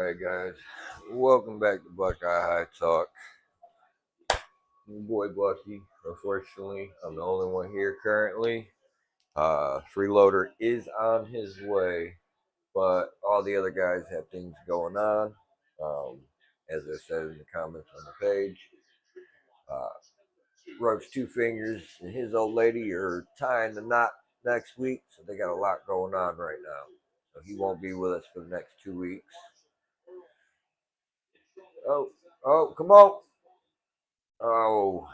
Alright, guys. Welcome back to Buckeye High Talk. Your boy Bucky. Unfortunately, I'm the only one here currently. Freeloader is on his way, but all the other guys have things going on. As I said in the comments on the page, Roach Two Fingers and his old lady are tying the knot next week, so they got a lot going on right now. So he won't be with us for the next 2 weeks. Oh, come on. Oh.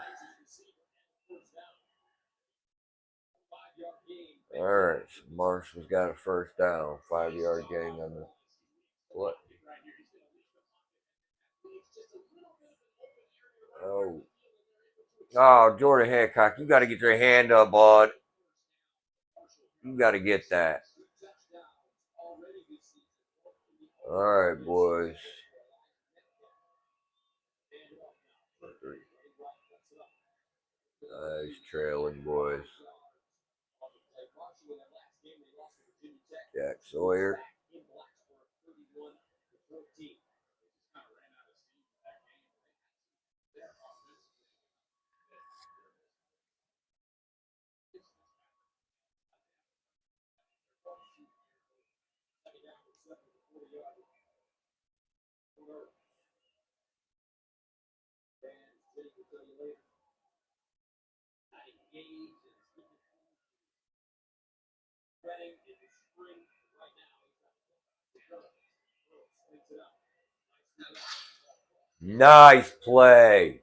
All right. So Marshall's got a first down, 5-yard gain on the what? Oh. Oh, Jordan Hancock, you got to get your hand up, bud. You got to get that. All right, boys. Nice trailing, boys. Jack Sawyer. Nice play.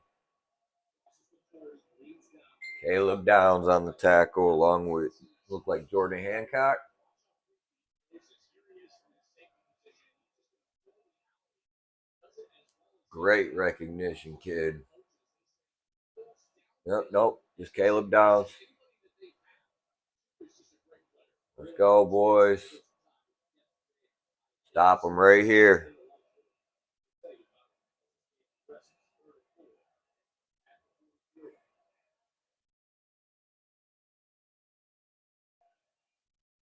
Caleb Downs on the tackle, along with looked like Jordan Hancock. Great recognition, kid. Nope, just Caleb Downs. Let's go, boys. Stop them right here.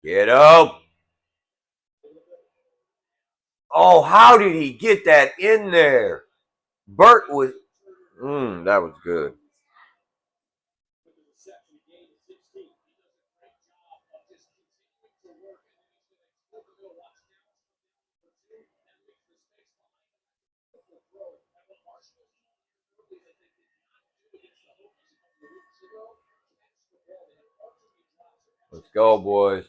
Get up. Oh, how did he get that in there? Burt was. That was good. Let's go, boys.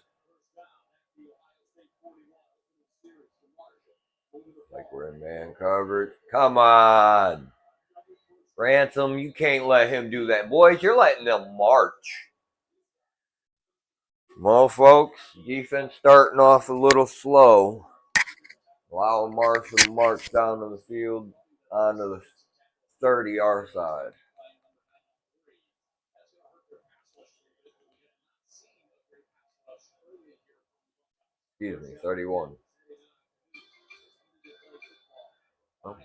Like we're in man coverage. Come on. Ransom, you can't let him do that. Boys, you're letting them march. Well, folks, defense starting off a little slow. Allowing Marshall to march down to the field onto the 30 our side. Excuse me, 31. Oh.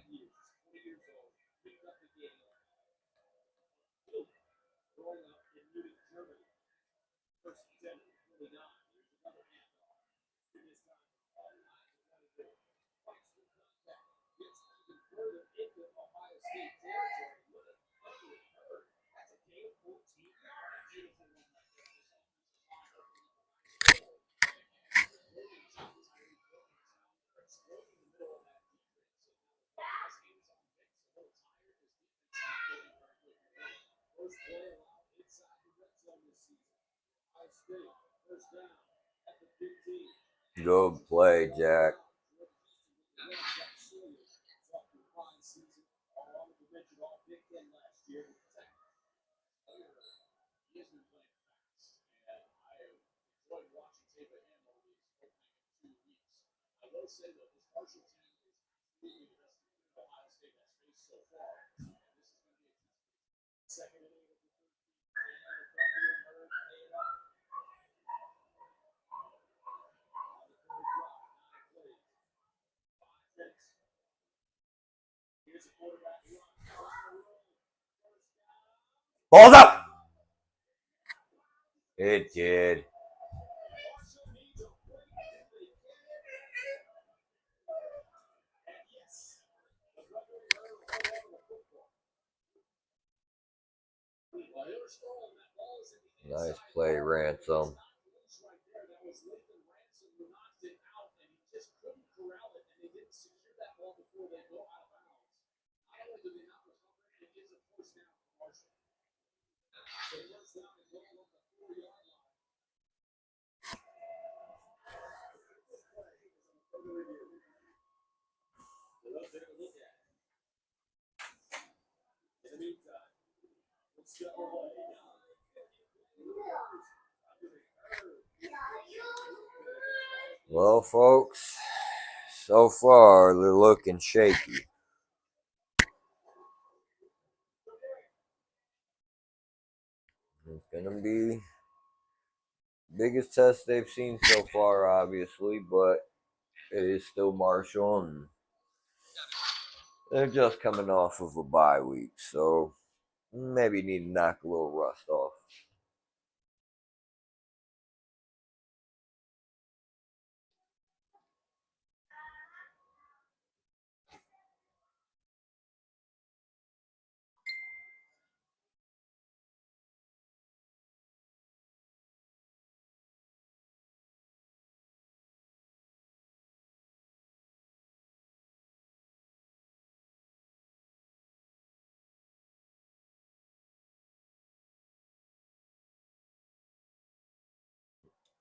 Good play, Jack. Balls up! It did. Nice play, Ransom. Well, folks, so far they're looking shaky. It's gonna be biggest test they've seen so far, obviously, but it is still Marshall, and they're just coming off of a bye week, so maybe need to knock a little rust off.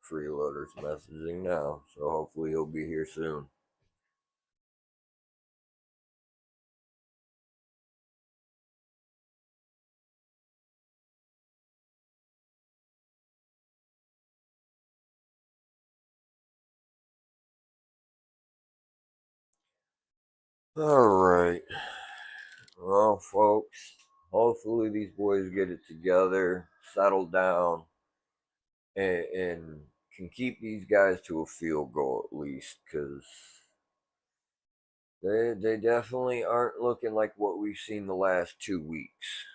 Freeloader's messaging now, so hopefully he'll be here soon. Alright. Well, folks, hopefully these boys get it together, settle down, and can keep these guys to a field goal at least, because they definitely aren't looking like what we've seen the last 2 weeks.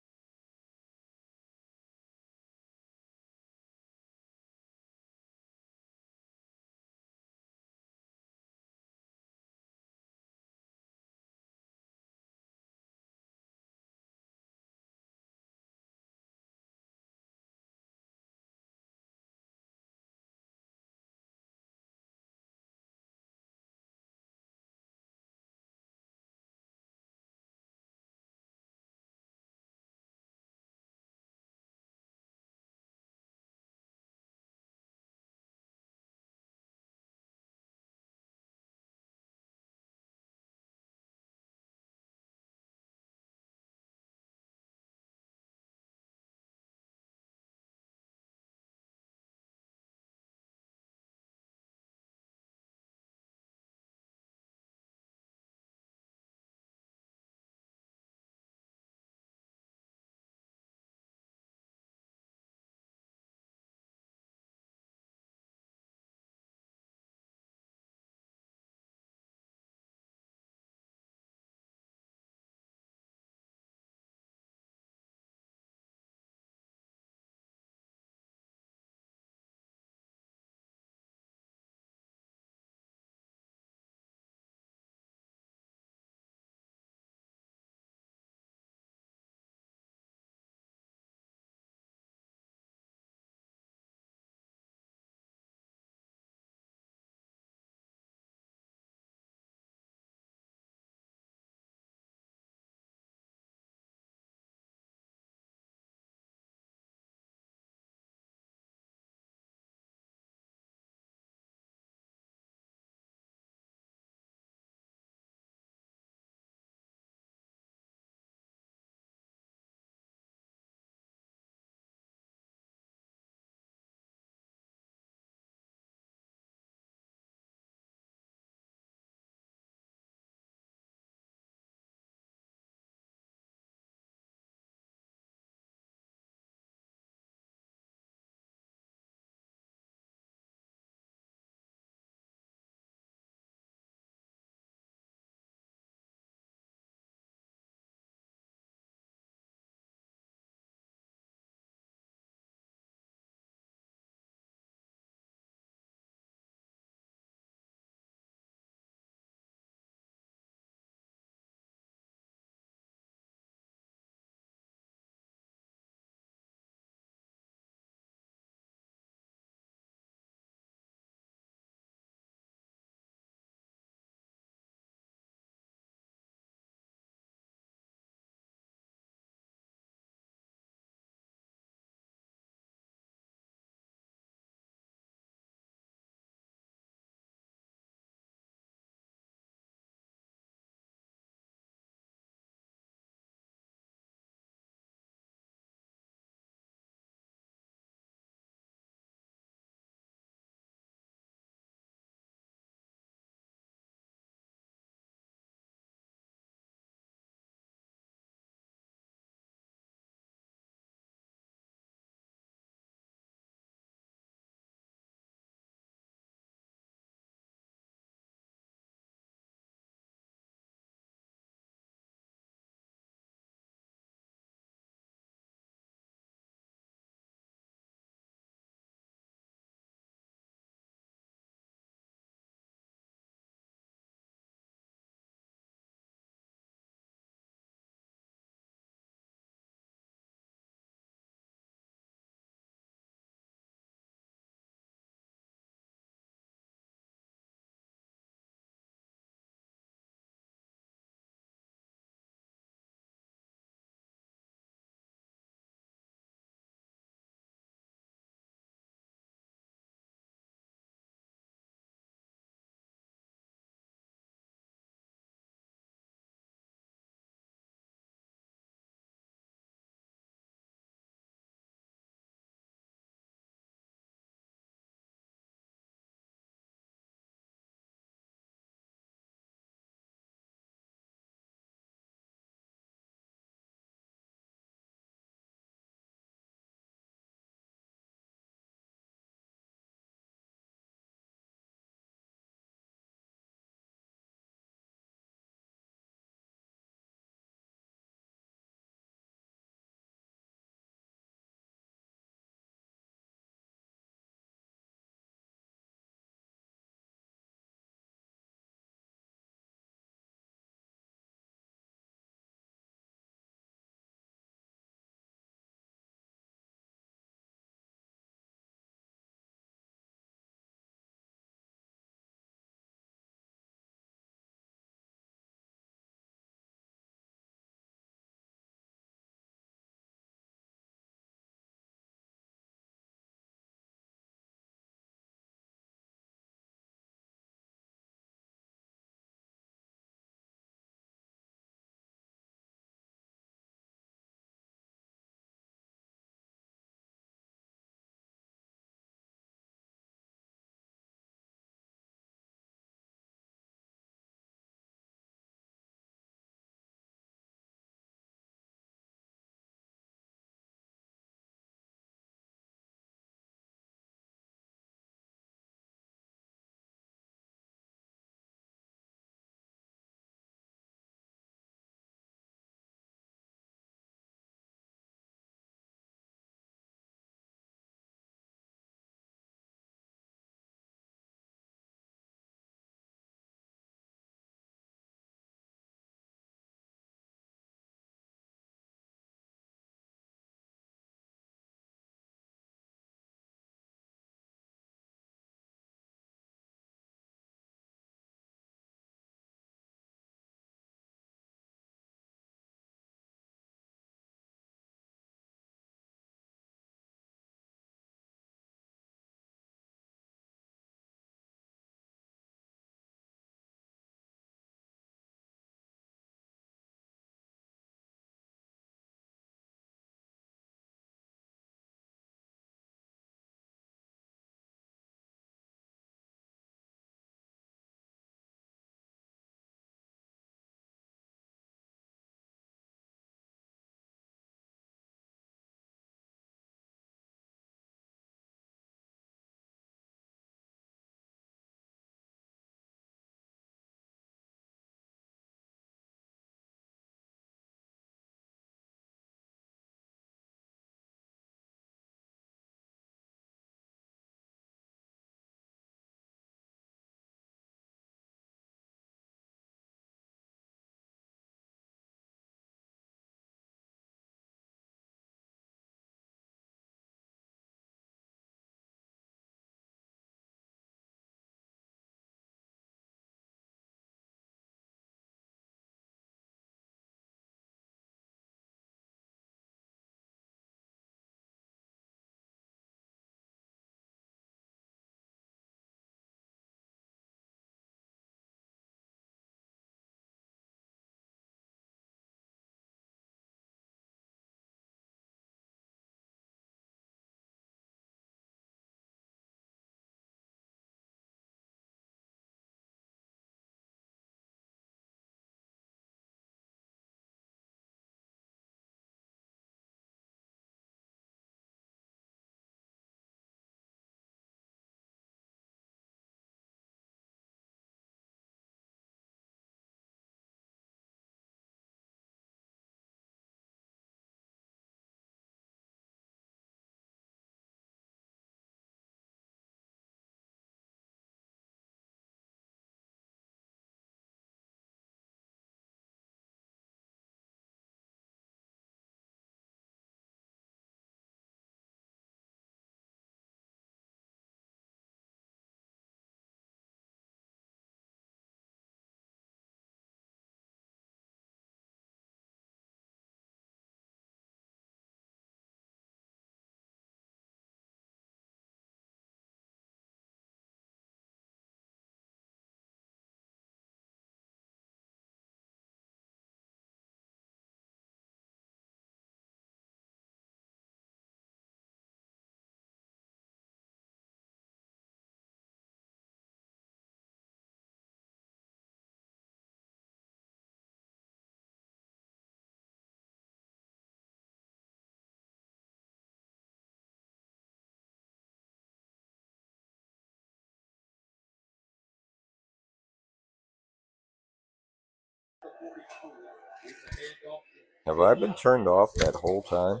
Have I been turned off that whole time?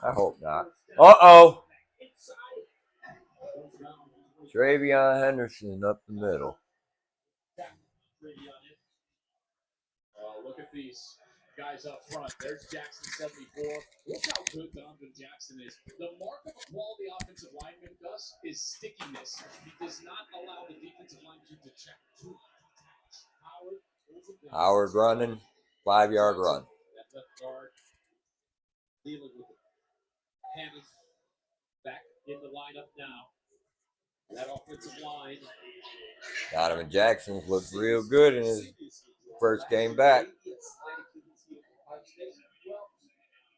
I hope not. Uh-oh. Travion Henderson up the middle. Look at these guys up front. There's Jackson 74. Look how good Donovan Jackson is. The mark of a quality offensive lineman does is stickiness. He does not allow the defensive line to detach. Howard running, 5-yard run. That left guard dealing with it. Hammond back in the lineup now. That offensive line. Donovan Jackson's looked real good in his first game back.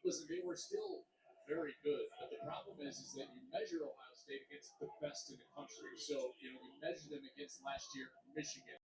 Listen, they were still very good, but the problem is that you measure Ohio State against the best in the country. So, you measure them against last year Michigan.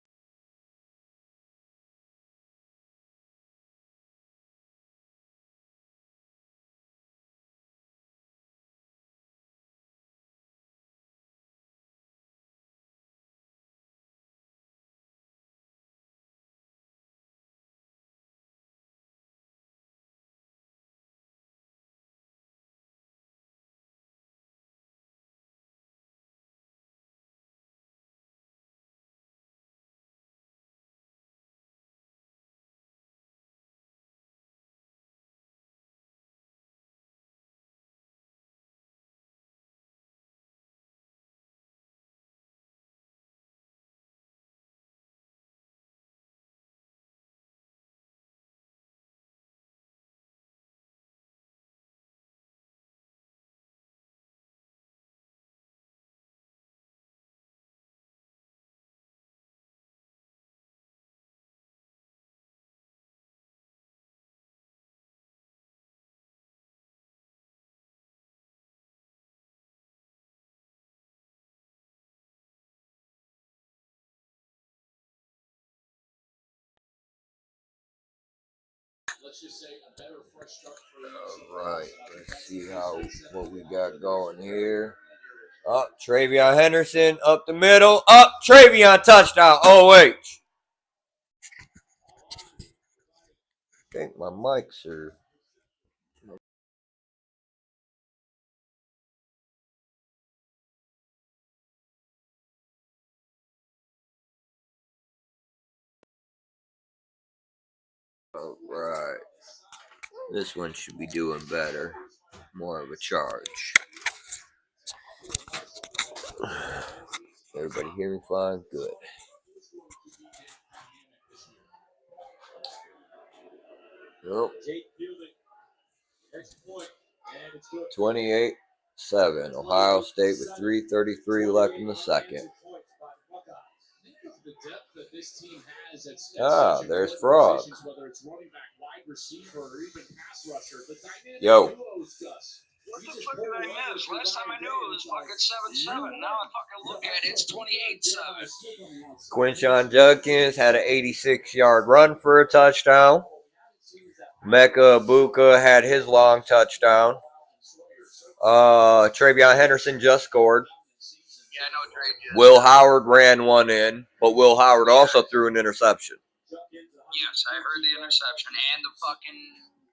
Let's just say a better fresh start for All right, let's see what we got going here. Up, Travion Henderson up the middle. Up, Travion touchdown. OH. I think my mics are. All right. This one should be doing better. More of a charge. Everybody hear me fine? Good. Nope. 28-7. Ohio State with 3:33 left in the second. Ah, there's Frog. Yo. What the fuck did I miss? Last time I knew it was fucking 7-7. Now I fucking look at it, it's 28-7. Quinshon Judkins had an 86-yard run for a touchdown. Mecca Ibuka had his long touchdown. Travion Henderson just scored. Yeah, I know Dre just. Will Howard ran one in, but Will Howard also threw an interception. Yes, I heard the interception and the fucking.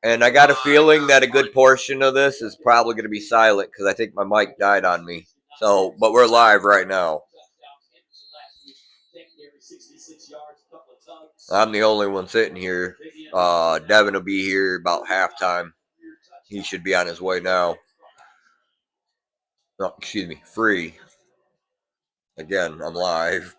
And I got a feeling that a good portion of this is probably going to be silent because I think my mic died on me. So, but we're live right now. I'm the only one sitting here. Devin will be here about halftime. He should be on his way now. No, excuse me, free. Again, I'm live.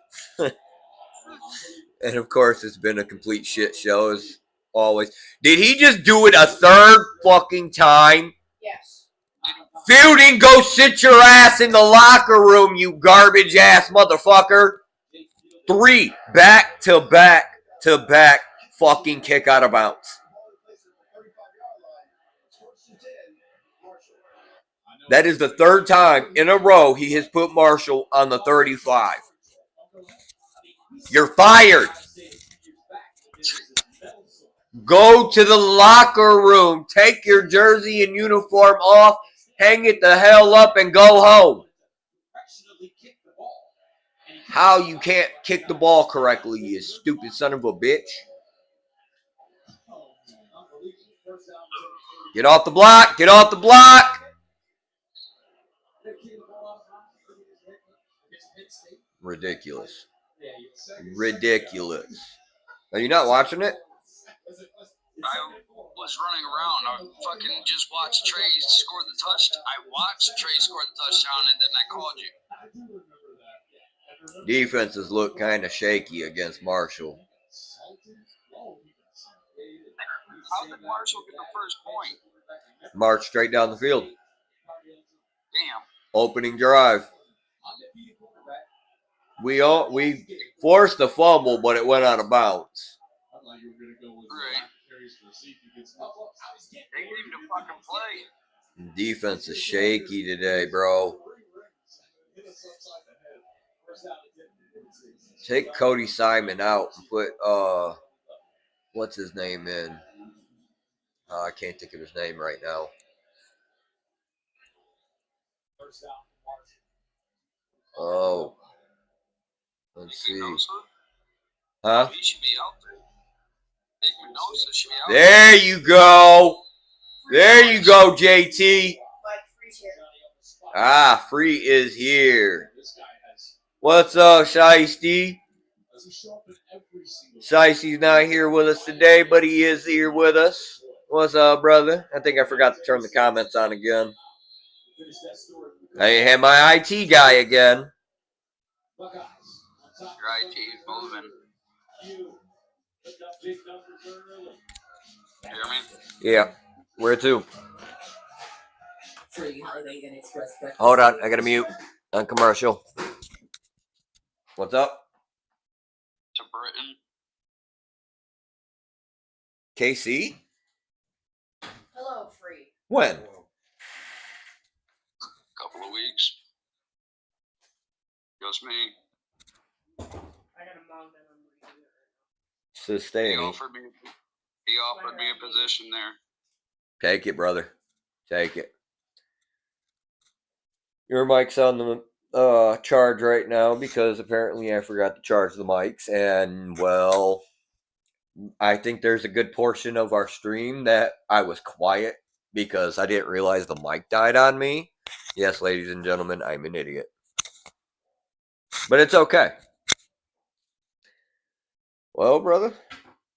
And of course, it's been a complete shit show as always. Did he just do it a third fucking time? Yes. Fielding, go sit your ass in the locker room, you garbage ass motherfucker. 3 back-to-back fucking kick out of bounds. That is the third time in a row he has put Marshall on the 35. You're fired. Go to the locker room. Take your jersey and uniform off. Hang it the hell up and go home. How you can't kick the ball correctly, you stupid son of a bitch. Get off the block. Get off the block. Ridiculous. Ridiculous. Are you not watching it? I was running around. I fucking just watched Trey score the touchdown. I watched Trey score the touchdown, and then I called you. Defenses look kind of shaky against Marshall. How did Marshall get the first point? March straight down the field. Damn. Opening drive. We forced the fumble, but it went out of bounds. Right. They gave him to fucking play. Defense is shaky today, bro. Take Cody Simon out and put what's his name in? I can't think of his name right now. Oh, let's see. Huh? He should be out there. Nick Mendoza should be out There you go. There you go, JT. Ah, Free is here. What's up, Shiesty? Shiesty's not here with us today, but he is here with us. What's up, brother? I think I forgot to turn the comments on again. I had my IT guy again. Your IT is moving. You hear me? Yeah. Where to? Hold on. I got to mute on commercial. What's up? To Britain. KC? Hello, Free. When? Couple of weeks. Just me. I got a mom that I'm reading. He Sustaining. offered me a position there. Take it, brother. Take it. Your mic's on the charge right now because apparently I forgot to charge the mics. And, well, I think there's a good portion of our stream that I was quiet because I didn't realize the mic died on me. Yes, ladies and gentlemen, I'm an idiot. But it's okay. Well, brother,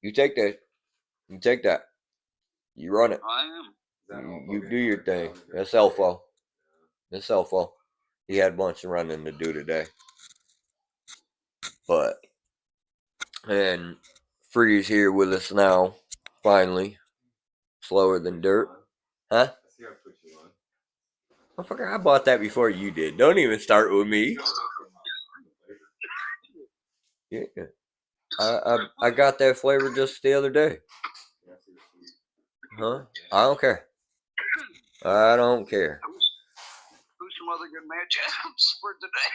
you take that. You take that. You run it. I am. You do your thing. That's Elfo. That's Elfo. He had a bunch of running to do today. But, and Free's here with us now, finally. Slower than dirt. Huh? Motherfucker, I bought that before you did. Don't even start with me. Yeah. I got that flavor just the other day. Huh? I don't care. I don't care. Who's some other good matchups for today?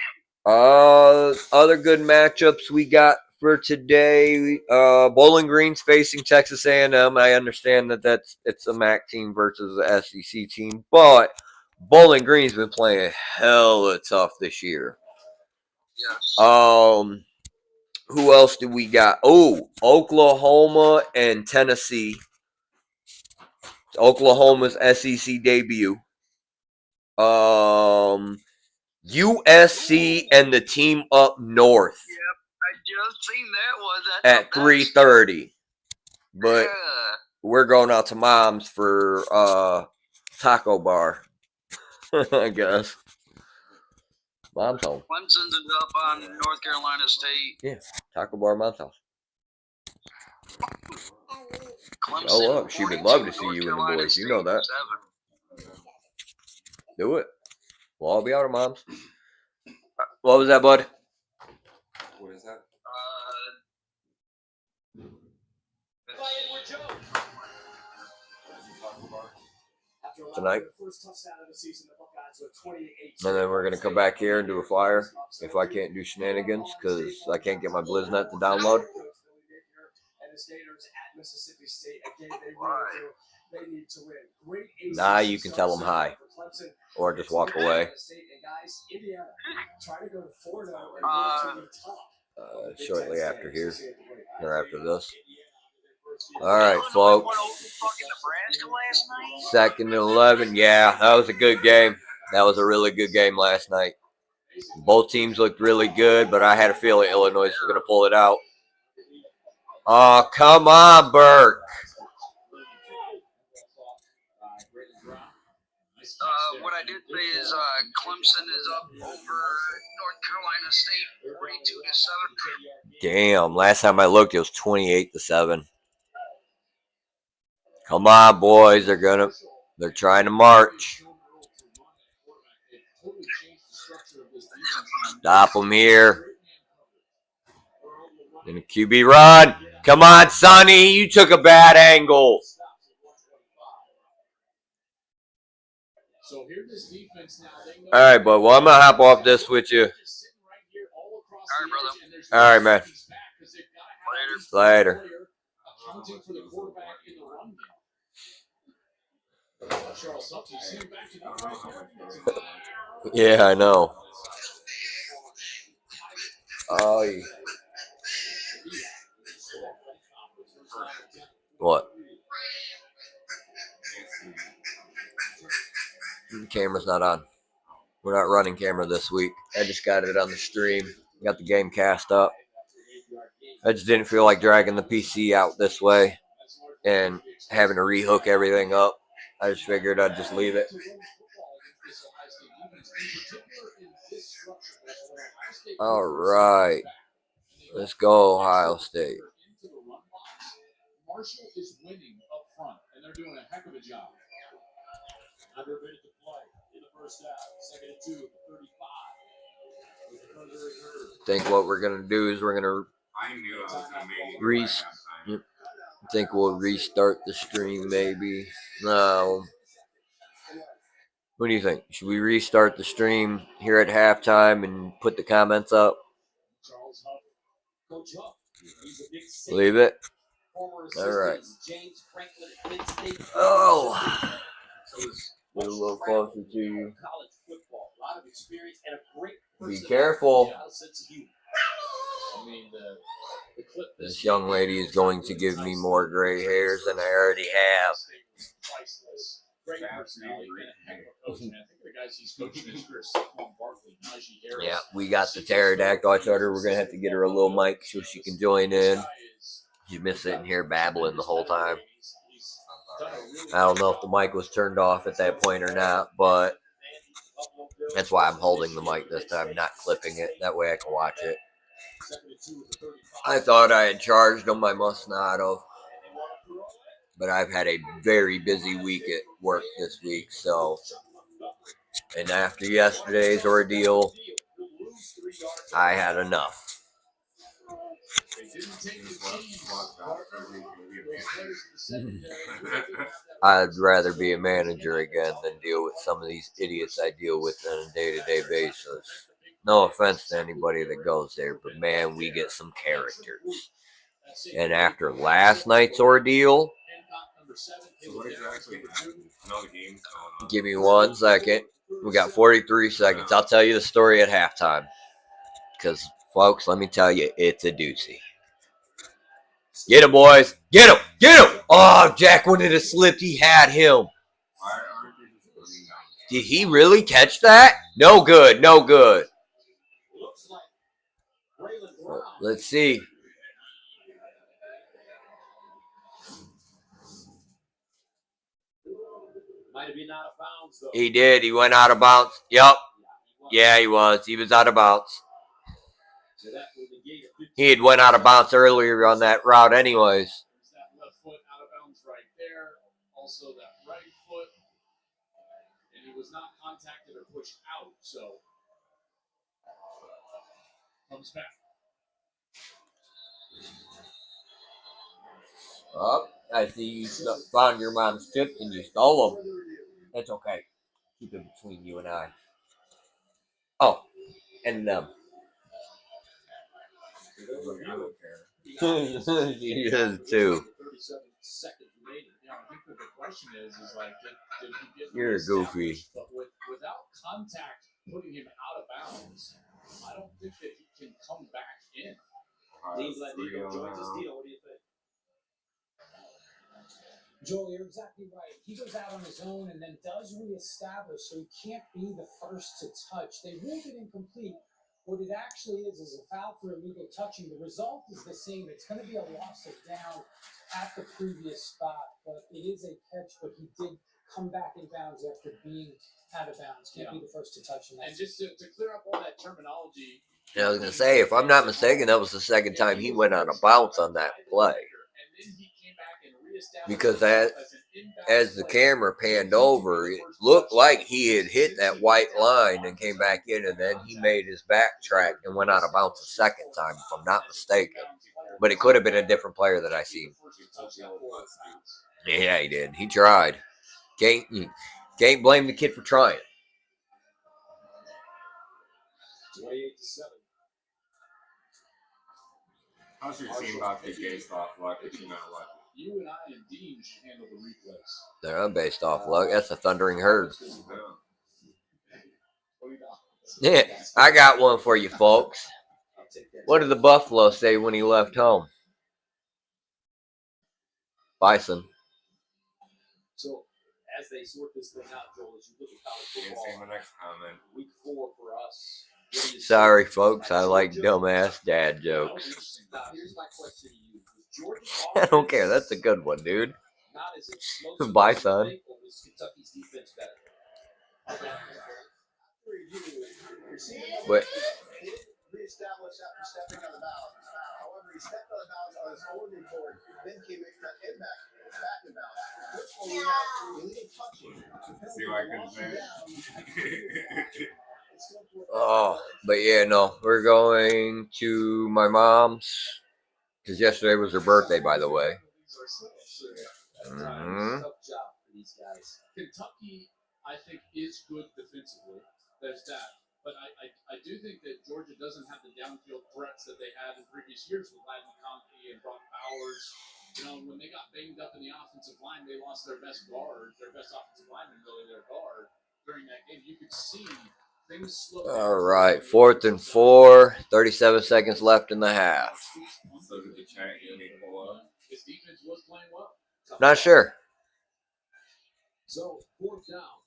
Other good matchups we got for today. Bowling Green's facing Texas A&M. I understand that it's a MAC team versus a SEC team, but Bowling Green's been playing hella tough this year. Yes. Who else do we got? Oh, Oklahoma and Tennessee. Oklahoma's SEC debut. USC and the team up north. Yep, I just seen that one. At 3:30. But yeah. we're going out to Mom's for taco bar. I guess. Mom's home. Clemson's is up on North Carolina State. Yeah, taco bar, Mom's house. Clemson, Oh, look, she would love to see you and the boys. You know that. 7. Do it. We'll all be out at Mom's. What was that, bud? What is that? Tonight. And then we're going to come back here and do a flyer if I can't do shenanigans because I can't get my BlizzNet to download. Nah, you can tell them hi. Or just walk away. Shortly after here. Or after this. All right, folks. Fucking Nebraska last night. Second and 11. Yeah, that was a good game. That was a really good game last night. Both teams looked really good, but I had a feeling Illinois was going to pull it out. Oh, come on, Burke. What I did say is Clemson is up over North Carolina State 42-7. Damn, last time I looked, it was 28-7. Come on, boys. They're trying to march. Stop them here. And a QB run. Come on, Sonny. You took a bad angle. All right, but well, I'm going to hop off this with you. All right, brother. All right, man. Later. Later. Yeah, I know. Oh, yeah. What? The camera's not on. We're not running camera this week. I just got it on the stream. Got the game cast up. I just didn't feel like dragging the PC out this way and having to rehook everything up. I just figured I'd just leave it. All right. Let's go, Ohio State. Marshall is winning up front, and they're doing a heck of a job. Under a minute to play in the first half. 2nd and 2, 35. I think what we're gonna do is we're gonna I knew I was gonna make it. Yep. I think we'll restart the stream maybe. No. What do you think? Should we restart the stream here at halftime and put the comments up? Charles Huff. Coach Huff. He's a big Leave it. former All right. James Franklin at Penn State. Oh. Get a little closer to you. College football. A lot of experience and a great Be careful. sense of humor. I mean, the clip This young lady is going to give me more gray hairs than I already have. priceless. Great personality and a heck of a coach. And I think the guys he's coaching his career, Saquon Barkley, Najee Harris. Yeah, we got the pterodactyl. I told her we're going to have to get her a little mic so she can join in. She's been sitting here babbling the whole time. I don't know if the mic was turned off at that point or not, but that's why I'm holding the mic this time, not clipping it. That way I can watch it. I thought I had charged them. I must not have. But I've had a very busy week at work this week, so. And after yesterday's ordeal, I had enough. I'd rather be a manager again than deal with some of these idiots I deal with on a day-to-day basis. No offense to anybody that goes there, but man, we get some characters. And after last night's ordeal, give me 1 second. We got 43 seconds. I'll tell you the story at halftime. Because, folks, let me tell you, it's a doozy. Get him, boys. Get him. Get him. Oh, Jack wanted to slip. He had him. Did he really catch that? No good. No good. Let's see. He did. He went out of bounds. Yep. Yeah, he was. He was out of bounds. He had went out of bounds earlier on that route anyways. That left foot out of bounds right there. Also that right foot. And he was not contacted or pushed out, so comes back. Oh, I see you found your mom's chips and you stole them. That's okay. Keep it between you and I. Oh, and them. She does too. 37 seconds remaining. You know, I think that the question is like, did he get You're goofy. But without contact putting him out of bounds, I don't think that he can come back in. Dean's let Nico join us. Dino, what do you think? Joel, you're exactly right. He goes out on his own and then does reestablish, so he can't be the first to touch. They ruled it incomplete. What it actually is a foul for illegal touching. The result is the same. It's going to be a loss of down at the previous spot, but it is a catch. But he did come back in bounds after being out of bounds. Can't be the first to touch him. And just to clear up all that terminology. And I was gonna say, if I'm not mistaken, that was the second time he went on a bounce on that play. Because as the camera panned over, it looked like he had hit that white line and came back in, and then he made his backtrack and went out of bounds a second time, if I'm not mistaken. But it could have been a different player that I seen. Yeah, he did. He tried. Can't blame the kid for trying. 28-7. How's your team about to based off luck if you're not lucky? You and I and Dean should handle the replays. They're not based off luck. That's a thundering herd. Yeah, I got one for you, folks. What did the Buffalo say when he left home? Bison. So, as they sort this thing out, Joel, as you look at college Can't say football, my next comment. week 4 for us. Sorry, folks. I like dumbass dad jokes. Here's my question to you. Was Georgia's I don't care. offense That's a good one, dude. not as explosive Bye, as you son. think, or was Kentucky's defense better? But Reestablished after stepping on the bounds. However, he stepped on the bounds on his own report, then came in back in bounds. This one we have illegal touching. See what I can say? oh, but yeah, no. We're going to my mom's because yesterday was her birthday, by the way. Mhm. Tough job for these guys. Kentucky, I think, is good defensively. There's that. But I do think that Georgia doesn't have the downfield threats that they had in previous years with Ladd McConkey and Brock Bowers. You know, when they got banged up in the offensive line, they lost their best guard, their best offensive lineman, really, their guard, during that game. You could see things slow down. All right, 4th and 4, 37 seconds left in the half. So did the chat hear me pull up? His defense was playing well. Not sure. So, 4th down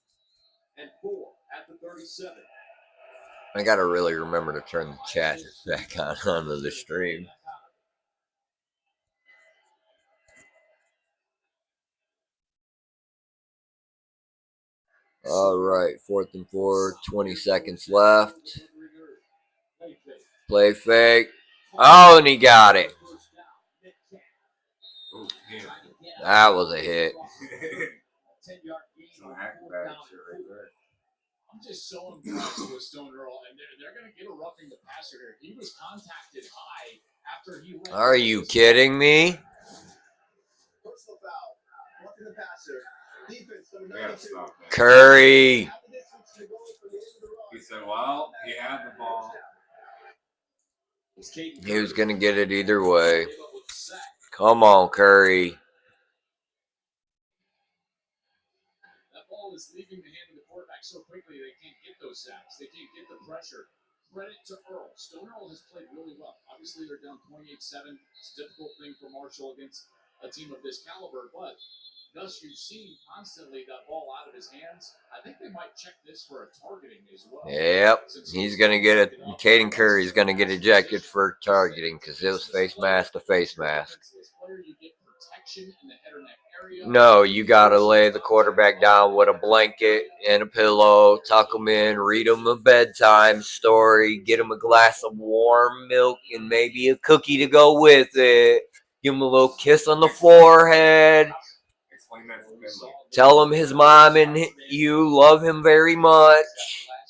and 4 at the 37. I gotta really remember to turn the chat back on onto the stream. All right, 4th and 4, 20 seconds left. Play fake. Oh, and he got it. Oh, yeah. That was a hit. Some acrobatic shit right there. I'm just so impressed with Stone Earl, and they're going to get a roughing the passer here. He was contacted high after he went. Are you kidding me? Personal foul. Roughing the passer. Defense number We gotta 92. stop that. Curry. Half the distance to go from the end of the run. He said, well, he had the ball. He was gonna get it either way. Come on, Curry. That ball is leaving the hand of the quarterback so quickly they can't get those sacks. They can't get the pressure. Credit to Earl. Stone Earl has played really well. Obviously, they're down 28-7. It's a difficult thing for Marshall against a team of this caliber, but thus you've seen constantly that ball out of his hands. I think they might check this for a targeting as well. Yep, he's gonna get it. Caden Curry's gonna get ejected for targeting because it was face mask to face mask. No, you gotta lay the quarterback down with a blanket and a pillow, tuck him in, read him a bedtime story, get him a glass of warm milk and maybe a cookie to go with it. Give him a little kiss on the forehead. Explain that to Finley. Tell him his mom and you love him very much.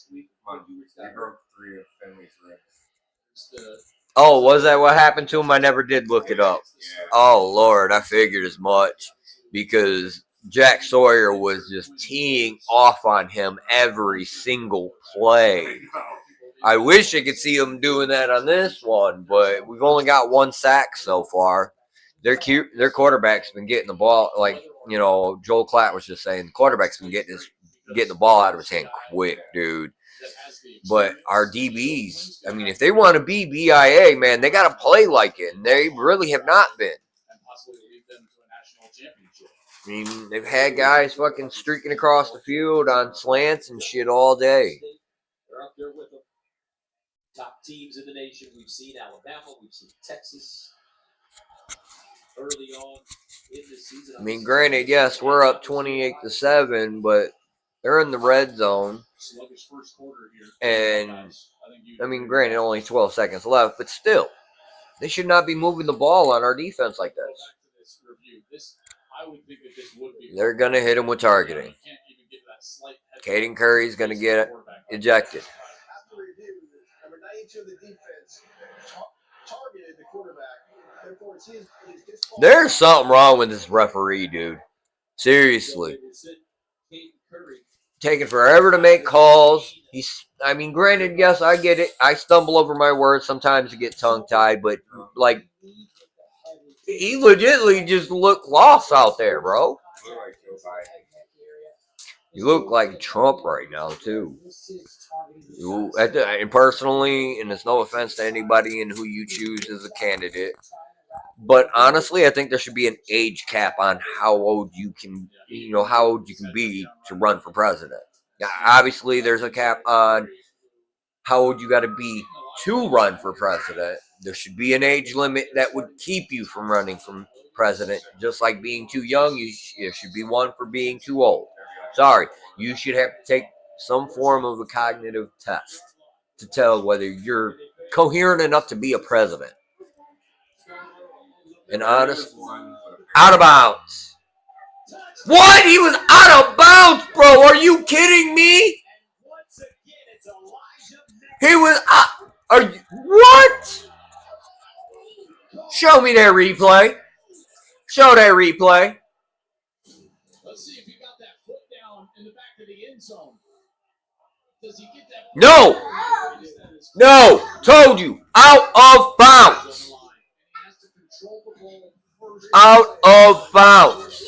Come on, you broke 3 of Finley's ribs. Oh, was that what happened to him? I never did look it up. Yeah. Oh, Lord, I figured as much because Jack Sawyer was just teeing off on him every single play. I wish I could see him doing that on this one, but we've only got 1 sack so far. Their quarterback's been getting the ball, like, you know, Joel Klatt was just saying, the quarterback's been getting the ball out of his hand quick, dude. But our DBs, I mean, if they want to be BIA, man, they got to play like it, and they really have not been. I mean, they've had guys fucking streaking across the field on slants and shit all day. They're up there with them. Top teams in the nation. We've seen Alabama. We've seen Texas early on in the season. I mean, granted, yes, we're up 28-7, but they're in the red zone. Sluggish first quarter here. And, I mean, granted, only 12 seconds left, but still, they should not be moving the ball on our defense like Go this. back to this review. I would think that this would be. They're going to hit him with targeting. You can't even give that slight head Caden Curry's going to get ejected. After review, number 92 of the defense targeted the quarterback. Therefore, it's his disqualified. There's something wrong with this referee, dude. Seriously. Taking forever to make calls. I mean, granted, yes, I get it. I stumble over my words sometimes to get tongue-tied, but, like, he legitimately just looked lost out there, bro. Look like Joe Biden. You look like Trump right now, too. And personally, and it's no offense to anybody and who you choose as a candidate, but honestly, I think there should be an age cap on how old you can, how old you can be to run for president. Now, obviously, there's a cap on how old you got to be to run for president. There should be an age limit that would keep you from running for president. Just like being too young, you should be one for being too old. Sorry, you should have to take some form of a cognitive test to tell whether you're coherent enough to be a president. And honest, out of bounds. What? He was out of bounds, bro. Are you kidding me? He was out. Are you what? Show me that replay. Show that replay. Let's see if he got that foot down in the back of the end zone. Does he get that? No. No. Told you. Out of bounds. Out of bounds.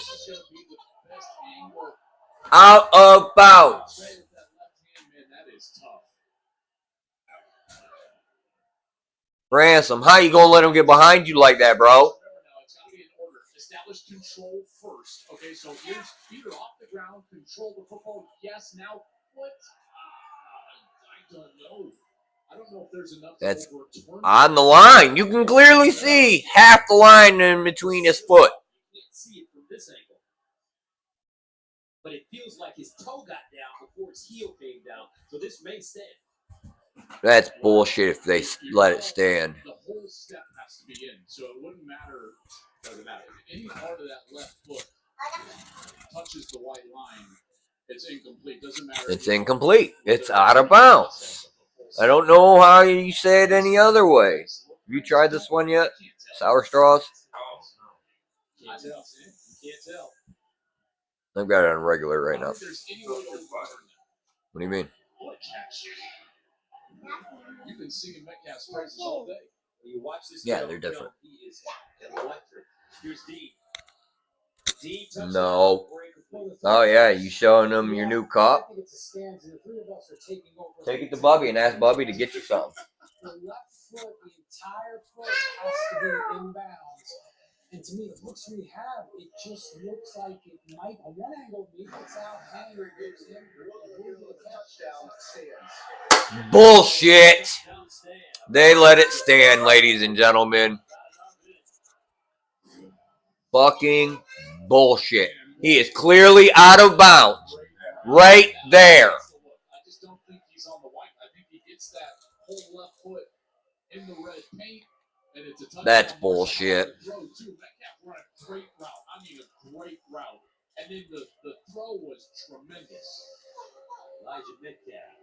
Out of bounds. That is tough. Ransom, how you gonna let him get behind you like that, bro? Now it's got to be in order. Establish control first. Okay, so here's feet are off the ground. Control the football. Yes. Now what? I don't know. I don't know if there's enough. That's on the line. You can clearly see half the line in between his foot. You can't see it from this angle. But it feels like his toe got down before his heel came down. So this may stand. That's bullshit if they let it stand. The whole step has to be in, so it wouldn't matter. Doesn't matter. If any part of that left foot touches the white line, it's incomplete. Doesn't matter. It's incomplete. It's out of bounds. I don't know how you say it any other way. Have you tried this one yet? Sour straws? Can't tell. You can't tell. I've got it on regular right now. There's any way to overturn that. What do you mean? What a catch. You've been singing Metcalf's praises all day. When you watch this, Yeah, they're different. He is electric. Here's D. D touches No. the Oh, yeah, you showing them your new cup? I think it's a stance, and the three of us are taking over. Take it to Bubby and ask Bubby to get you something. The left foot, the entire foot has to be inbounds. And to me, the looks we have, it just looks like it might, on one angle, maybe it's out, and it goes in. Touchdown stands. Bullshit. They let it stand, ladies and gentlemen. Fucking bullshit. He is clearly out of bounds. Right there. I just don't think he's on the white. I think he gets that whole left foot in the red paint, and it's a touchdown. That's bullshit. Throw too. Metcalf run a great route. I mean, a great route. And then the throw was tremendous. Elijah Metcalf.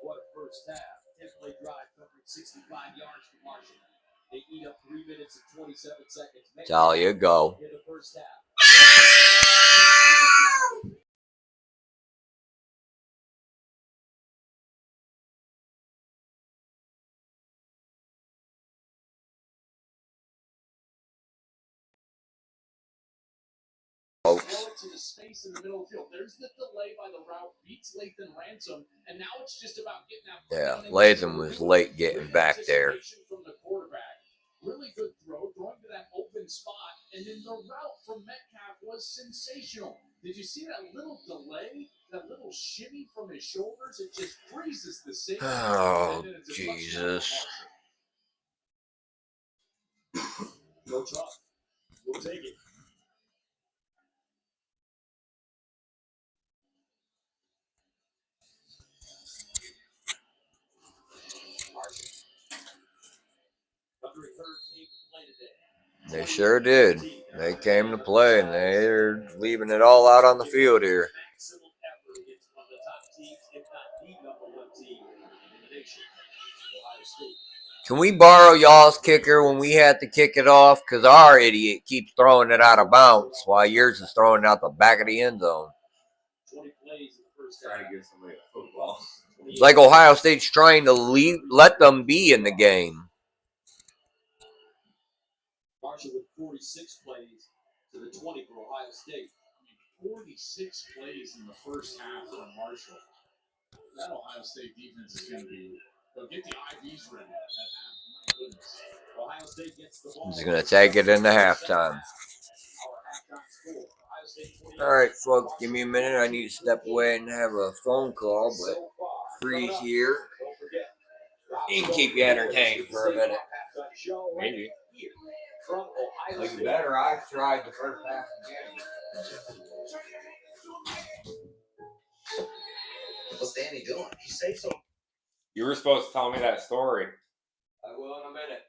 What a first half. 10-play drive covering 65 yards for Marshall. They eat up 3 minutes and 27 seconds. That's all you go. In the first half. Throw it to the space in the middle of the field. There's the delay by the route, beats Lathan Ransom, and now it's just about getting that. Yeah, Latham was late getting back there. From the quarterback. Really good throw, throwing to that open spot, and then the route from Metcalf was sensational. Did you see that little delay, that little shimmy from his shoulders? It just freezes the safety. Oh, And then it's a touchdown for Jesus. Marshall. No trouble. We'll take it. They sure did. They came to play, and they're leaving it all out on the field here. Can we borrow y'all's kicker when we had to kick it off? Because our idiot keeps throwing it out of bounds while yours is throwing it out the back of the end zone. Trying to get somebody a football. It's like Ohio State's trying to let them be in the game. Marshall with 46 plays to the 20 for Ohio State. 46 plays in the first half for Marshall. That Ohio State defense is going to be. They'll get the IVs ready at half. My goodness. Ohio State gets the ball. He's going to take it into halftime. All right, folks, give me a minute. I need to step away and have a phone call, but Freeze here. He can keep you entertained for a minute. Maybe. Like better, I've tried the first half again. What's Danny doing? You say so. You were supposed to tell me that story. I will in a minute.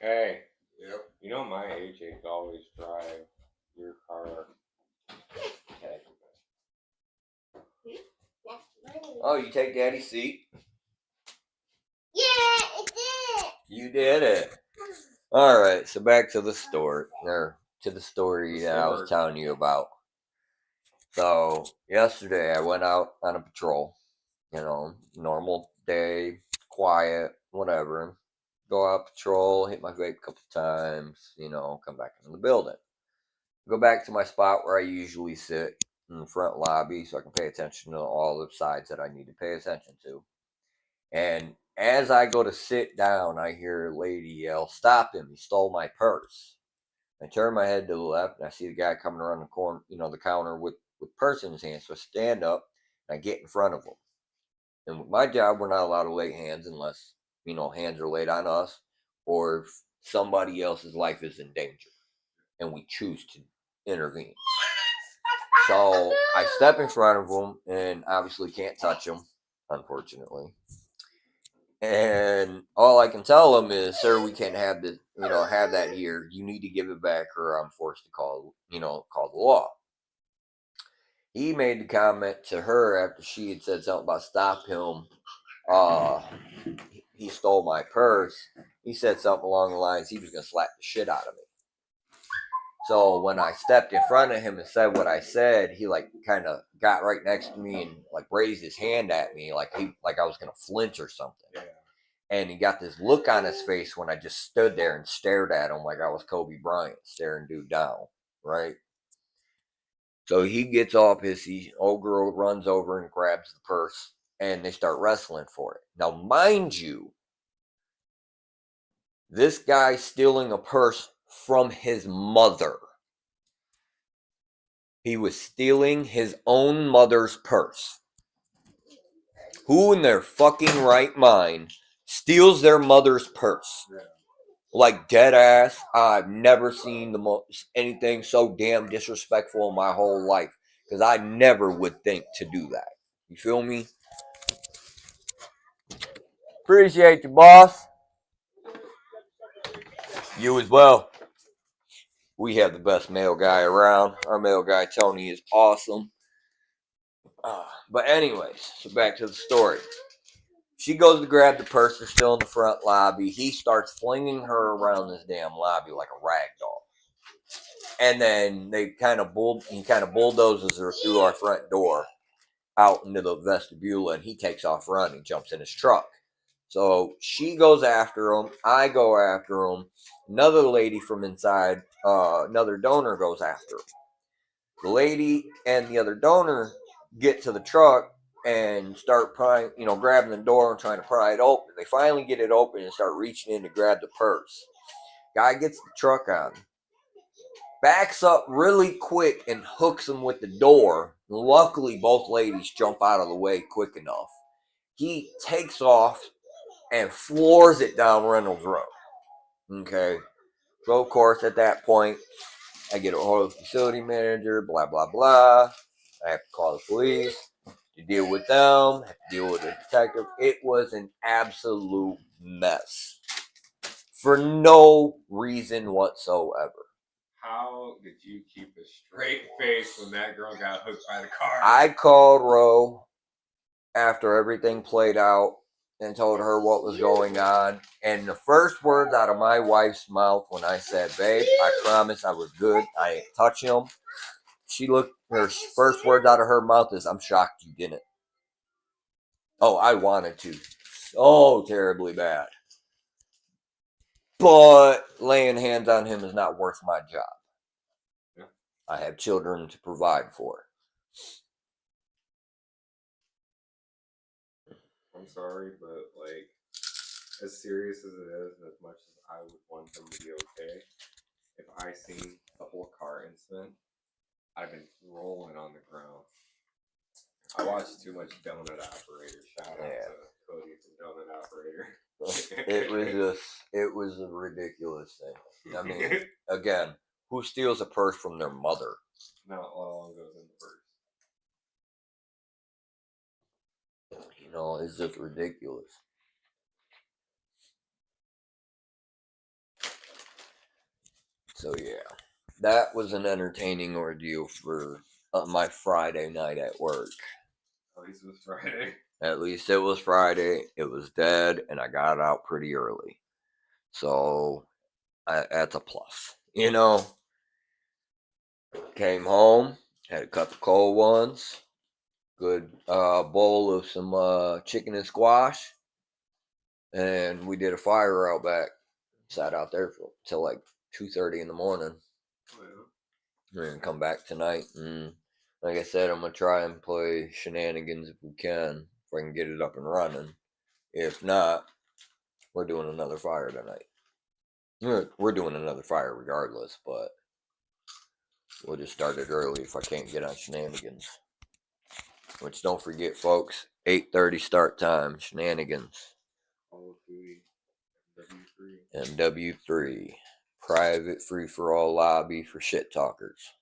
Hey. Yep. You know my AJ's always drive your car. Oh, you take Daddy's seat? Yeah, it did. You did it. All right, so back to the story, or to the story that I was telling you about. So yesterday I went out on a patrol. You know, normal day, quiet, whatever. Go out patrol, hit my vape a couple times. You know, come back into the building. Go back to my spot where I usually sit in the front lobby so I can pay attention to all the sides that I need to pay attention to. And as I go to sit down, I hear a lady yell, "Stop him, he stole my purse." I turn my head to the left and I see the guy coming around the corner, the counter with purse in his hand. So I stand up and I get in front of him. And with my job, we're not allowed to lay hands unless, hands are laid on us or if somebody else's life is in danger and we choose to intervene. So I step in front of him and obviously can't touch him, unfortunately. And all I can tell him is, "Sir, we can't have this, have that here. You need to give it back or I'm forced to call the law." He made the comment to her after she had said something about stop him. He stole my purse. He said something along the lines he was going to slap the shit out of me. So when I stepped in front of him and said what I said, he kind of got right next to me and raised his hand at me like I was going to flinch or something. Yeah. And he got this look on his face when I just stood there and stared at him like I was Kobe Bryant, staring dude down, right? So he gets all pissy. Old girl runs over and grabs the purse, and they start wrestling for it. Now, mind you, this guy stealing a purse from his mother. He was stealing his own mother's purse. Who in their fucking right mind steals their mother's purse? Like dead ass. I've never seen anything so damn disrespectful in my whole life. Because I never would think to do that. You feel me? Appreciate you, boss. You as well. We have the best mail guy around. Our mail guy, Tony, is awesome. But anyways, so back to the story. She goes to grab the purse. They're still in the front lobby. He starts flinging her around this damn lobby like a rag doll. And then he kind of bulldozes her through our front door out into the vestibule, and he takes off running, jumps in his truck. So she goes after him. I go after him. Another lady from inside, another donor goes after him. The lady and the other donor get to the truck and start grabbing the door and trying to pry it open. They finally get it open and start reaching in to grab the purse. Guy gets the truck on, backs up really quick and hooks him with the door. Luckily, both ladies jump out of the way quick enough. He takes off and floors it down Reynolds Road. Okay. So, of course, at that point, I get a hold of the facility manager, blah, blah, blah. I have to call the police to deal with them, have to deal with the detective. It was an absolute mess. For no reason whatsoever. How did you keep a straight face when that girl got hooked by the car? I called Ro after everything played out and told her what was going on. And the first words out of my wife's mouth when I said, babe, I promise I was good. I ain't touch him. Her first words out of her mouth is, I'm shocked you didn't. Oh, I wanted to. So terribly bad. But laying hands on him is not worth my job. Yeah. I have children to provide for. I'm sorry, but like, as serious as it is, and as much as I would want them to be okay, if I seen the whole car incident, I've been rolling on the ground. I watched too much Donut Operator. Shout out to Cody from Donut Operator. It was a ridiculous thing. I mean, again, who steals a purse from their mother? Not all goes in the purse. You know, it's just ridiculous. So yeah, that was an entertaining ordeal for my Friday night at work. At least it was Friday. At least it was Friday. It was dead, and I got out pretty early. So that's a plus. You know, came home, had a couple cold ones, good bowl of some chicken and squash, and we did a fire out back. Sat out there till like 2:30 in the morning. We're gonna come back tonight, and like I said, I'm gonna try and play Shenanigans if we can, if I can get it up and running. If not, we're doing another fire tonight. We're doing another fire regardless, but we'll just start it early if I can't get on Shenanigans. Which, don't forget, folks, 8:30 start time. Shenanigans. Call of Duty MW3. MW3. Private free-for-all lobby for shit talkers.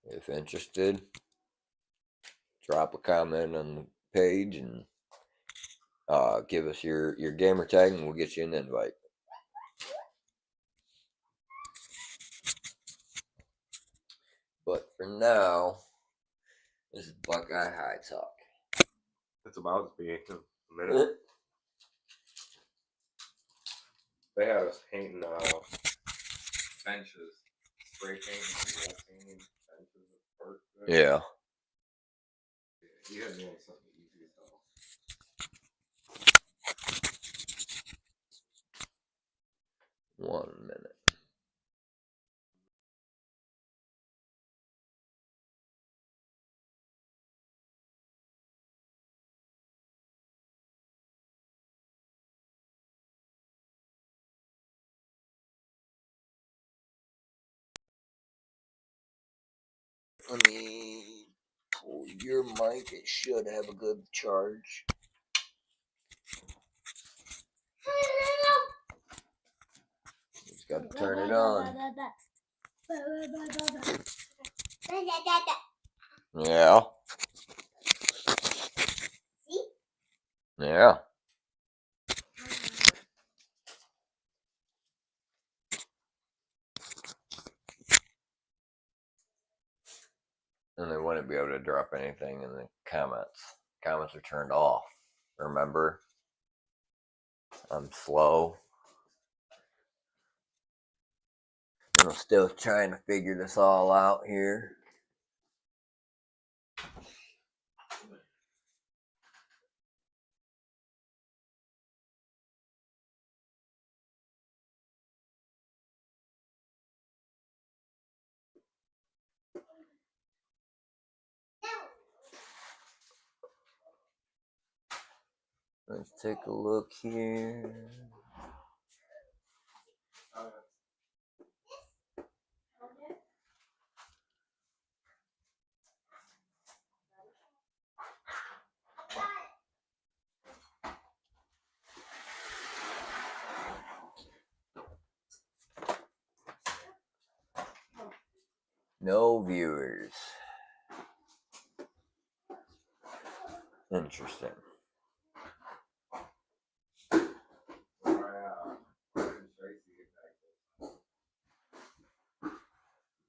If interested, drop a comment on the page and give us your gamer tag, and we'll get you an invite. But for now, this is Buckeye High Talk. It's about to be a minute. They had us painting benches, spray painting, benches of work. Yeah. You had me on something easy though. 1 minute. Let me pull your mic. It should have a good charge. Just got to turn it on. Yeah. Yeah. And they wouldn't be able to drop anything in the comments. Comments are turned off. Remember? I'm slow. And I'm still trying to figure this all out here. Let's take a look here. No viewers. Interesting.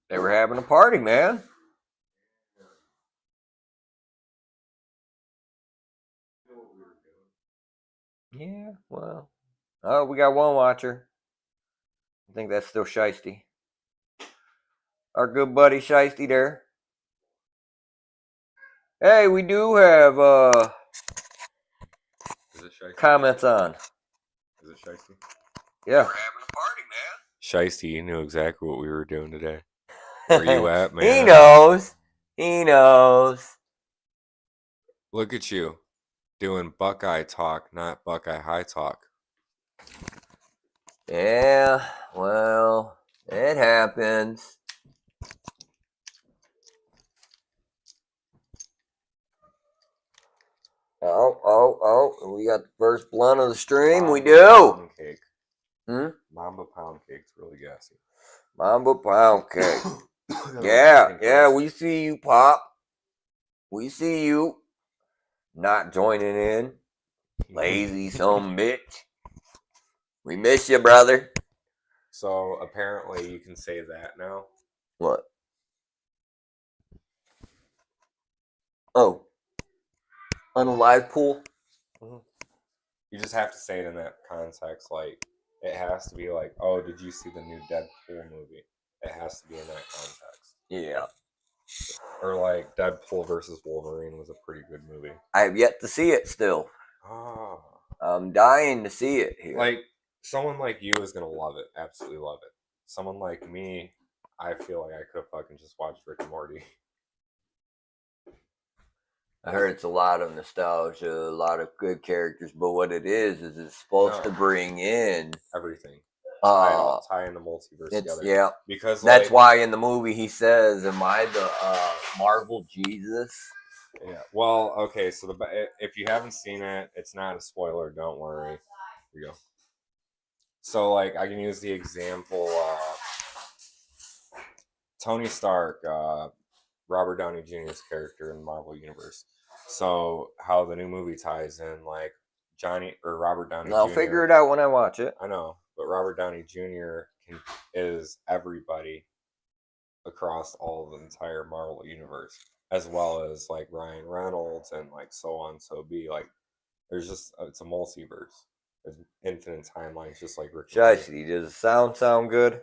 They were having a party, man. Yeah, well. Oh, we got one watcher. I think that's still Shiesty. Our good buddy Shiesty there. Hey, we do have Is it Shiesty? comments on. Is it Shiesty? Yeah. We're having a party, man. Shiesty, you knew exactly what we were doing today. Where you at, man? He knows. He knows. Look at you. Doing Buckeye talk, not Buckeye high talk. Yeah, well, it happens. Oh, we got the first blunt of the stream. We do. Pound cake. Mamba pound cake's really gassy. Mamba pound cake. Yeah, we see you, Pop. We see you. Not joining in. Lazy some bitch. We miss you, brother. So apparently you can say that now. What? Oh. On a live pool? You just have to say it in that context. Like, it has to be like, oh, did you see the new Deadpool movie? It has to be in that context. Yeah. Or like Deadpool versus Wolverine was a pretty good movie. I have yet to see it still. Ah. I'm dying to see it here. Like, someone like you is going to love it. Absolutely love it. Someone like me, I feel like I could have fucking just watched Rick and Morty. I heard it's a lot of nostalgia, a lot of good characters, but what it is it's supposed to bring in everything. Tie in the multiverse together. Yeah. Because that's why in the movie he says, am I the Marvel Jesus? Yeah. Well, okay, so if you haven't seen it, it's not a spoiler, don't worry. Here we go. So, like, I can use the example, Tony Stark, Robert Downey Jr.'s character in the Marvel Universe. So, how the new movie ties in, like, Robert Downey Jr. I'll figure it out when I watch it. I know, but Robert Downey Jr. is everybody across all of the entire Marvel Universe, as well as, like, Ryan Reynolds and, like, so on, so be. Like, there's just, it's a multiverse. There's infinite timelines, just like Rick. Shiesty, does the sound good?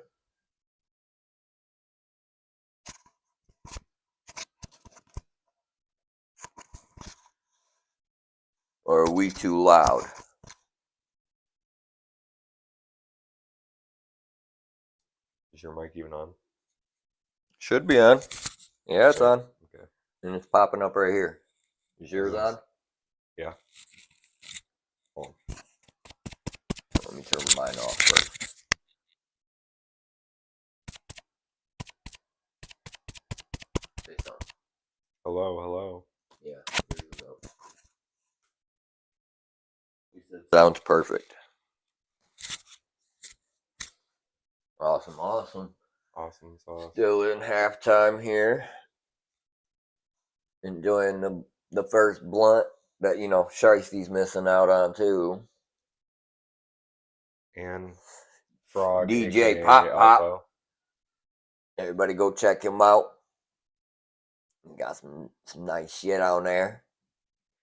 Or are we too loud? Is your mic even on? Should be on. Yeah, it's on. Okay. And it's popping up right here. Is yours on? Yeah. Hold on. Let me turn mine off first. Say something. Hello. Yeah. There you go. He said, sounds perfect. Awesome. Awesome sauce. Still in halftime here. Enjoying the first blunt that, Shiesty's missing out on too. And Frog DJ AKA Pop Pop. Alpha. Everybody go check him out. He got some nice shit on there.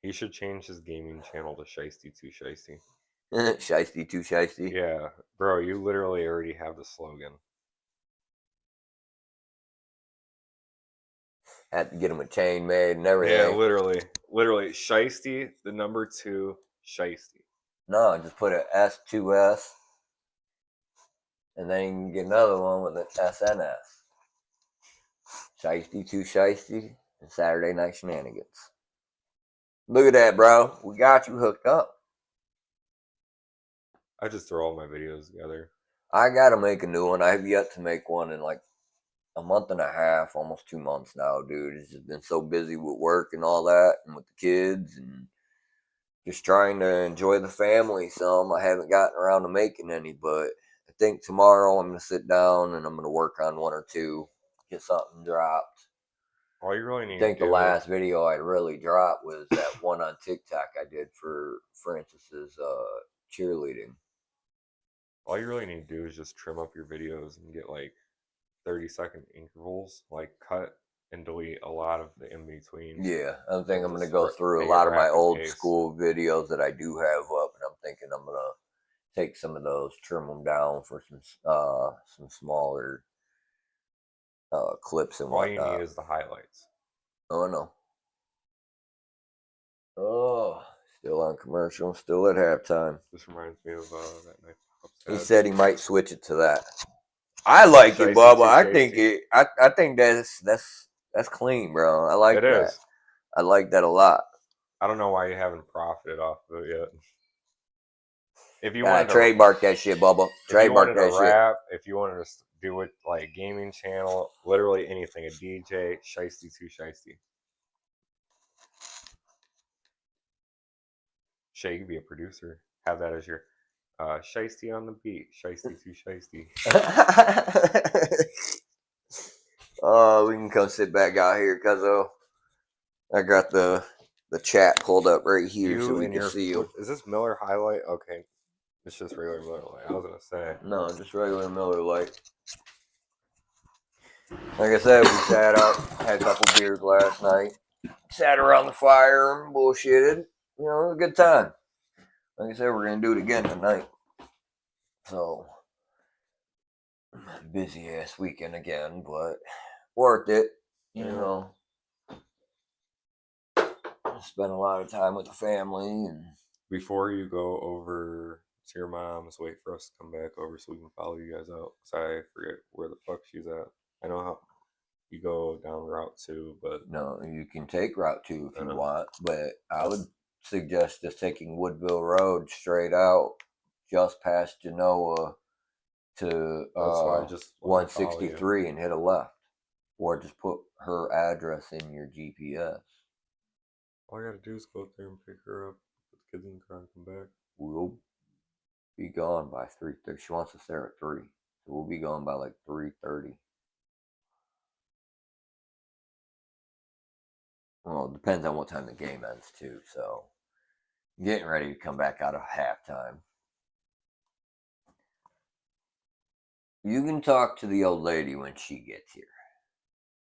He should change his gaming channel to Shiesty 2 Shiesty. Shiesty 2 Shiesty. Yeah, bro, you literally already have the slogan. Had to get him a chain made and everything. Yeah, literally. Shiesty, the number 2 Shiesty. No, just put an S2S. And then you can get another one with an SNS. Shiesty 2 Shiesty and Saturday Night Shenanigans. Look at that, bro. We got you hooked up. I just throw all my videos together. I gotta make a new one. I have yet to make one in like a month and a half, almost 2 months now, dude. It's just been so busy with work and all that, and with the kids, and just trying to enjoy the family some. I haven't gotten around to making any, but I think tomorrow I'm gonna sit down and I'm gonna work on 1 or 2, get something dropped. All you really need I think to the do, last video I really dropped was that one on TikTok I did for Francis's cheerleading. all you really need to do is just trim up your videos and get like 30-second intervals, like cut and delete a lot of the in-between. Yeah, I think I'm going to Just go through a make lot it of my rapid old pace. school videos that I do have up, and I'm thinking I'm going to take some of those, trim them down for some smaller clips and All you whatnot. need is the highlights. Oh, no. Oh, still on commercial, still at halftime. This reminds me of that night. He said he might switch it to that. I like Shiesty it, Bubba. 2 I Shiesty. think it. I think that's clean, bro. I like It that. is. I like that a lot. I don't know why you haven't profited off of it yet. If you Gotta wanted to trademark that shit, Bubba. Trademark that shit. rap, if you wanted to do it like gaming channel, literally anything, a DJ, Shiesty 2 Shiesty. Shay, you could be a producer. Have that as your Shiesty on the beat. Shiesty 2 Shiesty. Oh, we can come sit back out here, cuz I got the chat pulled up right here so we and can your- see you. Is this Miller Highlight? Okay. It's just regular Miller Light. I was going to say. No, just regular Miller Lite. Like I said, we sat up, had a couple beers last night, sat around the fire and bullshitted. You know, it was a good time. Like I said, we're gonna do it again tonight. So busy ass weekend again, but worth it. You know, spend a lot of time with the family. And Before you go over to your mom's, wait for us to come back over so we can follow you guys out. Because I forget where the fuck she's at. I know how you go down Route 2, but no, you can take Route 2 if you know. want, but I would suggest just taking Woodville Road straight out, just past Genoa to that's why I just wanted to follow you. 163 and hit a left, or just put her address in your GPS. All I gotta do is go up there and pick her up, put the kids in the car, and come back. We'll be gone by 3:30. She wants us there at 3, so we'll be gone by like 3:30. Well, it depends on what time the game ends too. So, getting ready to come back out of halftime. You can talk to the old lady when she gets here.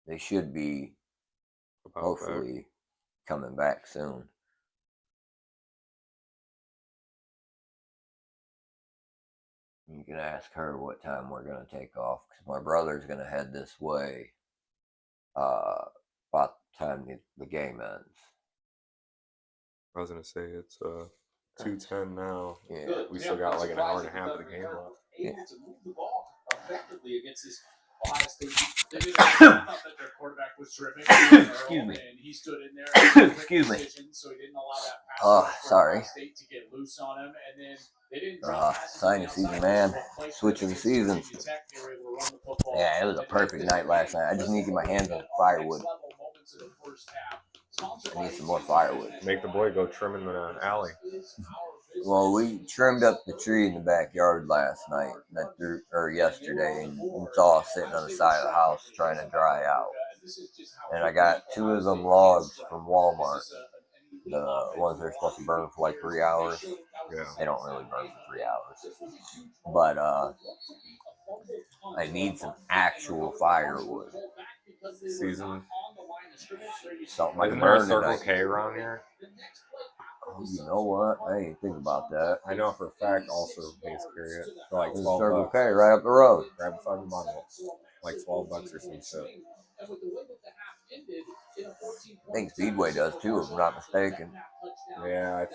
They should be hopefully coming back soon. You can ask her what time we're going to take off, because my brother's going to head this way about the time the game ends. I was gonna say it's 2:10 now. Yeah. Good. We Yeah, still got I'm like an hour and a surprised half of the that game they're left. Able to move the ball effectively against this Ohio State. They did. I thought that their quarterback was terrific. Excuse me. And he stood in there. Excuse me. So he didn't allow that pass Oh, for sorry. Ohio State to get loose on him, and then they didn't drop passes sign on the of season, outside. man. They just played Switch of the against seasons. Virginia Tech. They were able to run the football. Yeah, it was a perfect night last night. I just need to get my hands on firewood. Next level moments of the first half. I need some more firewood. Make the boy go trim in the alley. Well, we trimmed up the tree in the backyard last night, or yesterday, and it's all sitting on the side of the house trying to dry out. And I got 2 of them logs from Walmart, the ones that are supposed to burn for like 3 hours. Yeah. They don't really burn for 3 hours. But I need some actual firewood. Season. Something I Isn't can there a burn Circle tonight. K around here? Oh, you know what? I didn't think about that. I know for a fact also base period. For like There's 12 Circle bucks. K right up the road. Grab a fucking bundle. Like 12 bucks or some shit. I think Speedway does too, if I'm not mistaken. Yeah,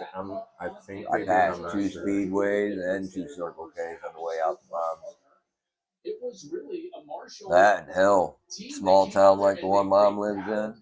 I think I they do, passed I'm not 2 sure. Speedways and 2 Circle K's on the way out the moms. It was really a Marshall That and hell, small town like the one Mom lives in,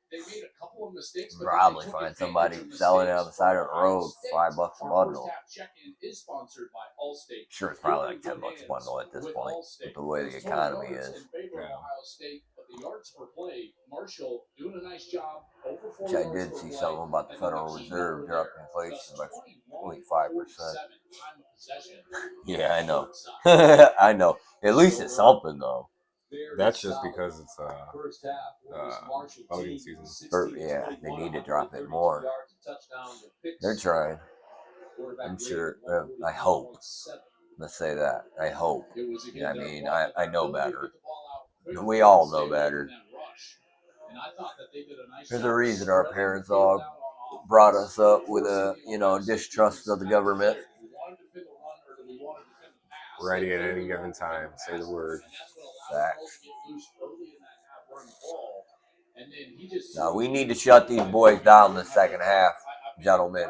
they made a couple of mistakes, but probably then they took find advantage somebody of selling it mistakes on the side of the for Ohio road State. for $5 a Our bundle. first half check-in is sponsored by Allstate. Sure, it's probably like $10 a bundle at this point, with the way the economy is. Yeah. Ohio State, but the yards per play, Marshall doing a nice job. Over 4 Which I yards did per see play, something about the and then Federal the key Reserve number dropping there, inflation by 21.47 0.5%. time of possession. Yeah, I know. I know. At least it's something though. That's just because it's First half, Marshall voting team, season. Yeah, they need to drop it more. They're trying. I'm sure. I hope. Let's say that. I hope. I mean, I know better. We all know better. There's a reason our parents all brought us up with a, distrust of the government. Ready at any given time. Say the word. Facts. Now, we need to shut these boys down in the second half, gentlemen.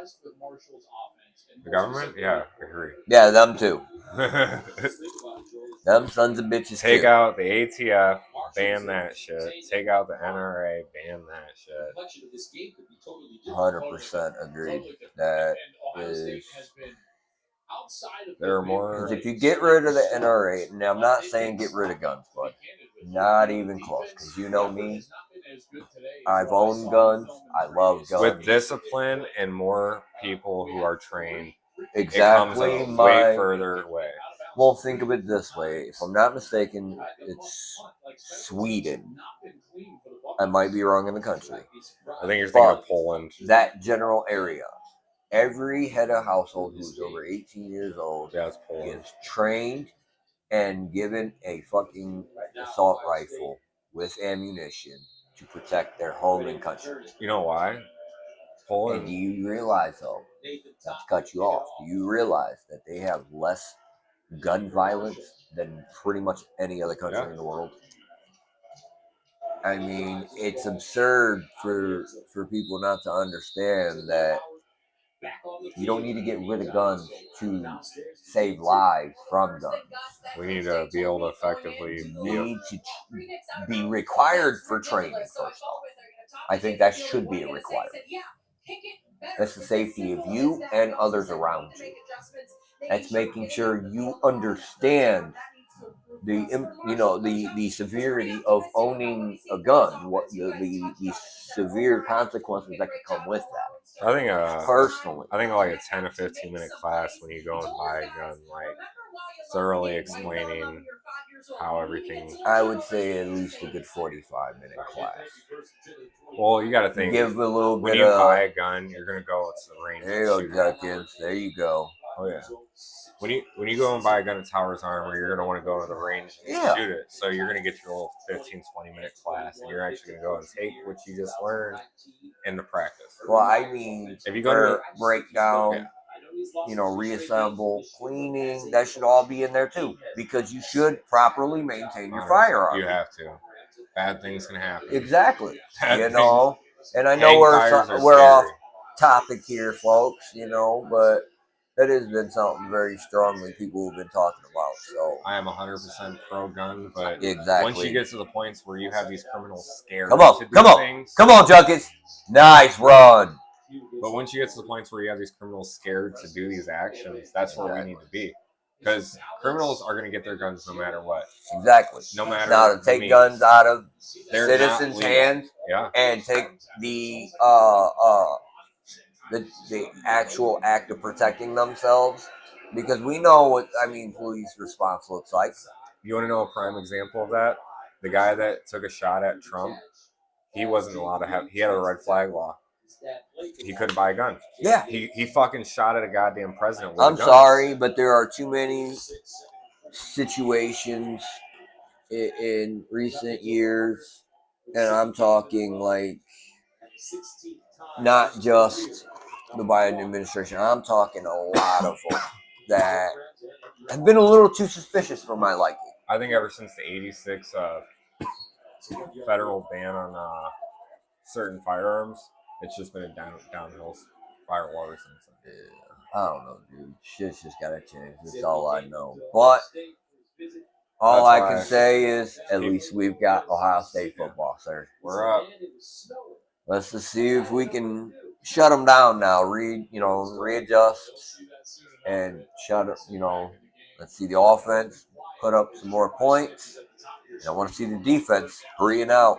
The government? Yeah, agree. Yeah, them too. Them sons of bitches Take too. out the ATF, ban that shit. Take out the NRA, ban that shit. 100% agreed. That is. There are more. Because if you get rid of the NRA, now I'm not saying get rid of guns, but not even close. Because you know me, I've owned guns. I love guns. With discipline and more people who are trained, Exactly. it comes a way further away. Well, think of it this way. If I'm not mistaken, it's Sweden. I might be wrong in the country. I think you're thinking of Poland. That general area. Every head of household who's over 18 years old Yeah, it's Poland. is trained and given a fucking assault rifle with ammunition to protect their home and country. You know why? And Poland. do you realize, though, not to cut you off, do you realize that they have less gun violence than pretty much any other country in the world? I mean, it's absurd for people not to understand that you don't need to get rid of guns to save lives from guns. We need to be able to effectively You need to be required for training, first off. I think that should be a requirement. That's the safety of you and others around you. That's making sure you understand the severity of owning a gun, what the severe consequences that could come with that. I think Personally, I think like a 10 to 15 minute class when you go and buy a gun, like thoroughly explaining how everything. I would say at least a good 45-minute class. Well, you got to think. Give a little When bit you of. buy a gun, you're gonna go to the range. There you and go, shoot. Judkins. There you go. Oh yeah. When you go and buy a gun at Towers Armor, you're gonna want to go to the range and Yeah. shoot it. So you're gonna get your little 15-20 minute class, and you're actually gonna go and take what you just learned into practice. Well, I mean, If you go to breakdown, reassemble, cleaning, that should all be in there too. Because you should properly maintain your firearm. You have to. Bad things can happen. Exactly. Bad And I know Hang fires are we're scary. off topic here, folks, but that has been something very strongly people have been talking about. So I am 100% pro gun, but exactly. once you get to the points where you have these criminals scared Come on, to do come on. things, Come on, Junkins. Nice run. but once you get to the points where you have these criminals scared to do these actions, that's where we need to be. Because criminals are going to get their guns no matter what. Exactly. No matter. Now to the take means. guns out of They're citizens' not legal. hands Yeah. and take the actual act of protecting themselves, because we know what police response looks like. You want to know a prime example of that? The guy that took a shot at Trump, he wasn't allowed to have. He had a red flag law. He couldn't buy a gun. Yeah. He fucking shot at a goddamn president with a I'm gun. sorry, but there are too many situations in recent years, and I'm talking like not just the Biden administration. I'm talking a lot of them that have been a little too suspicious for my liking. I think ever since the '86 federal ban on certain firearms, it's just been a downhill spiral ever since. I don't know, dude. Shit's just gotta change. That's all I know. But all I can say is, at least we've got Ohio State football, sir. We're up. Let's just see if we can shut them down now. Readjust and shut up. Let's see the offense put up some more points. And I want to see the defense hurrying out.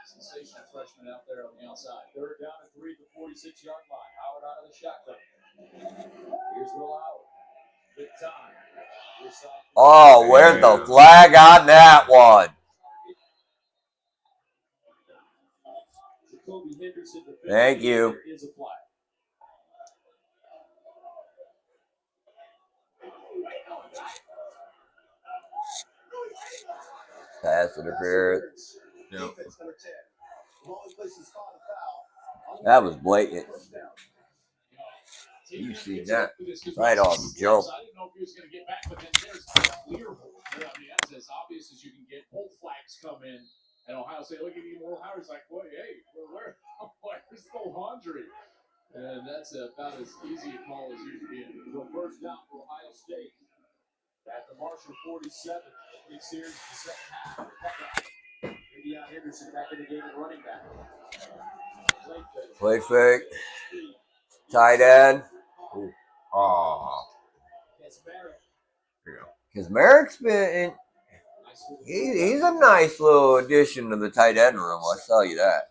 Sensational freshman out there on the outside. Third down and 3 at the 46-yard line. Howard out of the shotgun. Here's Will Howard. Big time. Oh, where's the flag on that one? Thank you. Pass interference. Yep. That was blatant. You see that right on the jump. I didn't know if he was going to get back, but then there's the clear hold. That's as obvious as you can get. Both flags come in, and Ohio State look at you. Will Howard's like, "Wait, hey, where's the laundry?" And that's about as easy a call as you can get. The first down for Ohio State at the Marshall 47. Big series in the second half. Deion Henderson back in the game at running back. Play fake. Tight end. Oh. Here you go. Because Merrick's been, he's a nice little addition to the tight end room, I'll tell you that.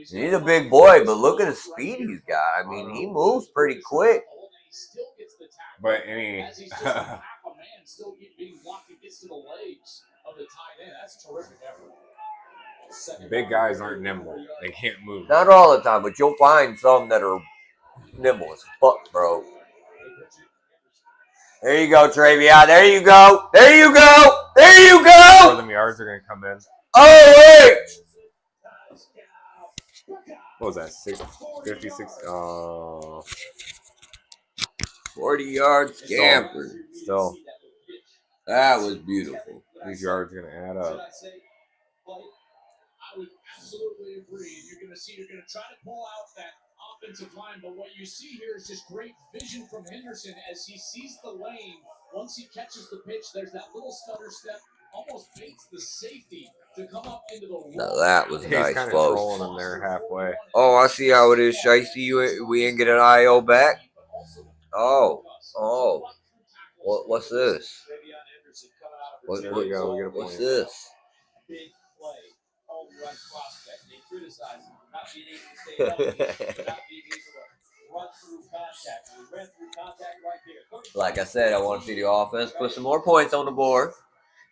He's a big boy, but look at the speed he's got. I mean, he moves pretty quick. But any still being blocked and gets to the legs of the tight end. That's a terrific effort. big guys aren't nimble. They can't move. Not all the time, but you'll find some that are nimble as fuck, bro. There you go, Travion. There you go. There you go. There you go. More than yards are going to come in. Oh, wait. What was that? 56? 40 yards scamper. Still, That was beautiful. these yards are going to add up. I would absolutely agree. You're going to try to pull out that offensive line, but what you see here is just great vision from Henderson as he sees the lane. Once he catches the pitch, there's that little stutter step, almost baits the safety to come up into the. Now that was He's nice, kind of folks. trolling them there halfway. Oh, I see how it is, Shicey. We ain't get an IO back. Oh. What's this? There we go. We get a What's point. this? Big play. All the right prospect. They criticize him for not being able to stay healthy, for not being able to run through contact. We ran through contact right there. Like I said, I want to see the offense put some more points on the board.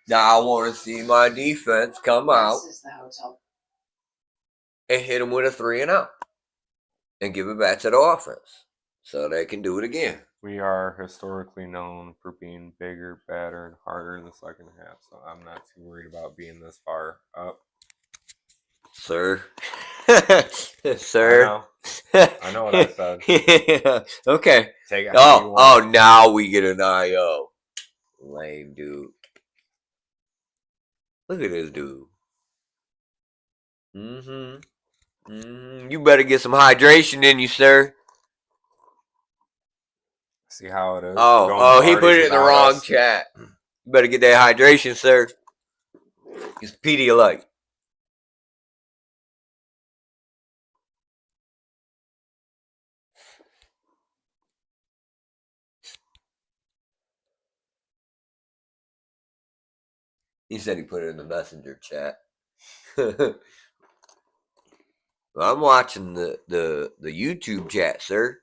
Now I want to see my defense come out and hit them with a 3-and-out and give it back to the offense so they can do it again. We are historically known for being bigger, better, and harder in the second half, so I'm not too worried about being this far up. Sir. Sir. I know what I said. Yeah. Okay. Take it how you want. Oh, now we get an IO. Lame dude. Look at this dude. You better get some hydration in you, sir. See how it is. Oh, he put it in the without wrong us. chat. You better get that hydration, sir. It's Pedialyte. He said he put it in the messenger chat. I'm watching the YouTube chat, sir.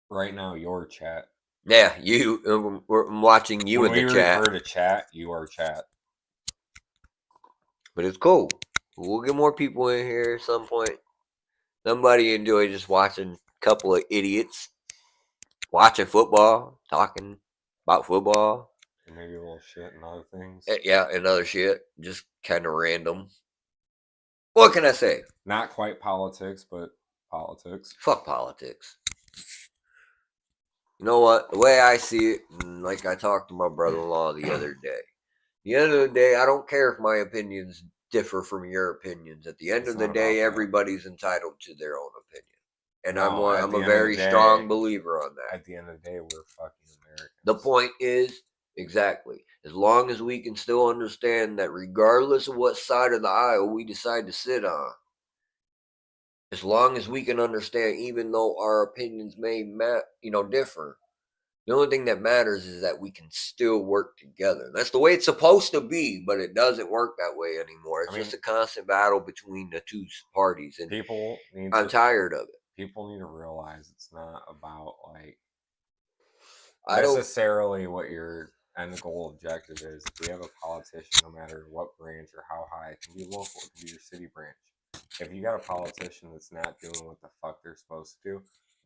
Right now, your chat. Yeah, you. I'm watching you when in the we chat. refer to chat, you are chat. But it's cool. We'll get more people in here at some point. Somebody enjoy just watching a couple of idiots watching football, talking about football. And maybe a little shit and other things. Yeah, and other shit. Just kind of random. What can I say? Not quite politics, but politics. Fuck politics. You know what? The way I see it, and like I talked to my brother-in-law the other day. At the end of the day, I don't care if my opinions differ from your opinions. At the end of the day, everybody's entitled to their own opinion. And No, at I'm the a end very of the day- strong believer on that. At the end of the day, we're fucking Americans. The point is, exactly, as long as we can still understand that regardless of what side of the aisle we decide to sit on, as long as we can understand, even though our opinions may differ, the only thing that matters is that we can still work together. That's the way it's supposed to be, but it doesn't work that way anymore. It's just a constant battle between the two parties, and I'm tired of it. People need to realize it's not about like I don't necessarily what your end goal objective is. If we have a politician, no matter what branch or how high, it can be local, it can be your city branch. If you got a politician that's not doing what the fuck they're supposed to do,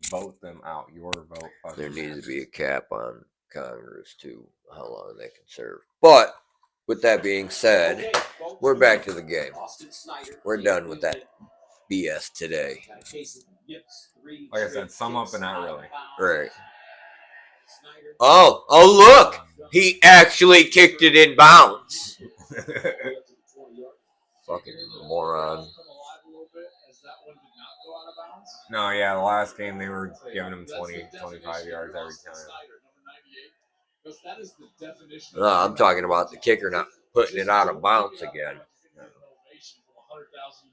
vote them out. Your vote fucking There needs matters. to be a cap on Congress too, how long they can serve. But with that being said, we're back to the game. We're done with that BS today. Like I said, sum up but not really. Right. Oh, look! He actually kicked it in bounds. Fucking moron. No, yeah, the last game they were giving him 20, 25 yards every time. No, I'm talking about the kicker not putting it out of bounds again.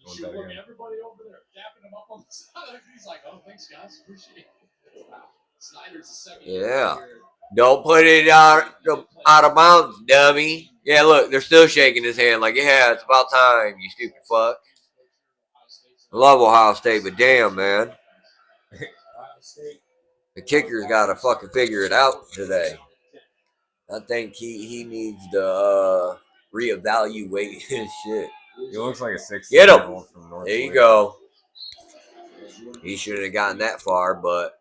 Everybody over there dapping him up on the side. He's like, "Oh, thanks, guys, appreciate it." Wow. Snyder's the second. Yeah. Don't put it out of bounds, dummy. Yeah, look, they're still shaking his hand like, yeah, it's about time, you stupid fuck. I love Ohio State, but damn, man. The kicker's got to fucking figure it out today. I think he needs to reevaluate his shit. He looks like a 16-year-old Get him. from North There you Korea. go. He shouldn't have gotten that far, but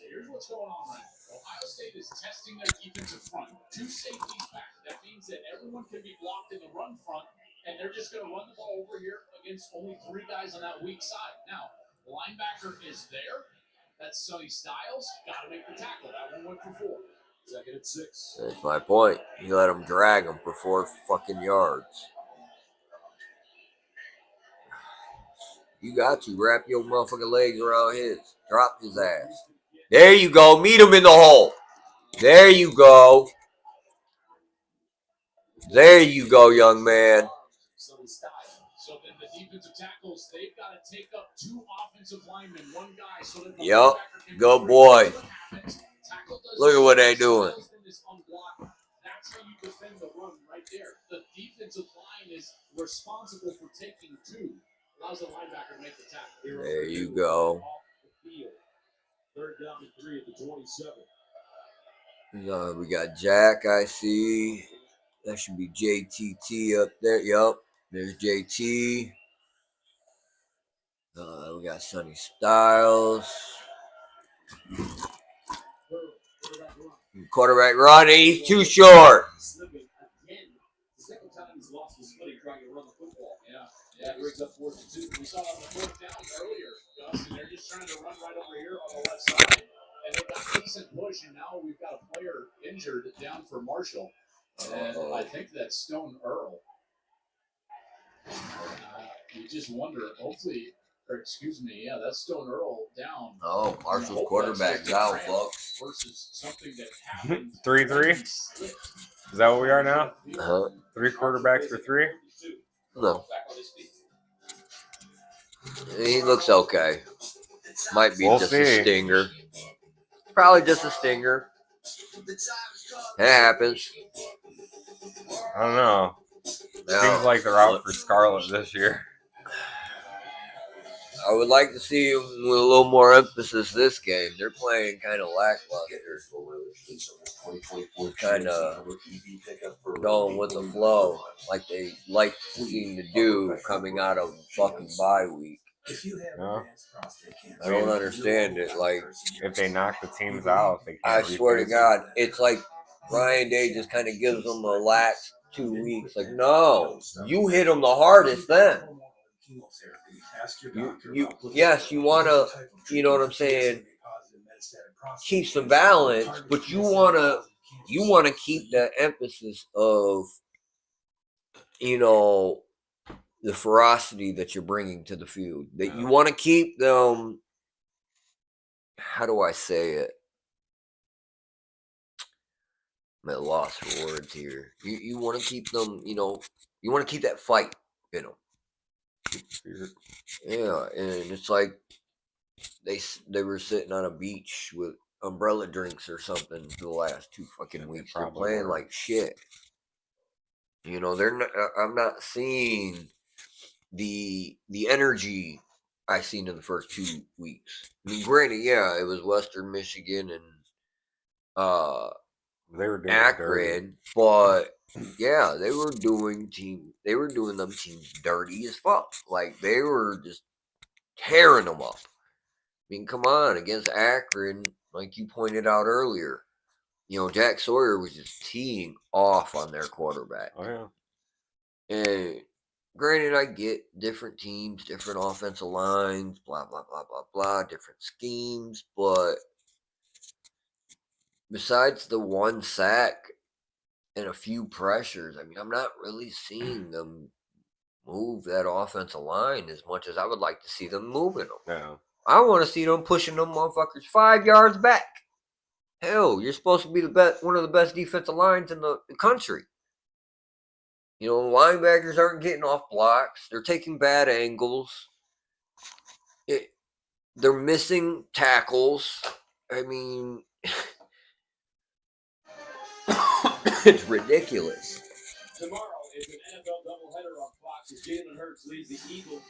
Here's what's going on right now. Ohio State is testing their defensive front. 2 safeties back. That means that everyone can be blocked in the run front, and they're just going to run the ball over here against only 3 guys on that weak side. Now, linebacker is there. That's Sonny Styles. Got to make the tackle. That one went for 4. Second and 6. that's my point. You let him drag him for 4 fucking yards. You got to wrap your motherfucking legs around his. Drop his ass. There you go. Meet him in the hole. There you go. There you go, young man. So then the defensive tackles, they've got to take up 2 offensive linemen, 1 guy, so that the Yep. linebacker can Good break boy. what happens. Tackle does Look at what they this, doing. Styles then is unblocked. That's how you defend the run right there. The defensive line is responsible for taking 2. Allows the linebacker to make the tackle. There you go. Third down and 3 at the 27. We got Jack, I see. That should be JTT up there. Yup. There's JT. We got Sonny Styles. Quarterback run, and he's too short. Again, the second time he's lost his footing trying to run the football. Yeah, brings up 4th and 2. We saw it on the 4th down earlier, Gus, and they're just trying to run right over here on the left side. And they got a decent push, and now we've got a player injured down for Marshall. And I think that's Stone Earl. You just wonder, that's Stone Earl down. Oh, Marshall's quarterback's out, folks. Versus something that happened. 3-3? Is that what we are now? 3 quarterbacks for 3? No. He looks okay. Might be We'll just see. a stinger. Probably just a stinger. It happens. I don't know. Now, Seems like they're out for Scarlet this year. I would like to see them with a little more emphasis this game. They're playing kind of lackluster. Kind of going with the flow, like they like to seem to do coming out of fucking bye week. No? I don't understand it. Like, If they knock the teams out, they I can't. swear to reface God, it's like Ryan Day just kind of gives them a lax 2 weeks. Like, no, you hit them the hardest then. Yes, you want to, you know what I'm saying, keep some balance, but you want to keep that emphasis of, you know, the ferocity that you're bringing to the field. That you want to keep them, how do I say it? I'm at a loss for words here. You want to keep them, you know, you want to keep that fight in them. Yeah, and it's like they were sitting on a beach with umbrella drinks or something for the last 2 fucking weeks. They're probably playing were. like shit. You know, they're not. I'm not seeing the energy I seen in the first 2 weeks. I mean, granted, yeah, it was Western Michigan and They were doing it dirty. Akron, but yeah, they were doing them teams dirty as fuck. Like they were just tearing them up. I mean, come on, against Akron, like you pointed out earlier, you know, Jack Sawyer was just teeing off on their quarterback. Oh yeah. And granted, I get different teams, different offensive lines, blah blah blah blah blah, different schemes, but besides the 1 sack and a few pressures, I mean, I'm not really seeing them move that offensive line as much as I would like to see them moving them. Yeah. I want to see them pushing them motherfuckers 5 yards back. Hell, you're supposed to be one of the best defensive lines in the country. You know, linebackers aren't getting off blocks. They're taking bad angles. They're missing tackles. I mean, it's ridiculous. Tomorrow is an NFL doubleheader on Fox as Jalen Hurts leads the Eagles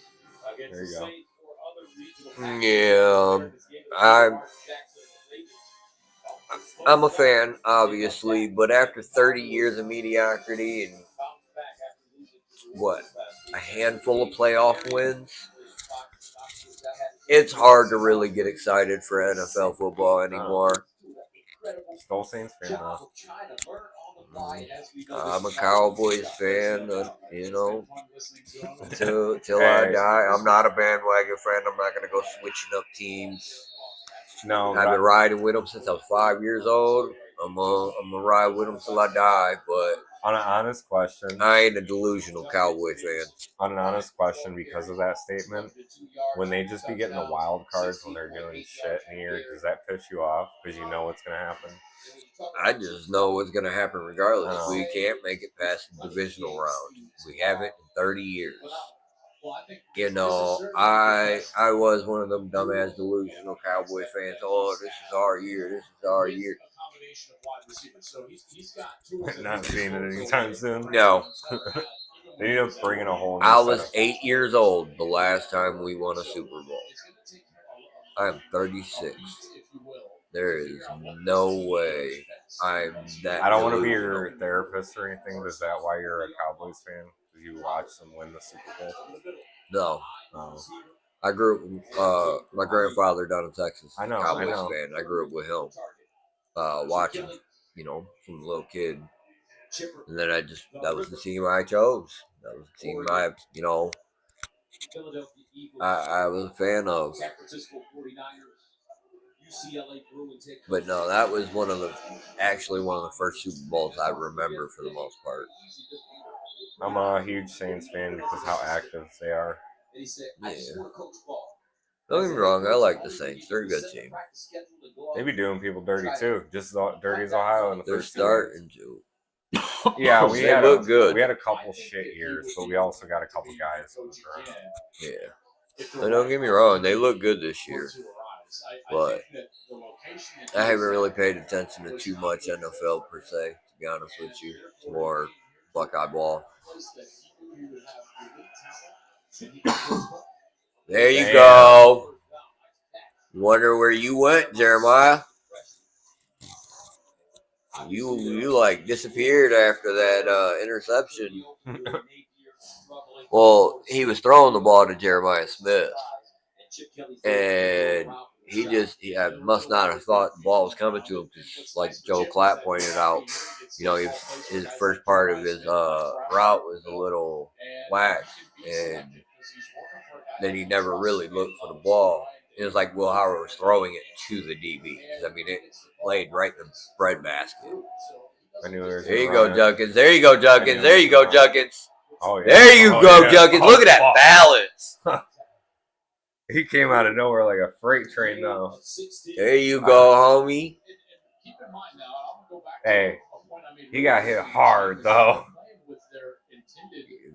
against There the you go. Saints or other regional Yeah, I'm a fan, obviously, but after 30 years of mediocrity and what, a handful of playoff wins, it's hard to really get excited for NFL football anymore. Still Saints fan though. I'm a Cowboys fan, you know, till I die. I'm not a bandwagon fan. I'm not going to go switching up teams. No, I've been riding with them since I was 5 years old. I'm gonna ride with them till I die, but on an honest question, I ain't a delusional Cowboy fan. On an honest question, because of that statement, when they just be getting the wild cards when they're doing shit in here, does that piss you off? Because you know what's going to happen? I just know what's going to happen regardless. No. We can't make it past the divisional round. We haven't in 30 years. You know, I was one of them dumbass delusional Cowboy fans. Oh, this is our year. This is our year. Not seeing it anytime soon. No. They need to bring in a whole new I was setup. 8 years old the last time we won a Super Bowl. I'm 36. There is no way I'm that. I don't want to be delusional. your therapist or anything. Is that why you're a Cowboys fan? Because you watch them win the Super Bowl? No. Oh. I grew up with my grandfather down in Texas. I know, Cowboys I know. fan. I grew up with him. Watching, you know, from a little kid. And then that was the team I chose. That was the team you know, I was a fan of. But no, that was one of the first Super Bowls I remember for the most part. I'm a huge Saints fan because how active they are. Yeah. Don't get me wrong, I like the Saints. They're a good team. They be doing people dirty too, just as dirty as Ohio in the They're first 2 years. starting to. Yeah, we They look good. We had a couple shit years, but we also got a couple guys. Yeah. And don't get me wrong, they look good this year. wise. I But think that the location that I he haven't was really at paid attention to was too not much good for NFL per se, to be honest with you. It's more Buckeye ball. place that he knew he would have elite talent and he could go. There you Damn. go. Wonder where you went, Jeremiah. You like disappeared after that interception. Well, he was throwing the ball to Jeremiah Smith, and he must not have thought the ball was coming to him because, like Joe Clapp pointed out, his first part of his route was a little whack, and then he never really looked for the ball. It was like Will Howard was throwing it to the DB. I mean, it laid right in the breadbasket. I knew there was There you a go, runner. Junkins. There you go, Junkins. There you go, Junkins. Oh, yeah. There you Oh, go, yeah. Junkins. Oh, Look at that fuck. balance. He came out of nowhere like a freight train, though. There you go, homie. Keep in mind now, I'm gonna go back Hey, to a point I made. he got hit hard, though.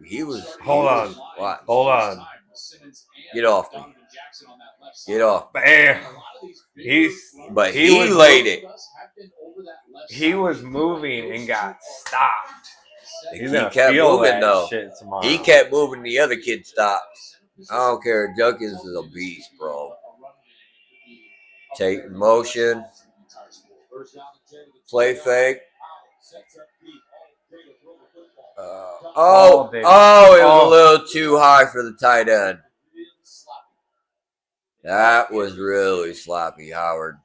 He was. Hold on. What? Hold on. Get off me. Get off. Bam. But He he was- laid it. He was moving and got stopped. He's He gonna kept feel moving, that though. shit tomorrow. He kept moving. The other kid stopped. I don't care. Junkins is a beast, bro. Take motion. Play fake. All day. It was Oh. a little too high for the tight end. That was really sloppy, Howard.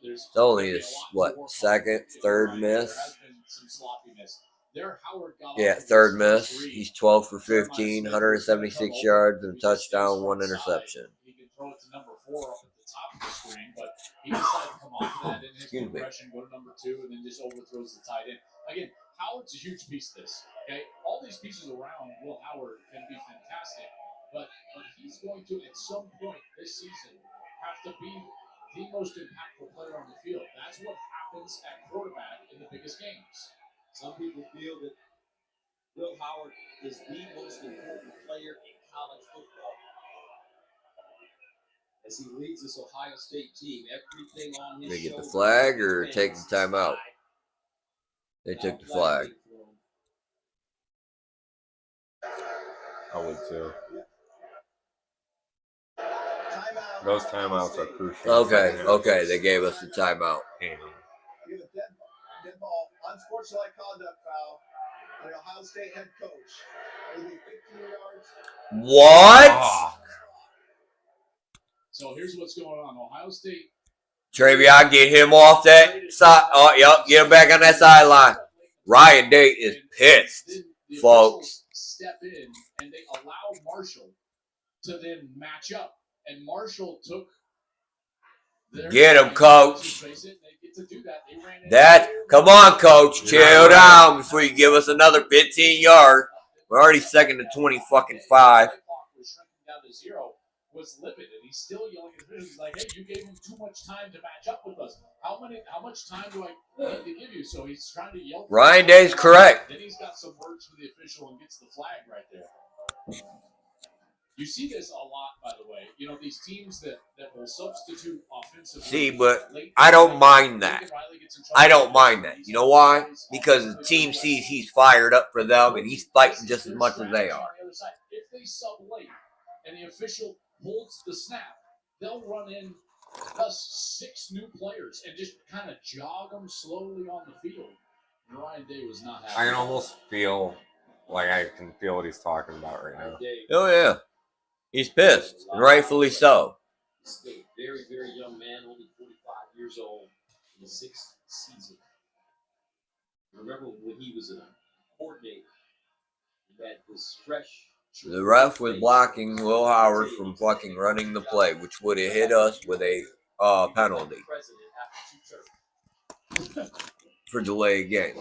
It's only his, second, third miss? Yeah, third miss. He's 12 for 15, 176 yards, and a touchdown, 1 interception. He can throw it to number 4 up at the top of the screen, but he decided to come off of that in his Excuse me. progression, go to number 2, and then just overthrows the tight end. Again, Howard's a huge piece of this. Okay, all these pieces around Will Howard can be fantastic, but he's going to, at some point this season, have to be the most impactful player on the field. That's what happens at quarterback in the biggest games. Some people feel that Will Howard is the most important player in college football. As he leads this Ohio State team, everything on his They get the shoulders flag or defends take the timeout? side. They Now, took the flag. being thrown. I would too. Timeout. Those timeouts are crucial. Okay. They gave us the timeout. Give a dead ball, unsportsmanlike conduct foul on the Ohio State head coach. It'll be 15 yards. What? Oh, So here's what's going on. Ohio State. Travion, get him off that side. Oh, yep. Get him back on that sideline. Ryan Day is pissed, Then the folks. officials step in and they allow Marshall to then match up. And Marshall took their Get him, coach. They get to do that. They ran in Come on, coach. Chill down before you give us another 15 yards. We're already second to 20 fucking 5. Was shrinking down to 0, was limited. He's still yelling at his He's like, hey, you gave him too much time to match up with us. How much time do I need to give you? So he's trying to yell. Ryan Day's correct. Then he's got some words for the official and gets the flag right there. You see this a lot, by the way. You know, these teams that will substitute offensively. See, but I don't mind that. I don't mind that. You know why? Because the team sees he's fired up for them and he's fighting just as much as they are. If they sub late and the official holds the snap, they'll run in us 6 new players and just kind of jog them slowly on the field. And Ryan Day was not happy. I can almost feel like I can feel what he's talking about right now. Oh, yeah. He's pissed, and rightfully so. He's still a very, very young man, only 45 years old, in his 6th season. Remember when he was a coordinator, he had this fresh. The ref was blocking Will Howard from fucking running the play, which would have hit us with a penalty for delay of game.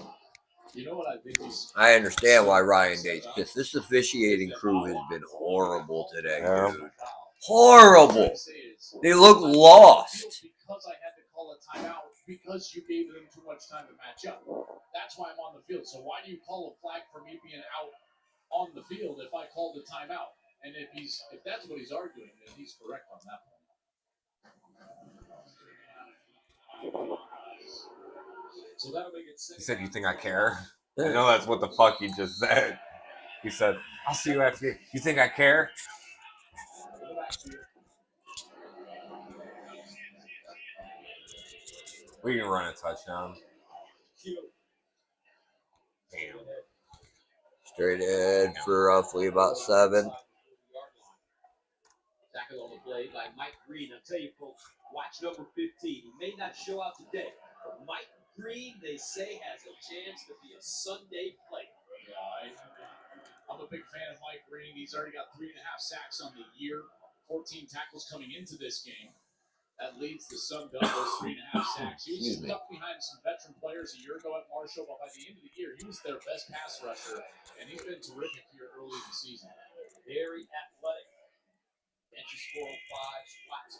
You know what I think is I understand why Ryan Day's pissed. This officiating crew has been horrible today, Yeah. dude. Horrible. They look lost. Because I had to call a timeout because you gave them too much time to match up. That's why I'm on the field. So why do you call a flag for me being out on the field if I called a timeout? And if that's what he's arguing, then he's correct on that one. So that'll make it He said, "You think I care?" I know that's what the fuck he just said. He said, "I'll see you after the game. You think I care?" We can run a touchdown. Damn. Straight ahead for roughly about 7. Tackle on the play by Mike Green. I'll tell you, folks, watch number 15. He may not show out today, but Mike Green, they say, has a chance to be a Sunday player. Yeah, I'm a big fan of Mike Green. He's already got 3.5 sacks on the year, 14 tackles coming into this game. That leads the Sun Devils 3.5 sacks. He was stuck behind some veteran players a year ago at Marshall, but by the end of the year, he was their best pass rusher, and he's been terrific here early in the season. Very athletic. Benches 405, squats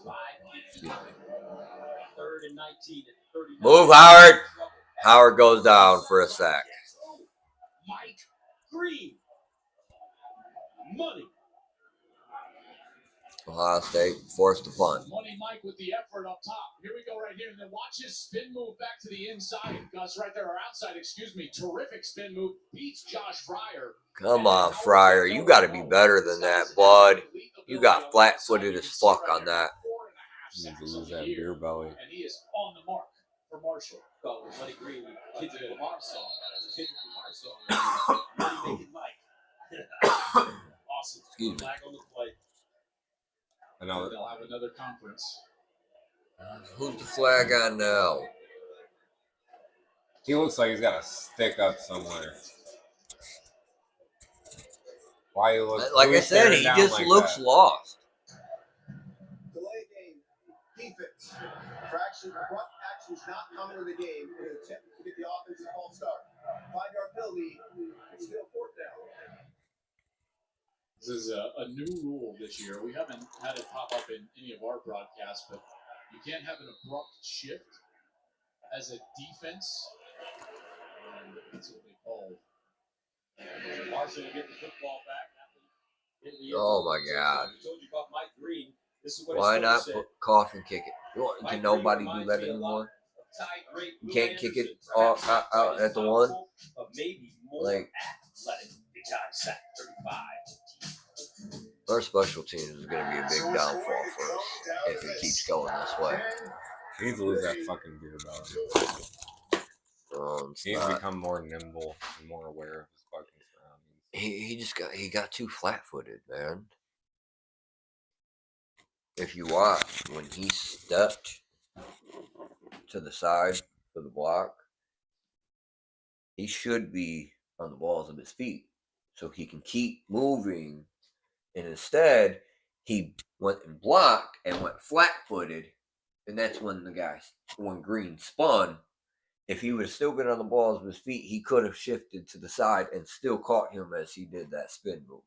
555. 3rd and 19 at 39. Move, Howard. Howard goes down for a sack. Mike Green. Money. Ohio State forced to punt. Money Mike with the effort up top. Here we go right here. And then watch his spin move back to the inside. Gus right there, or outside, excuse me. Terrific spin move. Beats Josh Fryer. Come on, Fryer. You got to be better than that, bud. You got flat-footed as fuck on that. You need to lose that beer belly. And he is on the mark for Marshall. Well, with Money Green, kids in the Lamar song. Kids in the Lamar song. Money making Mike. Awesome. Excuse me. Flag on the play. I know. They'll have another conference. Who's the flag on now? He looks like he's got a stick up somewhere. Why you look? Like I who's said, staring he down just like looks that? lost. Delay game. Defense. Fraction, abrupt actions not coming to the game in an attempt to get the offensive false start. 5-yard penalty. Still 4th down. This is a new rule this year. We haven't had it pop up in any of our broadcasts, but you can't have an abrupt shift as a defense. That's what they call. Marshall will get the football back. Oh my God. I told you about Mike Green. This is what Why his not coach said. put coffin kick it? Mike Can Green nobody do reminds that me a lot anymore? of Ty Great, You Lou can't kick it Anderson, out perhaps at the not one? powerful, but maybe more Like- athletic. Big time sack 35. Our special teams is going to be a big downfall for us if it keeps going this way. He needs to lose that fucking beer belly. It's He needs to not. become more nimble and more aware of his fucking surroundings. He got too flat-footed, man. If you watch when he stepped to the side for the block, he should be on the balls of his feet so he can keep moving. And instead, he went and blocked and went flat-footed, and that's when when Green spun. If he would have still been on the balls of his feet, he could have shifted to the side and still caught him as he did that spin move.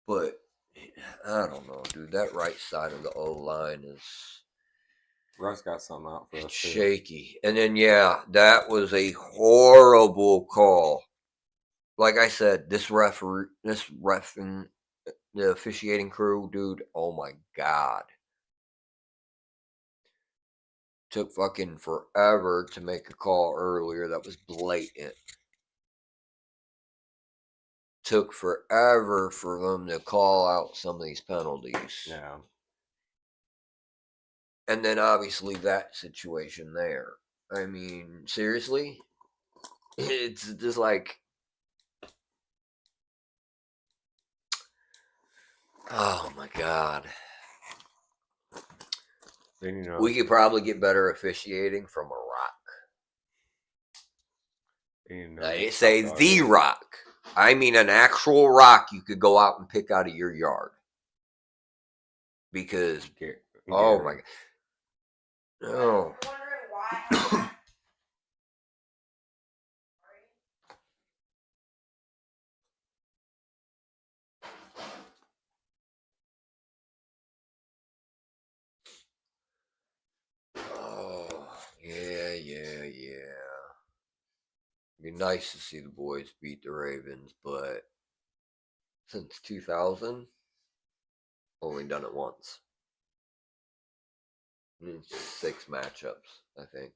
But I don't know, dude. That right side of the O-line is Russ got something out for us too. shaky. And then, yeah, that was a horrible call. Like I said, the officiating crew, dude, oh my God. Took fucking forever to make a call earlier that was blatant. Took forever for them to call out some of these penalties. Yeah. And then obviously that situation there. I mean, seriously? It's just like, oh my God. Then, you know, We could probably get better officiating from a rock. you know, I didn't say the rock. I mean an actual rock you could go out and pick out of your yard. Because, oh my God. No. Oh, yeah. Be nice to see the boys beat the Ravens, but since 2000, only done it once. 6 matchups, I think.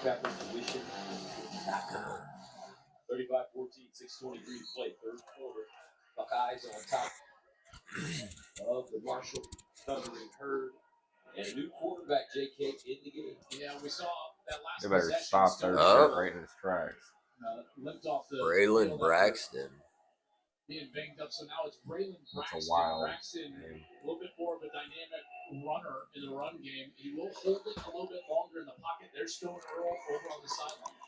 Pepper, tuition. 35-14, 6:23 to play, third quarter. Buckeyes on top of the Marshall Thundering Herd. And a new quarterback, JK, in the game. Yeah, we saw that last They better possession stop their Oh. shit right in its tracks. Limped off the Braylon field after Braxton. being banged up. So now it's Braylon That's Braxton. a wild Braxton, name. a little bit more of a dynamic runner in the run game. He will hold it a little bit longer in the pocket. There's Stone Earl over on the sideline.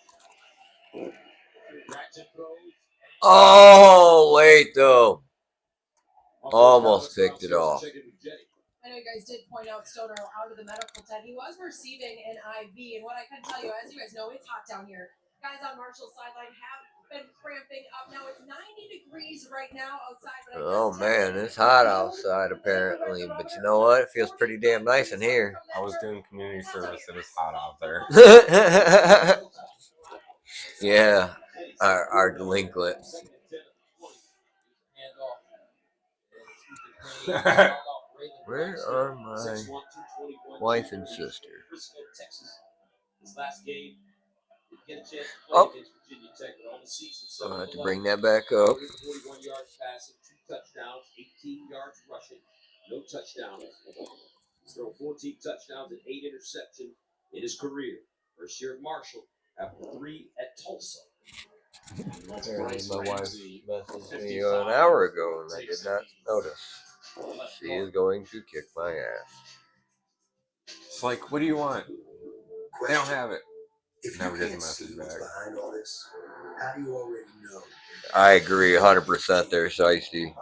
Braxton throws. Oh, late though. Almost picked it off. I know you guys did point out Stoner out of the medical tent. He was receiving an IV, and what I can tell you, as you guys know, it's hot down here. Guys on Marshall's sideline have been cramping up. Now it's 90 degrees right now outside. But Oh man, it's hot outside apparently, but you know what? It feels pretty damn nice in here. I was doing community service. It is hot out there. Yeah, our delinquents. Where are my wife and sister? His last game, get a chance to play Oh. against Virginia Tech, but all the season. I'll have to bring that back up. 41 yards passing, 2 touchdowns, 18 yards rushing, no touchdowns. He's thrown 14 touchdowns and 8 interceptions in his career. First year at Marshall, after 3 at Tulsa. Apparently my wife messaged me an hour ago and I did not notice. She is going to kick my ass. It's like, what do you want? They don't have it. If Never you gets a can't see message what's back. behind all this, how do you already know? I agree 100% there, Shiesty.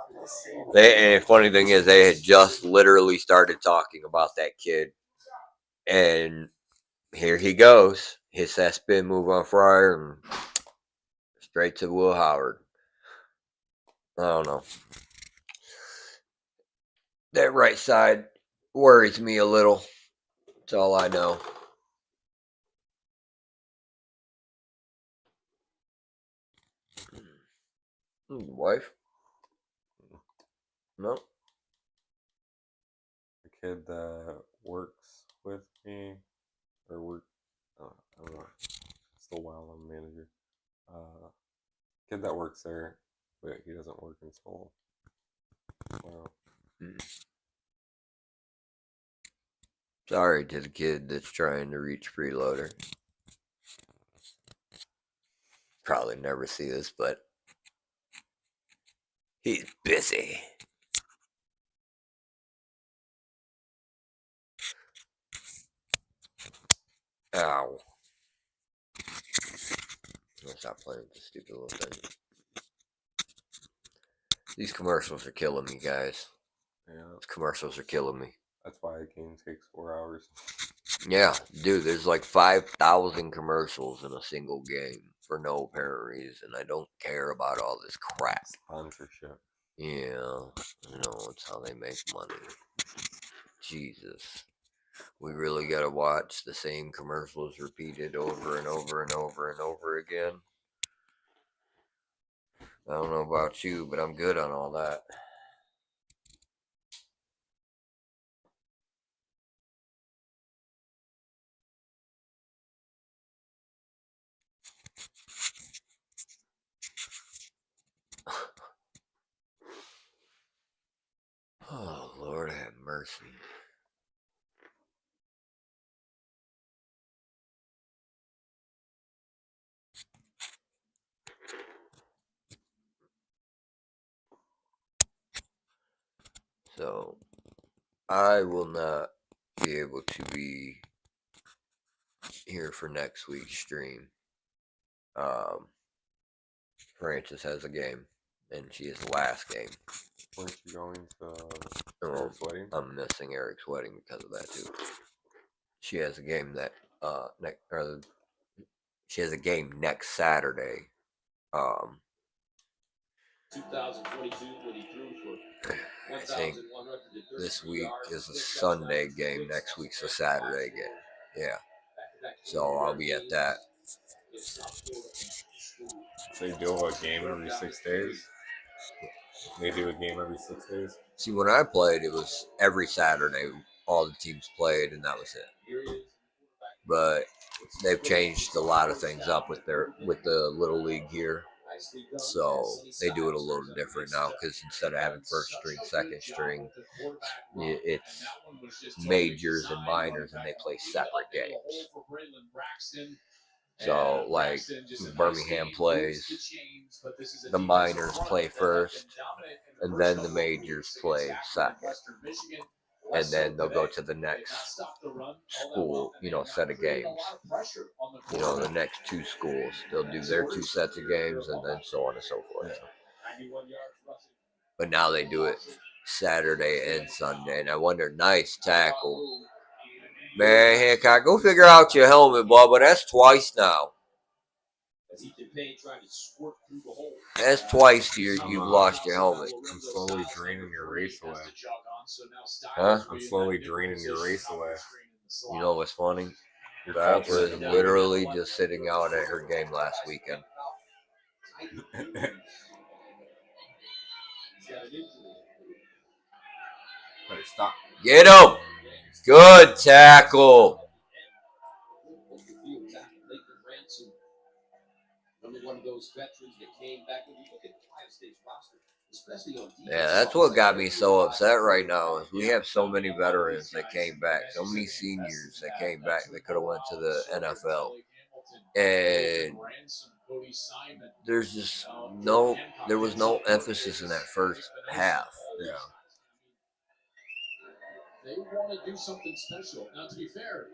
And the funny thing is, they had just literally started talking about that kid. And here he goes. Hits that spin move on Fryer and straight to Will Howard. I don't know. That right side worries me a little. That's all I know. Wife? No. The kid that works with me, or I don't know, still while I'm manager. Kid that works there, but he doesn't work in school. Well, Sorry to the kid that's trying to reach freeloader. Probably never see this, but he's busy. Ow. I'll stop playing with this stupid little thing. These commercials are killing me, guys. yeah, These commercials are killing me. that's why a game takes 4 hours. Yeah, dude, there's like 5,000 commercials in a single game for no apparent reason. I don't care about all this crap. Sponsorship. Yeah, I know, it's how they make money. Jesus. We really gotta watch the same commercials repeated over and over and over and over again. I don't know about you, but I'm good on all that. Oh, Lord have mercy. So, I will not be able to be here for next week's stream. Francis has a game, and she is the last game. Weren't you going to Oh, Eric's wedding? I'm missing Eric's wedding because of that too. She has a game that she has a game next Saturday. 2022 when he threw for I think this week is a Sunday game. Next week's a Saturday game. Yeah. So I'll be at that. They do a game every 6 days. They do a game every 6 days. See, when I played, it was every Saturday. All the teams played, and that was it. But they've changed a lot of things up with the little league here. So they do it a little different now because instead of having first string, second string, it's majors and minors, and they play separate games. So like Birmingham plays, the minors play first, and then the majors play second. And then they'll go to the next school, set of games. The next two schools, they'll do their two sets of games, and then so on and so forth. But now they do it Saturday and Sunday, and I wonder, nice tackle. Man, Hancock, go figure out your helmet, Bubba. That's twice now. That's twice you've lost your helmet. I'm slowly draining your race away. Huh? I'm slowly draining your race away. You know what's funny? Your Beth culture was is literally just sitting out at her game last weekend. Better stop. Get him! Good tackle. Yeah, that's what got me so upset right now is we have so many veterans that came back, so many seniors that came back that could have went to the NFL. And there was no emphasis in that first half. Yeah. They want to do something special. Now, to be fair,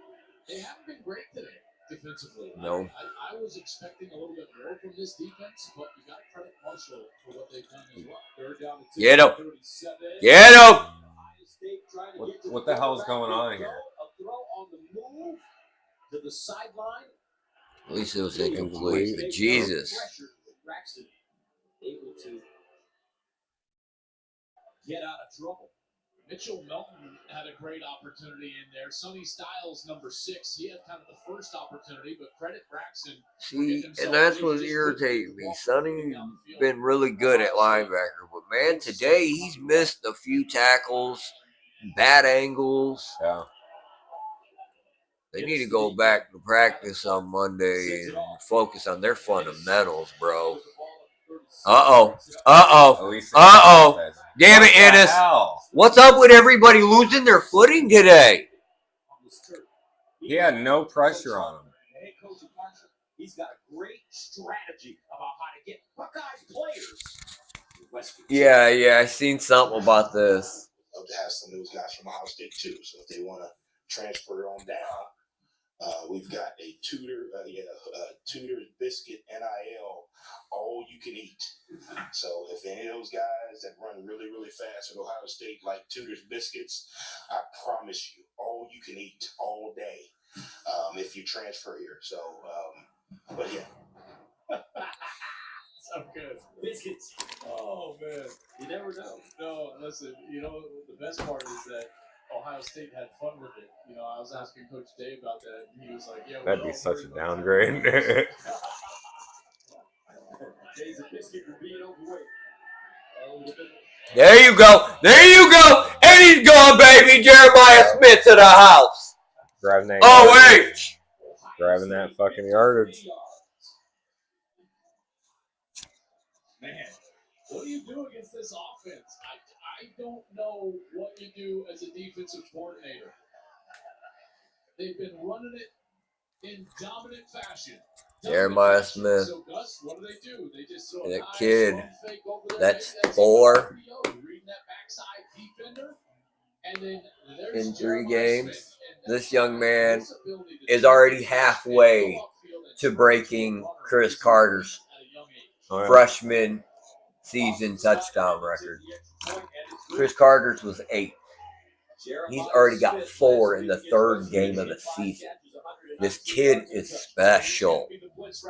they haven't been great today defensively. No. I was expecting a little bit more from this defense, but you got to credit Marshall for what they've done as well. They're down to Get him! 37. Get him! What the hell is going on here? A throw on the move to the sideline. At least it was incomplete. But Jesus. Braxton able to get out of trouble. Mitchell Melton had a great opportunity in there. Sonny Styles, number 6, he had kind of the first opportunity, but credit Braxton. See, and that's what's irritating me. Sonny's been really good at linebacker, but man, today he's missed a few tackles, bad angles. Yeah. They need to go back to practice on Monday and focus on their fundamentals, bro. Uh-oh. Damn it, Ennis. What's up with everybody losing their footing today? He had no pressure on him. He's got a great strategy about how to get Buckeyes players. Yeah, I seen something about this. Love to have some of those guys from Ohio State too. So if they want to transfer on down, we've got a Tudor's biscuit NIL, all you can eat. So if any of those guys that run really, really fast at Ohio State like Tudor's biscuits, I promise you, all you can eat all day if you transfer here. So, but yeah. So good. Biscuits. Oh, man. You never know. No, listen, the best part is that Ohio State had fun with it. I was asking Coach Dave about that, and he was like, yeah. That'd be such a downgrade. There you go. And he's gone, baby. Jeremiah Smith to the house. Driving that. OH. Driving that fucking yardage. Man, what do you do against this offense? I don't know what you do as a defensive coordinator. They've been running it in dominant fashion. Jeremiah Smith. So Gus, what do? They just throw that a kid, nice fake over there. that's 4 reading that backside defender. And then there's in 3 Jeremiah games. Smith, This young man is already halfway to breaking Chris Carter's freshman season touchdown record. Chris Carter's was 8. He's already got 4 in the 3rd game of the season. This kid is special. As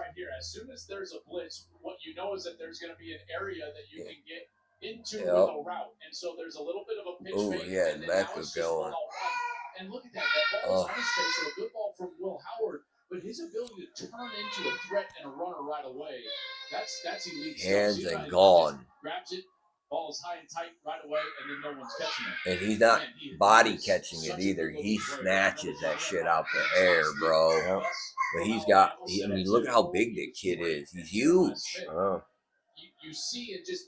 soon as there's a blitz, what you know is that there's going to be an area that you can get into with a route, and so there's a little bit of a pitch fake. Yeah, and then that now could it's go just on. one-on-one. And look at that ball is on his face, so a good ball from Will Howard, but his ability to turn into a threat and a runner right away, that's elite. Hands stuff. and gone. Grabs it, Ball's high and tight right away, and then no one's catching it. And he's not Man, he body is catching such it a either. good-looking He player. snatches that Number shit 21, out the air, bro. Yep. But he's got, I mean, look at how big that kid is. He's huge. Oh. You see in just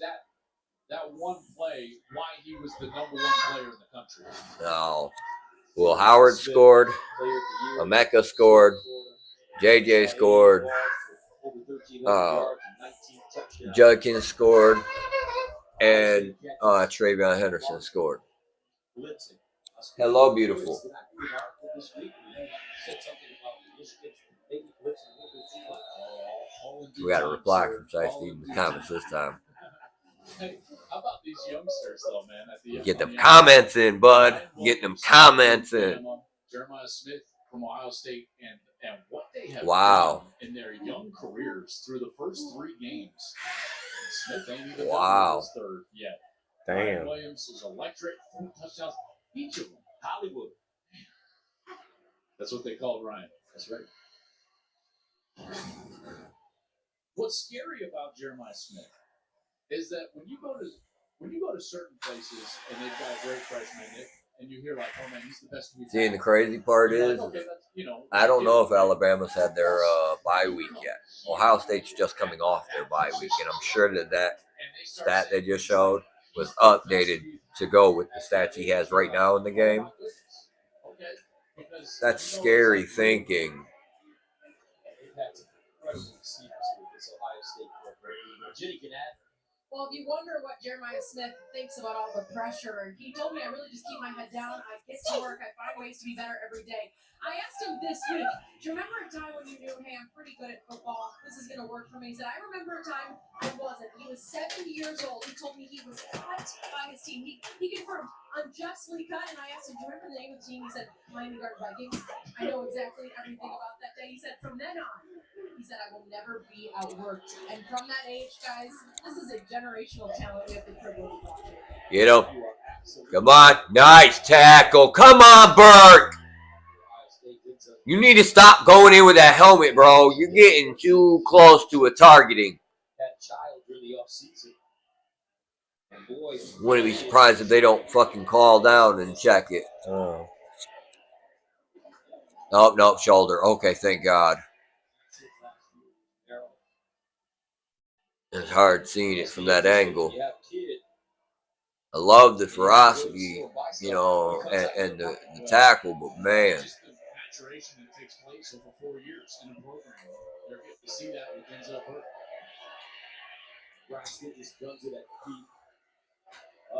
that one play why he was the number 1 player in the country. No. Well, Howard scored. Emeka scored. JJ scored. Judkins scored. And Travion Henderson scored. Hello, beautiful. We got a reply from Shiesty in the comments this time. Hey, how about these youngsters, though, man? Get them comments in, bud. Get them comments in. Jeremiah Smith from Ohio State, and what they have Wow. done in their young careers through the first 3 games. Smith ain't even Wow. done his third yet. Ryan Damn. Williams is electric. 4 touchdowns. Each of them. Hollywood. That's what they called Ryan. That's right. What's scary about Jeremiah Smith is that when you go to certain places and they've got a great freshman in it, and you hear like, oh man, he's the best we've See, and had. the crazy part You're is, like, okay, that's, you know, I don't know if Alabama's had their bye week yet. Ohio State's just coming off their bye week, and I'm sure that stat they just showed was updated to go with the stats he has right now in the game. That's scary thinking. Well, if you wonder what Jeremiah Smith thinks about all the pressure, he told me I really just keep my head down. I get to work. I find ways to be better every day. I asked him this week, do you remember a time when you knew, hey, I'm pretty good at football. This is going to work for me? He said, I remember a time I wasn't. He was 70 years old. He told me he was cut by his team. He confirmed, unjustly cut. And I asked him, do you remember the name of the team? He said, Miami Garden Vikings. I know exactly everything about that day. He said, from then on, he said, I will never be outworked. And from that age, guys, this is a generational talent we have the privilege of watching. Get him. Come on. Nice tackle. Come on, Burke. You need to stop going in with that helmet, bro. You're getting too close to a targeting. Wouldn't be surprised if they don't fucking call down and check it. Oh. Oh, no, shoulder. Okay, thank God. It's hard seeing it from that angle. I love the ferocity, you know, and the tackle, but man. Just the maturation that takes place over 4 years in a program. They're getting to see that with Denzel Burke.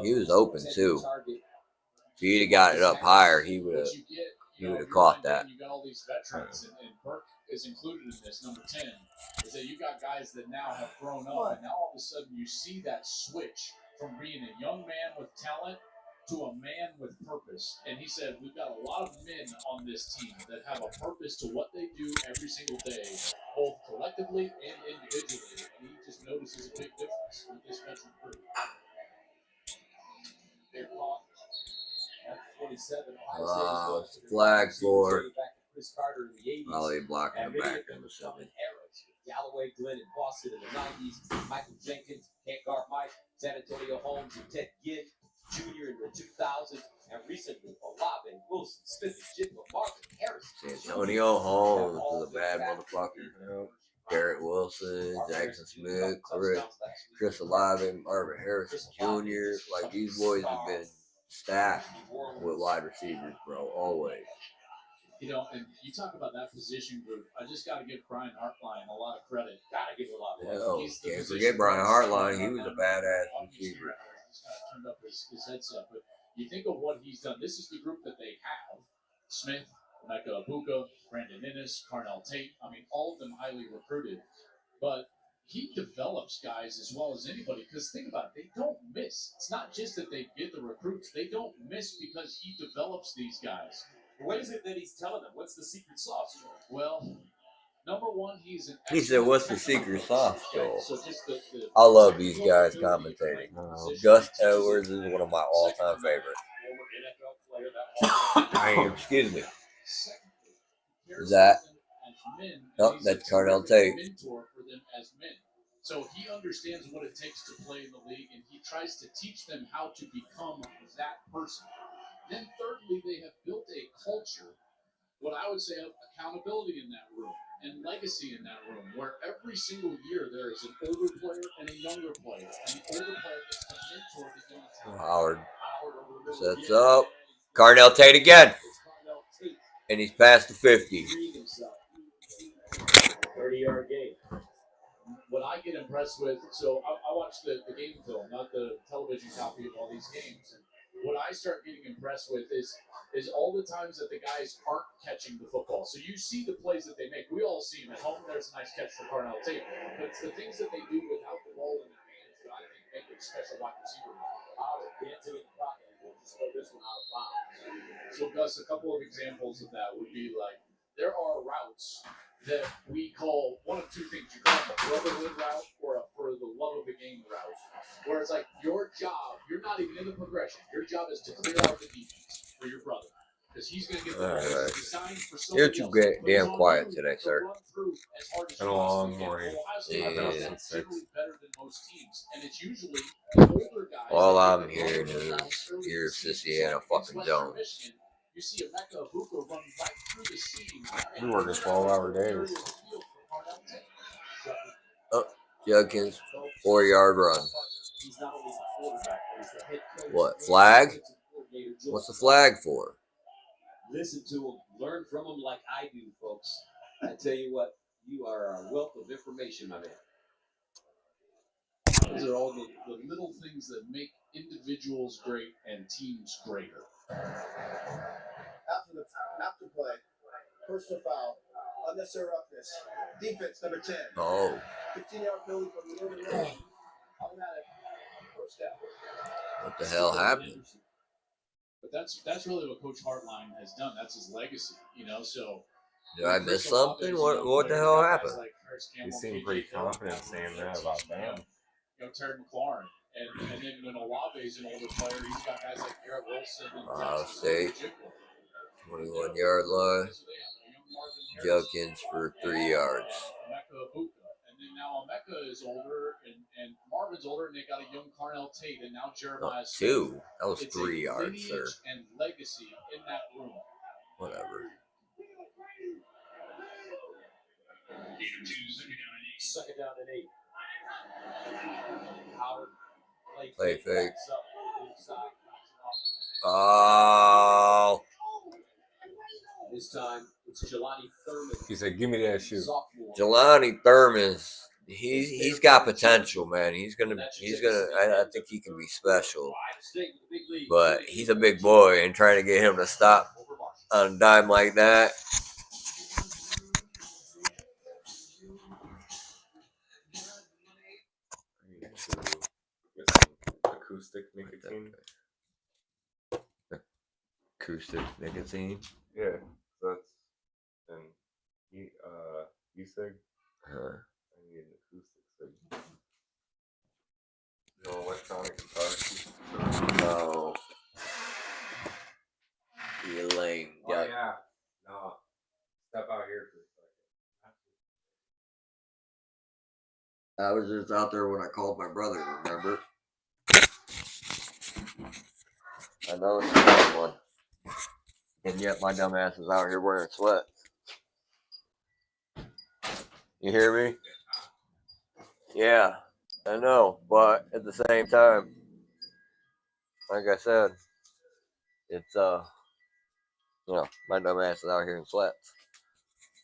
He was open too. If he'd have got it up higher, he would have caught that. You got all these veterans, and Burke is included in this. Number 10 is that you got guys that now have grown up, and now all of a sudden you see that switch from being a young man with talent to a man with purpose. And he said, we've got a lot of men on this team that have a purpose to what they do every single day, both collectively and individually. And he just notices a big difference with this veteran group. They're caught at 27. It's the flag for Raleigh blocking the back in the 7th. Galloway, Glenn, and Boston in the 90s. Michael Jenkins, can't guard Mike. San Antonio Holmes and Ted Ginn Jr. in the 2000s. And recently, Olave, Wilson, Smith, Jigma, Marvin, Harris. San Antonio Holmes was a bad motherfucker. Garrett Wilson, Jackson Smith, Chris Olave, Marvin Harrison Jr. Like, these boys have been stacked with wide receivers, bro, always. You know, and you talk about that position group. I just got to give Brian Hartline a lot of credit. Got to give him a lot of credit. Hell, can't forget Brian Hartline. He was a badass receiver. Just kind of turned up his headset. But you think of what he's done. This is the group that they have. Smith, Emeka Egbuka, Brandon Inniss, Carnell Tate. I mean, all of them highly recruited. But he develops guys as well as anybody. Because think about it. They don't miss. It's not just that they get the recruits. They don't miss because he develops these guys. What is it that he's telling them? What's the secret sauce? Well, number one, he's an He said, what's the secret sauce, Joel? So just the I love these guys commentating. Gus Edwards is one of my all-time favorites. Excuse me. Is that? Nope, that's Carnell Tate. Mentor for them as men. So he understands what it takes to play in the league, and he tries to teach them how to become that person. Then thirdly, they have built a culture, what I would say of accountability in that room and legacy in that room, where every single year there is an older player and a younger player, and the older player gets to mentor the young talent. Howard Howard over the middle. sets up. Carnell Tate again. And he's past the 50. 30-yard gain. What I get impressed with, so I watch the game film, not the television copy of all these games. And what I start getting impressed with is all the times that the guys aren't catching the football. So you see the plays that they make. We all see them at home. There's a nice catch for Carnell Tate. But it's the things that they do without the ball in their hands that I think make it a special wide receiver. Dancing in the pocket. We'll just throw this one out of bounds. So Gus, a couple of examples of that would be like, there are routes that we call one of two things. You call them a brotherhood route or a for the love of the game route. Where it's like your job, you're not even in the progression. Your job is to clear out the defense for your brother. Because he's going to get the ball. All right. It's designed for You're somebody too else. great, But it's damn on quiet you today, to sir. run through as hard as Been you a long possibly can. morning. Ohio State Yeah. is generally better than most teams. And it's usually the older guys. All that I'm get the hearing ball is early in you're the season. Sissiana So fucking against Western Jones. Michigan, you see Emeka Abuka run right through the seam. We work a 12-hour days. Judkins, 4-yard run. He's not only the quarterback, but he's the head coach. What, flag? What's the flag for? Listen to him, learn from him like I do, folks. I tell you what, you are a wealth of information, my man. Those are all the little things that make individuals great and teams greater. After play, personal foul, unnecessary roughness, defense number 10. Oh, 15-yard penalty from the other direction. Automatic first down. what the hell happened? But that's really what Coach Hartline has done. That's his legacy, you know. So Did I miss something? What the hell happened? You seem pretty confident saying that about them. You know, Terry McLaurin. And then when Olave's an older player, he's got guys like Garrett Wilson and Ohio Jackson State, 21-yard line. Judkins for 3 yards. Emeka Abuka. And then now Emeka is older and Marvin's older, and they got a young Carnell Tate, and now Jeremiah No, Smith. 2. That was It's 3 a yards, sir. lineage and legacy in that room. Whatever. Second down and 8. Howard Play fake. backs up inside. Oh. This time it's Jelani Thurman. He said, "Give me that shoe." Sophomore. Jelani Thurman, he's got potential, man. I think he can be special. Ohio State with the big lead. But he's a big boy, and trying to get him to stop on a dime like that. With some acoustic nicotine. Acoustic nicotine. Yeah, that's and e-cig. Huh. I need an acoustic cig. No electronic guitar. No. You lame. Oh yeah. No. Step out here for a second. I was just out there when I called my brother, remember? I know it's a bad one. And yet my dumb ass is out here wearing sweats. You hear me? Yeah, I know, but at the same time, like I said, it's my dumb ass is out here in sweats.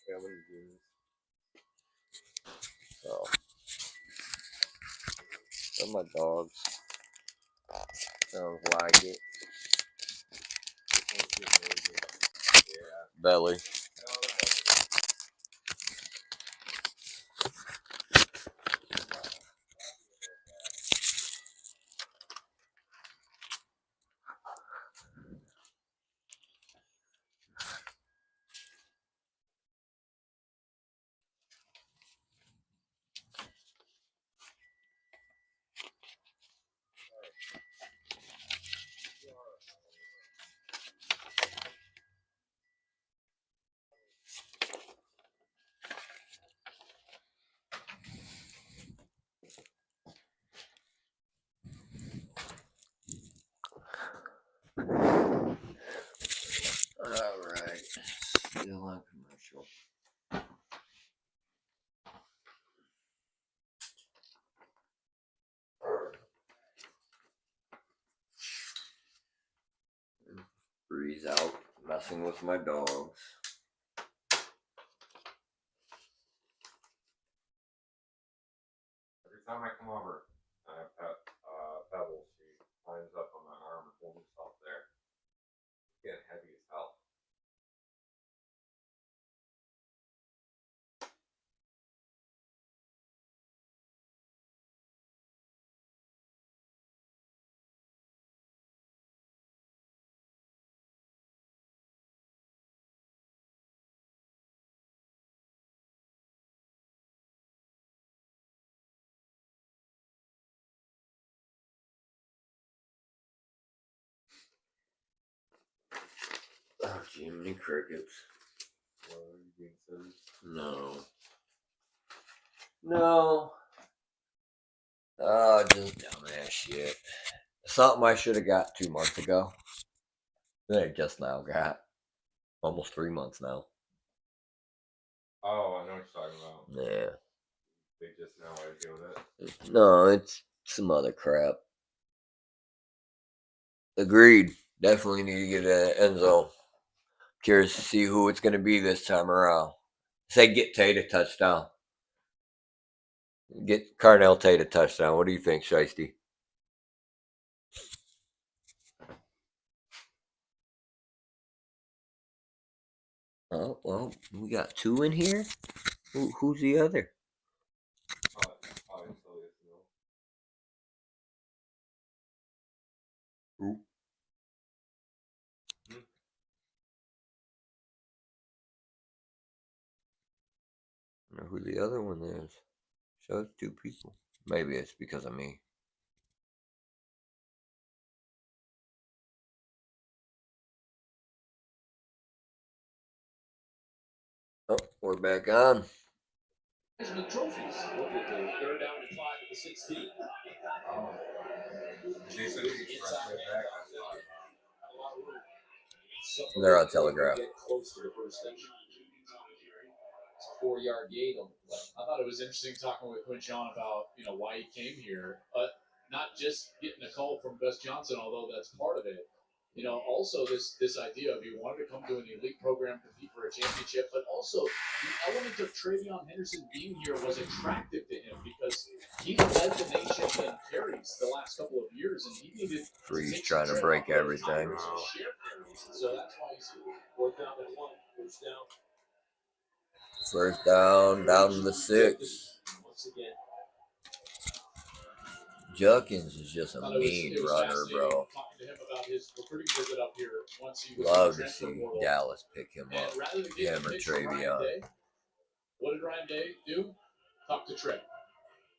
Yeah, I'm gonna do this. So they're my dogs. Sounds like it. Belly. Still on commercial. Breeze out, messing with my dogs. Every time I come over, I have Pebbles. She climbs up on my arm and holds herself there. It's getting heavy as hell. Oh, Jiminy Crickets. What are you being serious? No. No. Oh, just dumbass shit. Something I should have got 2 months ago. That I just now got. Almost 3 months now. Oh, I know what you're talking about. Yeah. They just now are doing it. No, it's some other crap. Agreed. Definitely need to get an Enzo. Curious to see who it's going to be this time around. Say get Tate a touchdown. Get Carnell Tate a touchdown. What do you think, Shiesty? Oh, well, we got 2 in here? Who's the other? Who? I don't know who the other one is. Shows 2 people. Maybe it's because of me. Oh, we're back on. Trophies. Look at the 3rd down and 5 at the 16. They said he expressed it back. They're on Telegraph. Close to the first down. It's a 4-yard gain on the play. I thought it was interesting talking with Quinshon about why he came here, but not just getting a call from Gus Johnson, although that's part of it. Also this idea of he wanted to come to an elite program, compete for a championship, but also the element of Travion Henderson being here was attractive to him because he led the nation in carries the last couple of years, and he needed Freeze trying to break everything. So that's why he's here. 4th down and 1, first down. First down to the 6. Once again. Judkins is just a mean runner, bro. Talking to him about his recruiting visit up here once he was Love to see Dallas pick him up. Him or Travion. What did Ryan Day do? Talk to Trey.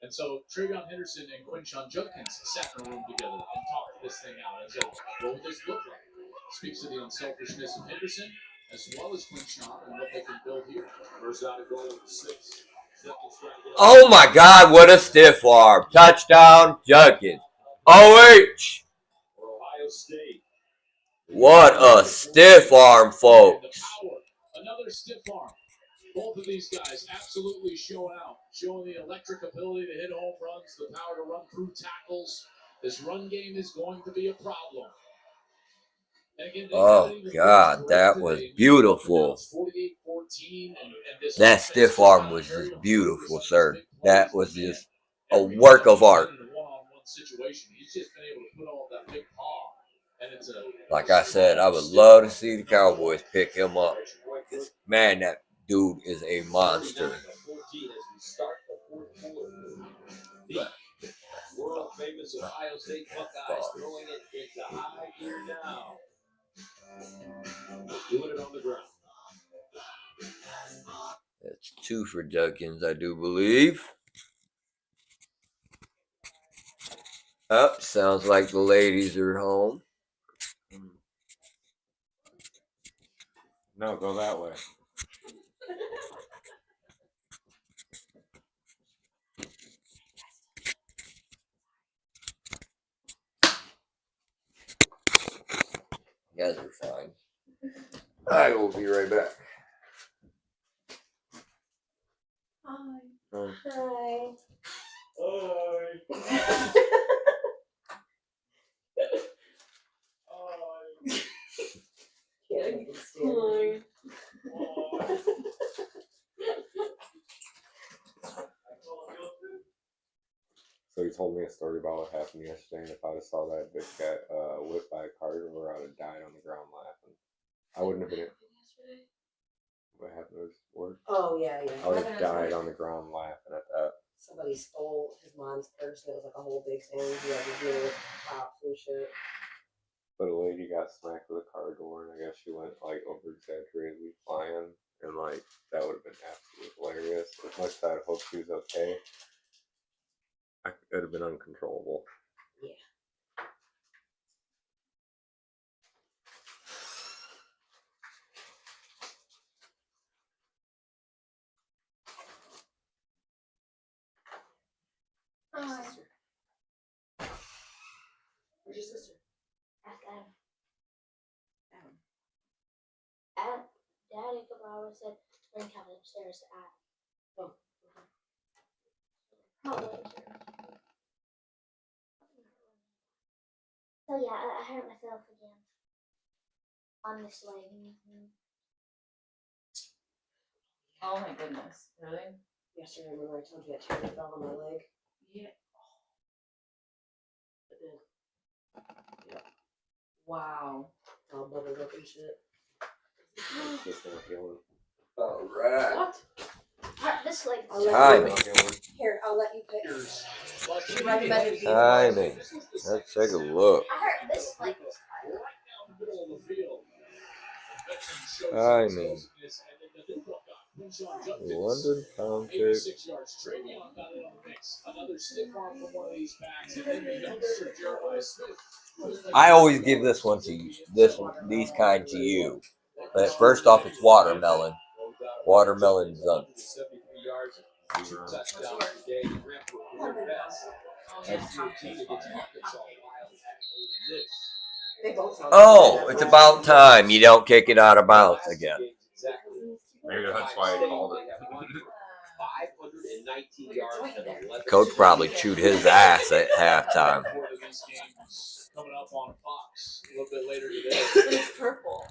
And so Travion Henderson and Quinshon Judkins sat in a room together and talked this thing out and said, what would this look like? Speaks to the unselfishness of Henderson as well as Quinshon and what they can build here. First down and goal with 6. Oh my God, what a stiff arm. Touchdown, Judkins. OH. Ohio State. What a stiff arm, folks. Another stiff arm. Both of these guys absolutely showing out. Showing the electric ability to hit home runs, the power to run through tackles. This run game is going to be a problem. Oh, God, that was beautiful. That stiff arm was just beautiful, sir. That was just a work of art. Like I said, I would love to see the Cowboys pick him up. Man, that dude is a monster. World famous Ohio State Buckeyes throwing it into high gear now. Doing it on the ground. That's 2 for Judkins, I do believe. Oh, sounds like the ladies are home. No, go that way. You guys are fine. I will be right back. Hi. Hi. Can't even stand it. So he told me a story about what happened yesterday, and if I'd have saw that bitch get whipped by a car driver, I would have died on the ground laughing. I wouldn't have been. What happened to his work? Oh yeah, yeah. I would have died on the ground laughing at that. Somebody stole his mom's purse, and it was like a whole big thing. He had to deal with cops and shit. But a lady got smacked with a car door, and I guess she went like over exaggeratedly flying, and like that would have been absolutely hilarious. As much as I'd hope she was okay, it would have been uncontrollable. Yeah. Hi. Where's your sister? Ask Adam. Dad a couple hours said we're coming upstairs to ask. Oh. So yeah, I hurt myself again. On this leg. Oh my goodness, really? Yesterday, remember I told you that cherry fell on my leg? Yeah. It did. Yeah. Wow. It's all bubbled up and shit. It's just not healing. All right. What? This leg. Timing. Here, I'll let you pick. She recommended these Timing. Let's take a look. I hurt this leg this time. Timing. London Township. 6 yards. Travion got it on the mix. Another stiff arm from one of these backs, and then the youngster Jeremiah Smith. I always give this one to you. These kind to you. But first off, it's watermelon. Watermelon zunks. 73 yards, 2 touchdowns today. He ran for a career best. That's 13 against Arkansas Wild. They both sound Oh, it's about time you don't kick it out of bounds again. Maybe that's why I called it. 519 yards and 11. Coach probably chewed his ass at halftime. Coming up on Fox a little bit later today. It's purple.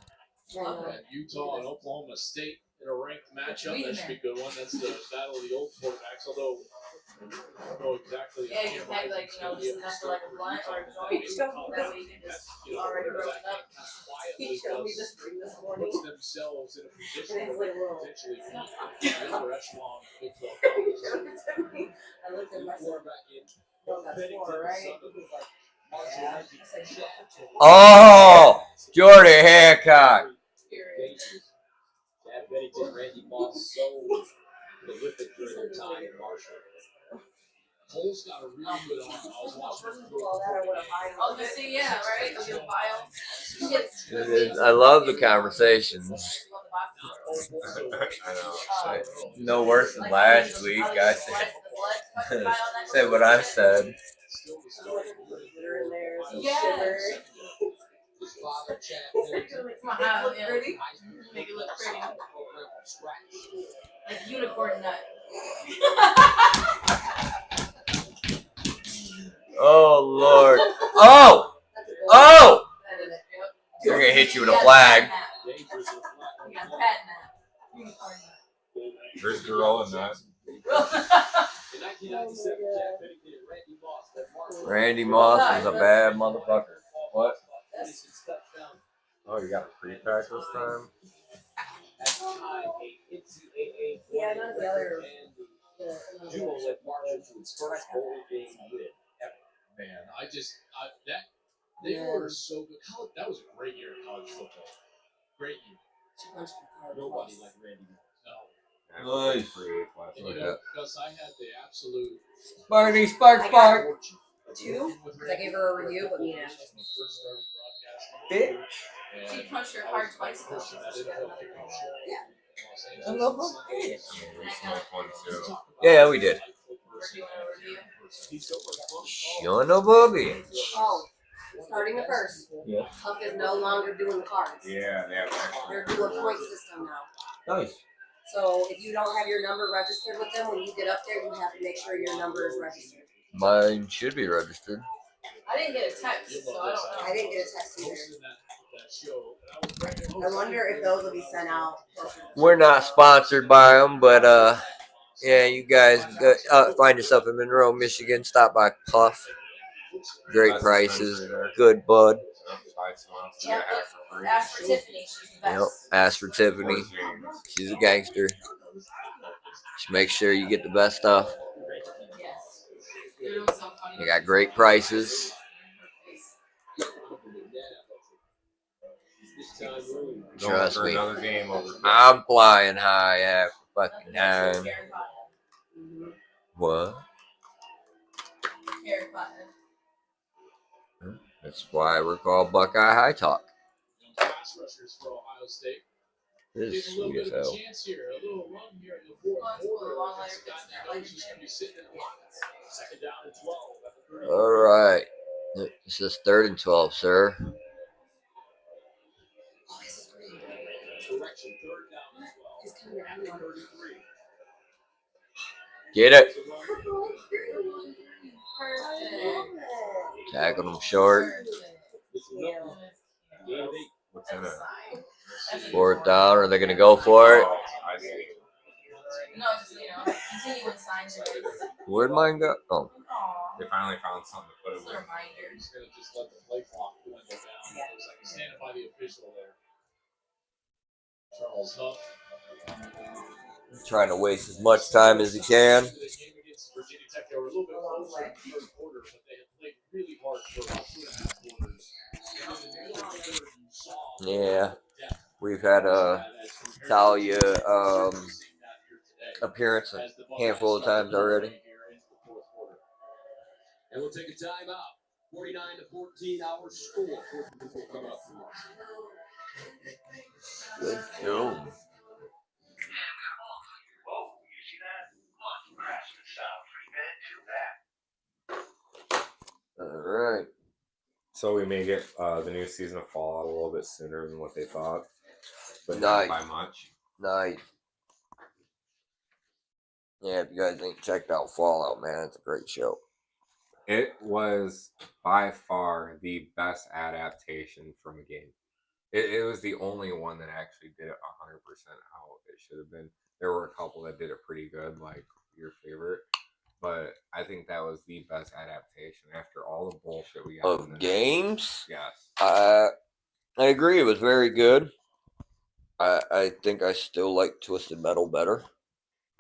And Utah and Oklahoma State in a ranked matchup. That should be a good one. That's the battle of the old quarterbacks. Although I don't know exactly. Yeah, you can have like, this is enough for like a blunt or a joint. That way you can just already roll it up. He showed me this ring this morning. Puts themselves in a position And it's where like, they whoa. potentially beat the upper echelon of Big 12 He conference. showed it to me. I looked at myself. Quarterback in No, that's four, right? He was like, yeah. I said, Oh, Jordy Hancock. Chad Bennington, Randy Moss, so prolific during their time in Marshall. Cole's got a really good arm. I was watching him all that, I would have Oh, you see, yeah, right? A little vial. I love the conversations. I know. No worse than last week. I said what I said. glitter in there, some Yes. shimmer. his father, Chad Bennington. Smile, yeah. Pretty. Make it look pretty. Like unicorn nut. Oh Lord. Oh. Oh. They're gonna hit you with a flag. You got a patent nut. Unicorn nut. There's Gorilla Nut. In 1997, Chad Bennington and Randy Moss led Marshall. Randy Moss is a bad motherfucker. What? Oh, you got a pre-pack this time? Yeah, not the other. Jewel led Marshall to its first bowl game win ever. Man, they were so good. That was a great year in college football. Great year. Nobody like Randy Moss. No. Nice. And you know, because I had the absolute Sparty, spark, spark. fortune. Two? Because I gave her a review, but me and Ashley. First started broadcasting. Bitch. She punched her hard twice though. I love her. One, too. Yeah, we did. We're doing a review. Shona Boogie. Oh, starting the first. Yeah. Huff is no longer doing the cards. Yeah, they have They're doing a point system now. Nice. So if you don't have your number registered with them, when you get up there, you have to make sure your number is registered. Mine should be registered. I didn't get a text, so I don't know. I didn't get a text either. I wonder if those will be sent out. We're not sponsored by them, but yeah, you guys go, find yourself in Monroe, Michigan. Stop by Puff. Great prices, good bud. Yeah, look, ask for Tiffany. She's the Yep. best. Ask for Tiffany. She's a gangster. Just make sure you get the best stuff. Yes. It was so funny. They got great prices. Trust me. I'm flying high every fucking time. What? Harry Potter. That's why we're called Buckeye High Talk. Pass rushers for Ohio State. This is Getting a little sweet bit as of a hell. chance here, a little run here in the fourth quarter. Scott Nagler's just gonna be sitting in the pockets. Second down and 12 at the 30. All right. This is 3rd and 12, sir. Correction, third down and 12. At the 33. Get it. Perfect. Tackle them short. What's in it? That's a 4th down. Are they going to go for it? I see. No, just, continuing signs are good. Where'd mine go? Oh. Aw. They finally found something to put It's it a with. reminder. He's gonna just let the play clock dwindle down. Looks like he's standing by the official there. Charles Huff. Trying to waste as much time as he can. The game against Virginia Tech, they were a little bit closer in the third quarter, but they had played really hard for about 2.5 quarters. And then in the fourth quarter, you saw Yeah. depth. We've had a Talia appearance a handful of times already. And we'll take a timeout. 49-14, our score. Will come up. Good kill. All right. So we may get the new season of Fallout a little bit sooner than what they thought, but Nice. not by much. Nice. Yeah, if you guys ain't checked out Fallout, man, it's a great show. It was by far the best adaptation from a game. It was the only one that actually did it 100% how it should have been. There were a couple that did it pretty good, like your favorite, but I think that was the best adaptation after all the bullshit we got. Of games? Yes. I agree. It was very good. I think I still like Twisted Metal better.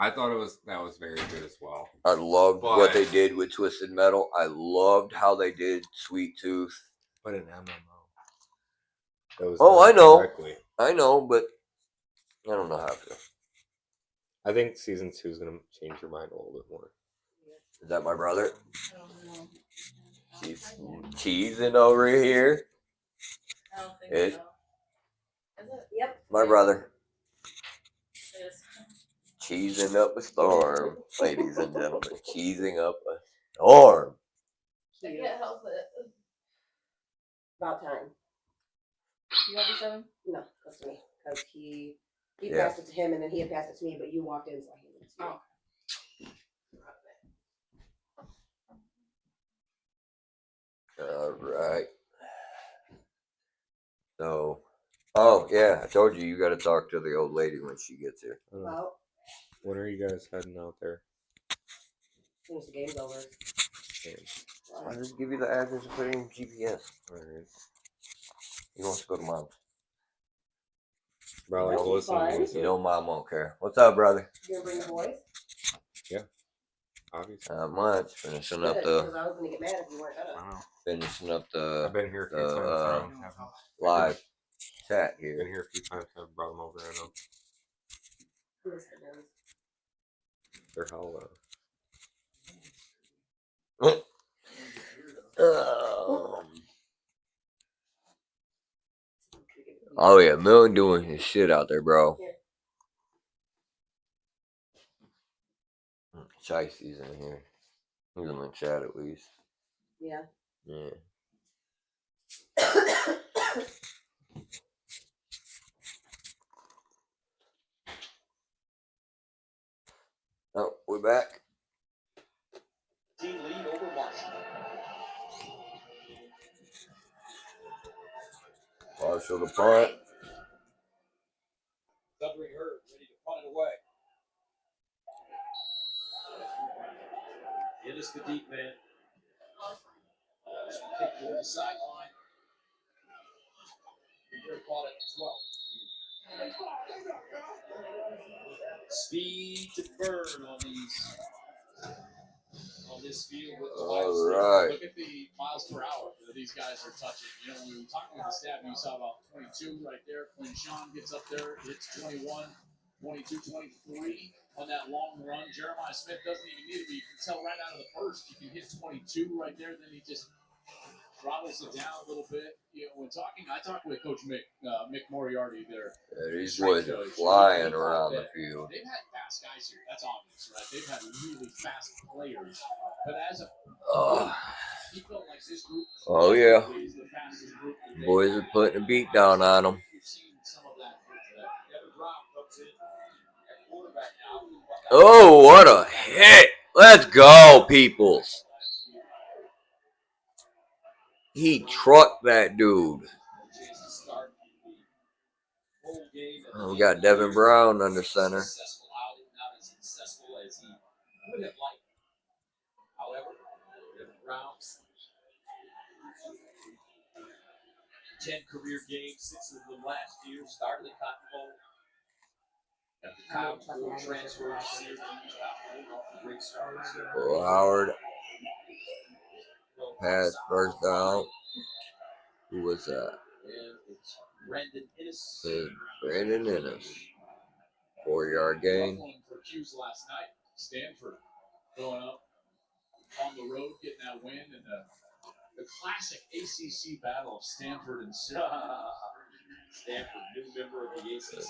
I thought that was very good as well. I loved what they did with Twisted Metal. I loved how they did Sweet Tooth. But an MMO. Oh, I know. Correctly. I know, but I don't know how to. I think season 2 is going to change your mind a little bit more. Is that my brother? She's cheesing over here. I don't think It- so. Is it? Yep. My brother. It is. Cheesing up a storm, ladies and gentlemen. Cheesing up a storm. I can't help it. About time. You want the 7? No, that's to me. Because he Yeah. passed it to him and then he had passed it to me, but you walked in, so I handed it to you. All right. So, oh yeah, I told you got to talk to the old lady when she gets here. Well, When are you guys heading out there? as soon as the game's over. I'll just give you the address and put it in GPS. All right. He wants to go to mom's. Probably That's listening. fine. You know mom won't care. What's up, brother? You gonna bring the boys? Obviously. Not much. Finishing up Good, the because I was gonna get mad if you weren't gonna. Wow. finishing up I've the been here a few the, times. I haven't- live chat I've here. been here a few times. I've brought them over and Who is the nose? they're hella. Oh yeah, Milton doing his shit out there, bro. Shicey's in here. He's in the chat at least. Yeah. Yeah. Oh, we're back. Team lead over Marshall. Marshall the punt. Thundering Herd ready to punt it away. It is the deep man. Kick to the sideline. They're caught at 12. Speed to burn on this field with the All right. Look at the miles per hour that these guys are touching. You know, when we were talking with the staff, you saw about 22 right there. When Sean gets up there, hits 21, 22, 23 on that long run. Jeremiah Smith doesn't even need it, but you can tell right out of the first, you can hit 22 right there. Then he just throttles it down a little bit. You know, I talked with Coach Mick Moriarty there. Yeah, these boys are flying around the field. They've had fast guys here. That's obvious, right? They've had really fast players. But as a he felt like this group Oh yeah, is the fastest group. boys are putting a beat down on them. We've seen some of that here today. Devin Brown comes in at quarterback now. Oh, what a hit! Let's go, Peoples. He trucked that dude. Oh, we got Devin Brown under center. Not as successful as he would have liked. However, Devin Brown, 10 career games, 6 of them last year. Started the Cotton Bowl. After Kyle Moore transferred to Syracuse, off the great start. Will Howard pass first down. Who was that? And it's Brandon Innes. Brandon Innes. 4-yard gain. For Hughes last night, Stanford going up on the road, getting that win, and the classic ACC battle of Stanford and Stanford, new member of the ACC.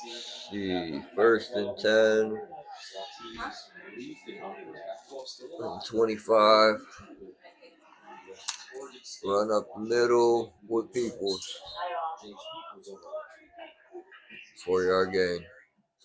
See, 1st and 10. 25. Run up the middle with Peoples. 4-yard gain.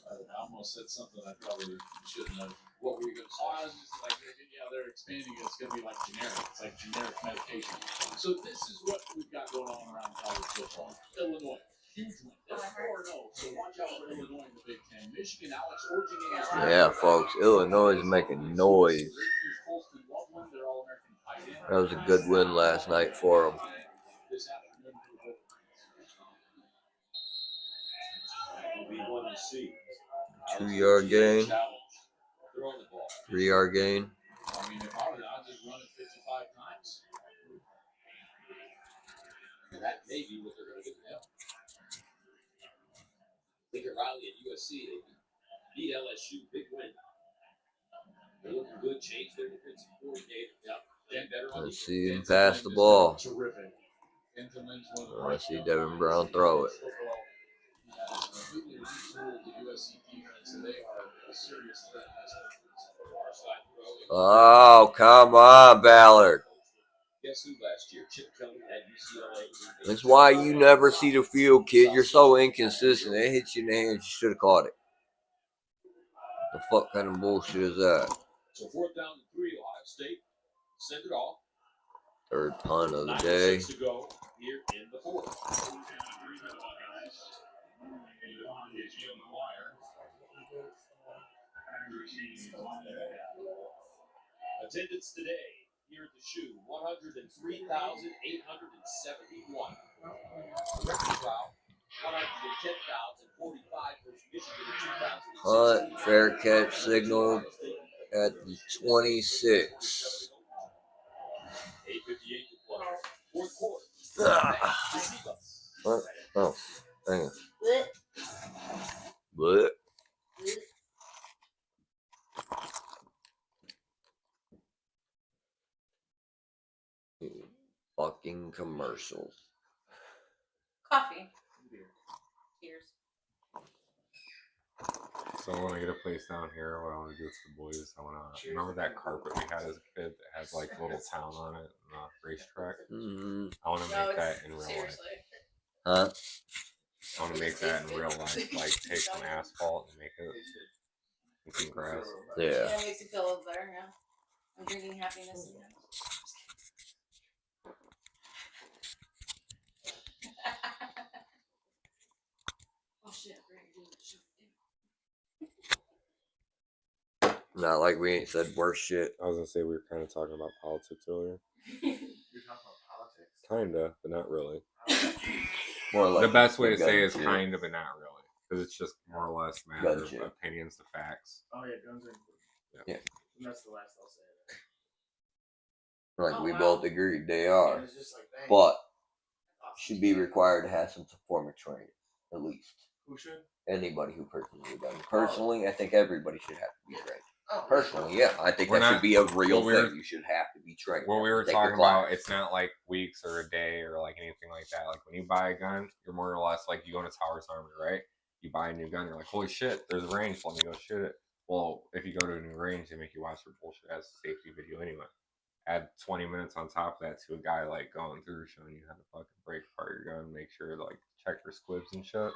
I almost said something I probably shouldn't have. What were you going to say? I was just like, yeah, they're expanding it. It's going to be like generic. It's like generic medication. So this is what we've got going on around college football. Illinois, huge win. They're 4-0, so watch out for Illinois in the Big Ten. Michigan, Alex Orgeron. Yeah, folks, Illinois is making noise. That was a good win last night for them. This afternoon, 2-yard gain. 3-yard gain. I mean, if I were I'd just run it 55 times. That may be what they're going to do now. Lincoln Riley at USC, they beat LSU, big win. They're looking good, changed their defensive coordinator. Let's see him pass the ball. Terrific. I see Devin Brown throw it. Completely retooled the USC defense, and they are a serious threat in this far side throw. Oh, come on, Ballard. Guess who last year? Chip Kelly at UCLA. That's why you never see the field, kid. You're so inconsistent. It hits you in the hands. You should have caught it. The fuck kind of bullshit is that? So 4th down and 3, Ohio State. Send it off. 3rd punt of the 9 day. to go here in the 4th. Attendance today here at the Shoe, 103,871. Record crowd, 110,045 versus Michigan in 2006. Hunt, fair catch signaled at the 26. 8:58 to play. 4th quarter. What? Oh, hang on. What? Fucking commercials. Coffee. Cheers. So when I get a place down here, what I want to do with the boys, I want to remember that carpet we had as a kid that had like a little town on it, and a racetrack. Mm-hmm. I want to make that in real life. Huh? I want to make that in real life, like take some asphalt and make it and some grass. Yeah. Yeah, it makes you feel a little better, yeah. I'm drinking happiness again. Oh shit, Not like we ain't said worse shit. I was gonna say we were kind of talking about politics earlier. You're talking about politics. Kinda, but not really. More like The best way to gun say is shit. kind of, but not really, because it's just more or less matter Gun of shit. opinions to facts. Oh yeah, guns are important. Yeah. And that's the last I'll say. Like Oh, we wow. both agreed they are, It's just like, dang. but should be required to have some form of training, at least. Who should? Anybody who purchases a gun. Personally, I think everybody should have to be trained. Oh, Personally, yeah, I think We're that not- should be a real what we were- thing. You should have to be trained. What we were Take a talking about, class. it's not like weeks or a day or like anything like that. Like when you buy a gun, you're more or less like you go into Towers Army, right? You buy a new gun, you're like, holy shit, there's a range, let me go shoot it. Well, if you go to a new range, they make you watch their bullshit as a safety video anyway. Add 20 minutes on top of that to a guy like going through showing you how to fucking break apart your gun, make sure like check for squibs and shit.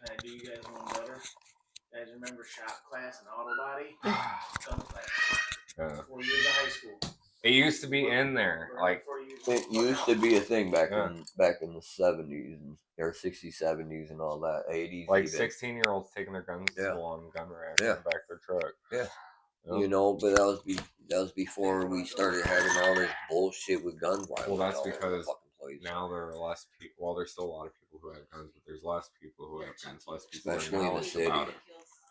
Can I do you guys one better? You guys remember shop class and auto body? Gun class. Yeah. 4 years of high school. It used to be in there, like 4 years. It used to be a thing back Yeah. in the 70s or 60s, 70s, and all that. 80s, like even. 16-year-olds taking their guns to Yeah. school on gun racks Yeah. in the back of their truck. Yeah. Yep. You know, but that was before we started having all this bullshit with gun violence. Well, that's all over the because fucking place. now there are less people. Well, there's still a lot of people who have guns, but there's less people who have guns. Less people Especially are in the knowledge city. about it.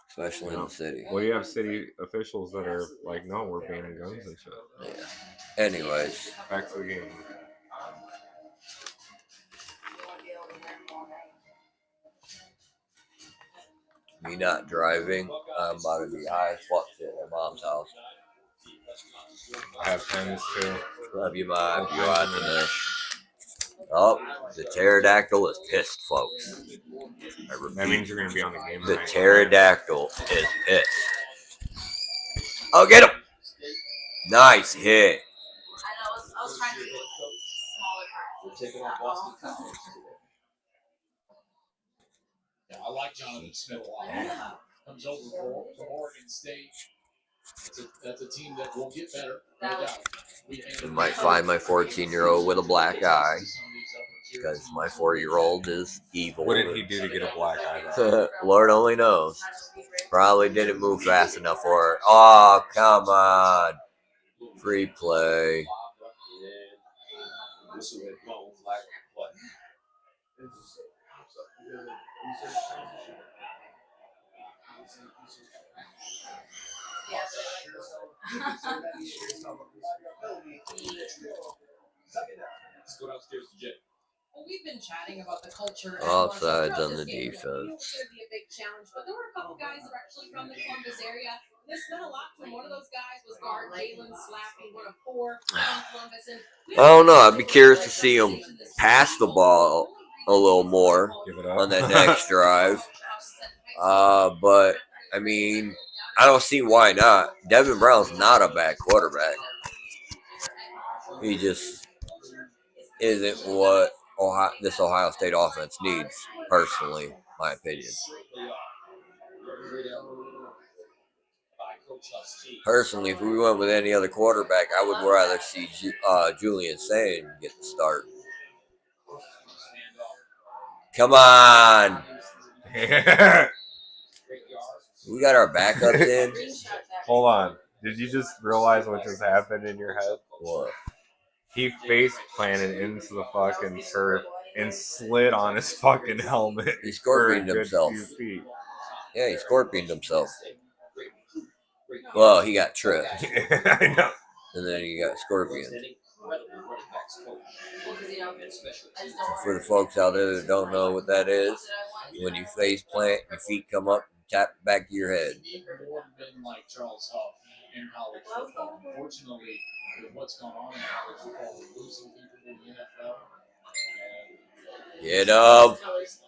Especially in the city. Well, you have city officials that are like, no, we're banning guns and shit. Yeah. Anyways, Back to the game. me not driving, I'm about to be high as fuck shit at mom's house. I have pens too. Love you, Mom. You out in this. Oh, the pterodactyl is pissed, folks. I repeat, That means you're gonna be on the game the tonight. pterodactyl is pissed. Oh, get him! Nice hit. I know, I was trying to do smaller We're cards. taking on Boston College today. Yeah, I like Jonathan Smith a lot. Comes over from Oregon State. That's a team that will get better. No doubt. You might find my 14-year-old with a black eye, because my 4-year-old is evil. What did he do to get a black eye? Though? Lord only knows. Probably didn't move fast enough for her. Oh, come on. Free play. This will go black play. Let's go downstairs to Jay. Well, we've been chatting about the culture. Offsides on the It's going defense. to be a big challenge, but there were a couple guys that were actually from the Columbus area. This meant a lot to him. One of those guys was guard Jalen Slappy, one of 4 from Columbus. And I don't know. I'd be curious to see him pass the ball a little more Give it up. on that next drive. But, I mean, I don't see why not. Devin Brown's not a bad quarterback. He just isn't what this Ohio State offense needs, personally, my opinion. Personally, if we went with any other quarterback, I would rather see Julian Sane get the start. Come on. We got our backups in. Hold on. Did you just realize what just happened in your head? What? He face planted into the fucking turf and slid on his fucking helmet. He for a scorpioned good himself. few feet. Yeah, he scorpioned himself. Well, he got tripped, I know. and then he got scorpioned. For the folks out there that don't know what that is, when you face plant, your feet come up, tap the back of your head. More been like Charles Huff in college football. Unfortunately, with what's going on in college football, we're losing people in the NFL. Get him.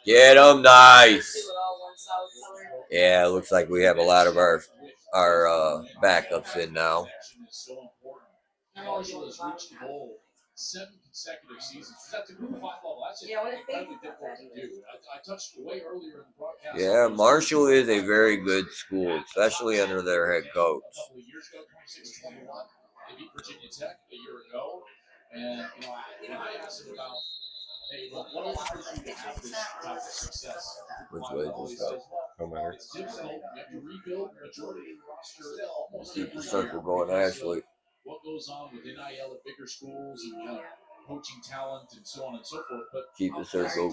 Get him. Nice. solid color. Yeah, it looks like we have a lot of our backups in now. I'm always Marshall doing has the reached the goal 7 consecutive seasons. That's a group of 5 level. That's Yeah, what if they incredibly difficult to do. I touched way earlier in the broadcast. Yeah, Marshall is a very good school, especially under their head coach. A couple of years ago, 26-21, they beat Virginia Tech a year ago. And, when I asked them about, hey, what allows you to have this type of success? Which way is this go? No matter. It's difficult. You have to rebuild the majority of the roster almost Keep the every circle year going, because of Ashley. what goes on with NIL at bigger schools and coaching talent and so on and so forth. But Keep the circle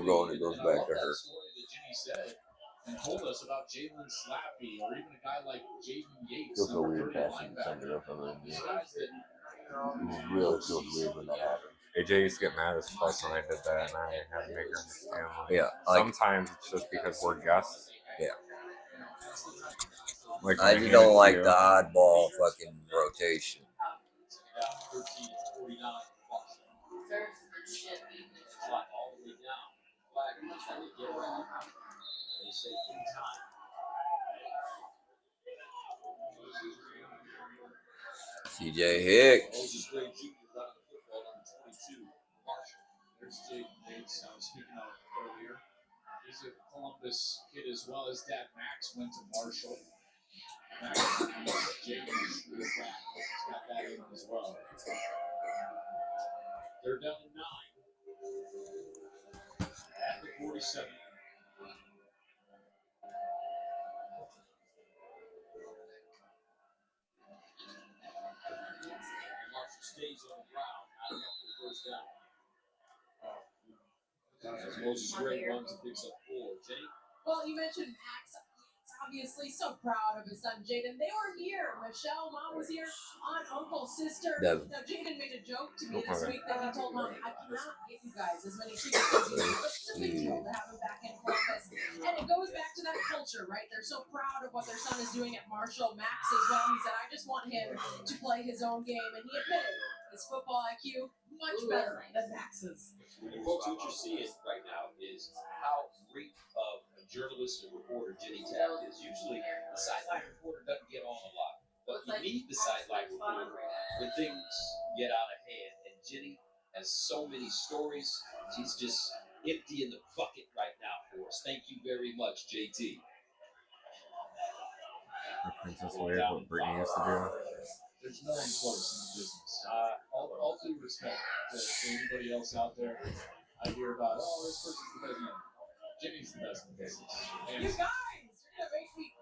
going. It goes and I back love to that her. story that Jenny said and told us about Jalen Slappy or even a guy like Jaden Yates. Feels so number weird 30 passing linebacker. somebody else on These the guys that It really feels weird when that happens. AJ used to get mad as fuck when I did that, and I had to make her understand. Yeah, like, Sometimes it's just because we're guests. Yeah. Like I just don't like the oddball fucking rotation. CJ Hicks. There's Jaden Yates I was speaking of earlier. He's a Columbus kid as well. His dad Max went to Marshall. Max, Jaden is back. He's got that in as well. They're down to 9 at the 47. Marshall stays on the ground. Not enough for the first down. As Moses Gray runs and picks up 4. Jenny? Well, you mentioned Max. He's obviously so proud of his son Jaden. They were here. Michelle, mom was here. Aunt, uncle, sister. Devin. Now, Jaden made a joke to me this week that he told mom, I cannot get you guys as many tickets as you do. But it's a big deal to have him back in Columbus. And it goes back to that culture, right? They're so proud of what their son is doing at Marshall. Max as well. He said, I just want him to play his own game. And he admitted his football IQ much better than Max's. And folks, what you're seeing right now is how great of a journalist and reporter Jenny Taft is. Usually, the sideline reporter doesn't get on a lot, but you need the sideline reporter when things get out of hand. And Jenny has so many stories. She's just emptying the bucket right now for us. Thank you very much, JT. The Princess Leia, what Brittany used to do. There's no one close in the business. All due respect to anybody else out there, I hear about, this person's the best. Jimmy's the best in the business. And You guys, you're gonna make me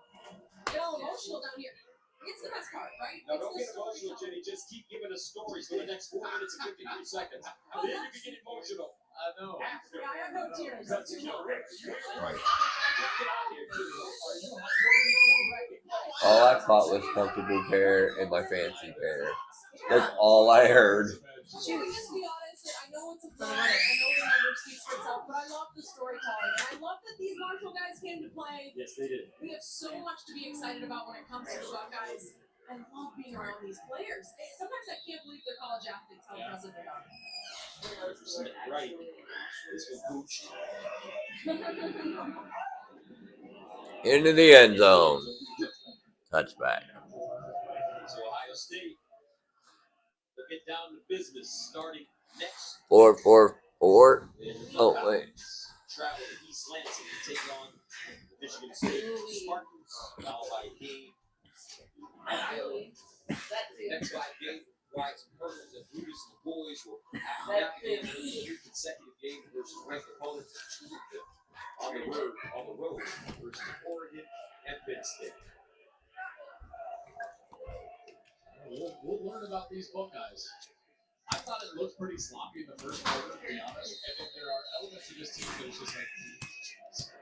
get all emotional down here. It's the best part, right? Now, It's don't the get emotional, storytelling. Jenny. Just keep giving us stories for the next 4 minutes and 53 seconds. And then you can get emotional. I know. After. Yeah, I have no tears. That's Too too long. right. Right. Get out here, too. All I caught was comfortable pair and my fancy pair. That's all I heard. Should we just be honest that I know it's a plan, I know the numbers speak for itself, but I love the storytelling. And I love that these Marshall guys came to play. Yes, they did. We have so much to be excited about when it comes to the Buckeyes. I love being around these players. Sometimes I can't believe they're college athletes, how impressive they are. Right. This was Gooch. Into the end zone. Touchback. So Ohio State will get down to business starting next. 4-4-4. Oh, wait. Travel to East Lansing to take on the Michigan State Spartans. Now by game. Next by game. Whites and Purples and Brutus and the boys will have a 3rd consecutive game versus ranked opponents on the road versus Oregon and Penn State. We'll learn about these Buckeyes. I thought it looked pretty sloppy in the first quarter, to be honest. And then there are elements of this team that is just like,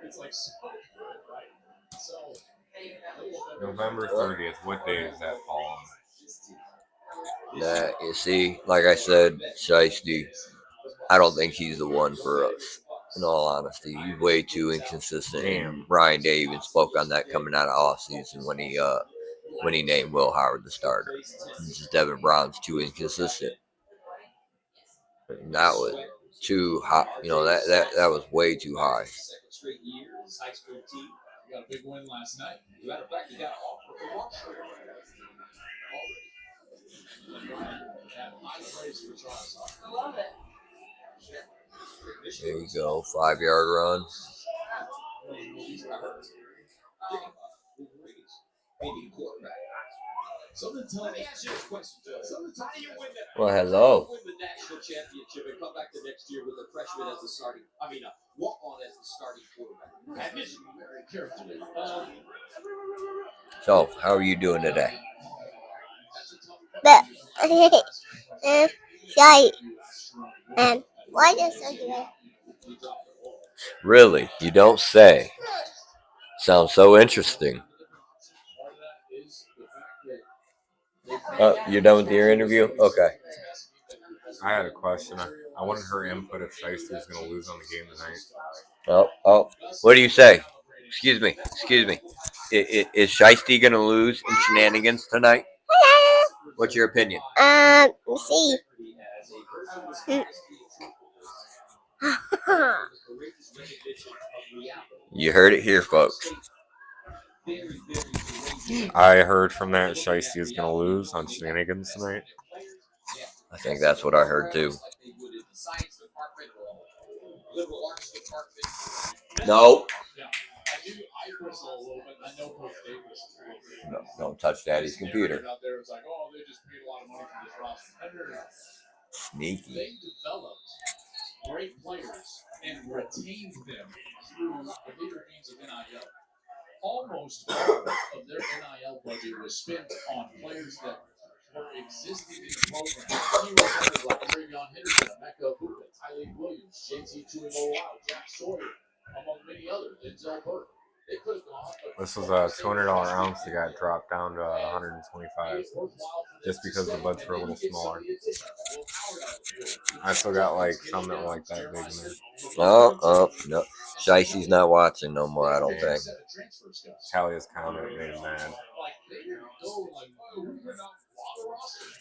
it's like so good, right? So, November 30th. What day is that fall on? That, you see, like I said, Shiesty, I don't think he's the one for us. In all honesty, he's way too inconsistent. And Brian Day even spoke on that coming out of off season when he named Will Howard the starter. Just Devin Brown's too inconsistent. And that was too high. You know, that was way too high. straight years, high school team. You got a big win last night. As a matter of fact, you got an offer for Marshall already. Had high praise for Charles. I love it. There you go. 5-yard run. Maybe quarterback. Let me ask you this question, Joe. How do you win that? Well, hello. Win the national championship and come back the next year with a freshman as the starting. Walk on as the starting quarterback. I listen very carefully. So, how are you doing today? Shy. Why is so good? Really? You don't say. Sounds so interesting. You're done with your interview? Okay. I had a question. I wanted her input if Shiesty was going to lose on the game tonight. Oh. What do you say? Excuse me. Is Shiesty going to lose in shenanigans tonight? What's your opinion? See. You heard it here, folks. I heard from that Shiesty is going to lose on shenanigans tonight. I think that's what I heard too. No. No, don't touch Daddy's computer. Sneaky. They developed great players and retained them through the bigger games of NIL. Almost all of their NIL budget was spent on players that were existing in the program. Heroes like Travion Henderson, Emeka Buka, Tylee Williams, JT Tuimoloau, Jack Sawyer, among many others, Denzel Burke. They could have gone. This was a $200 ounce that got dropped down to $125 just because the buds were a little smaller. I still got like some that were like that big in there. Oh, no. Shicey's not watching no more, I don't think. Talia's comment made him mad.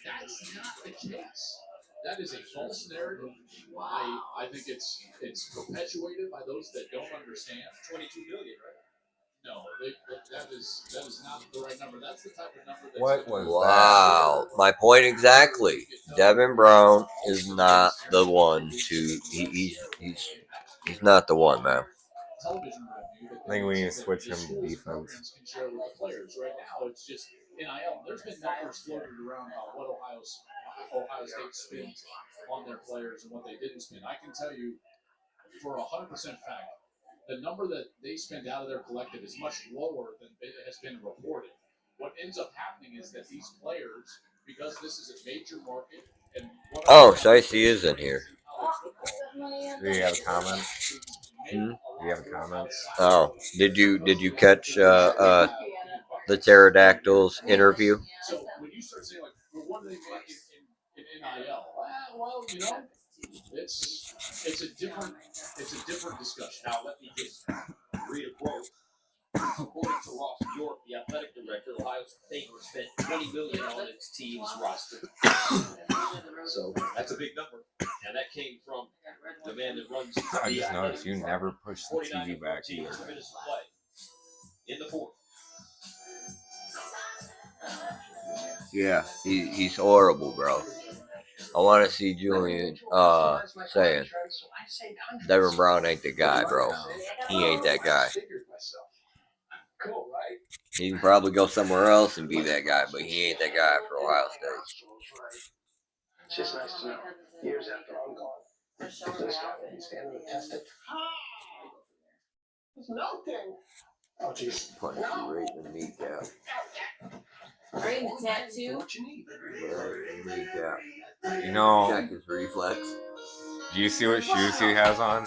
That's not the case. That is a false narrative. I think it's perpetuated by those that don't understand. 22 million, right? No, that is not the right number. That's the type of number that. What was Wow. My point exactly. Devin Brown is not the one to. He's not the one, man. I think we need to switch him to defense. Players right now, it's just NIL. There's been numbers floated around about what Ohio State spent on their players and what they didn't spend. I can tell you for 100% fact, the number that they spend out of their collective is much lower than has been reported. What ends up happening is that these players, because this is a major market, and Shicey is in here. Do you have a comment? Do you have a comment? Oh, did you catch the Pterodactyls interview? So when you start saying like, well, what do they make in NIL? Well, you know, it's a different discussion. Now let me just read a quote. According to Ross York, the athletic director, Ohio State spent $20 million on its team's roster. So that's a big number, and that came from the man that runs. I just noticed you never push the TV back either. In the fourth. Yeah, he's horrible, bro. I want to see Julian saying Devin Brown ain't the guy, bro. He ain't that guy. Cool, right? He can probably go somewhere else and be that guy, but he ain't that guy for Ohio State. It's just nice to know. Years after I'm gone, this guy will be standing and tested. It's nothing. Oh, jeez. Punch you right in the kneecap. Right in the tattoo. What you need? Right in the kneecap. You know, Check his reflex. do you see what shoes he has on?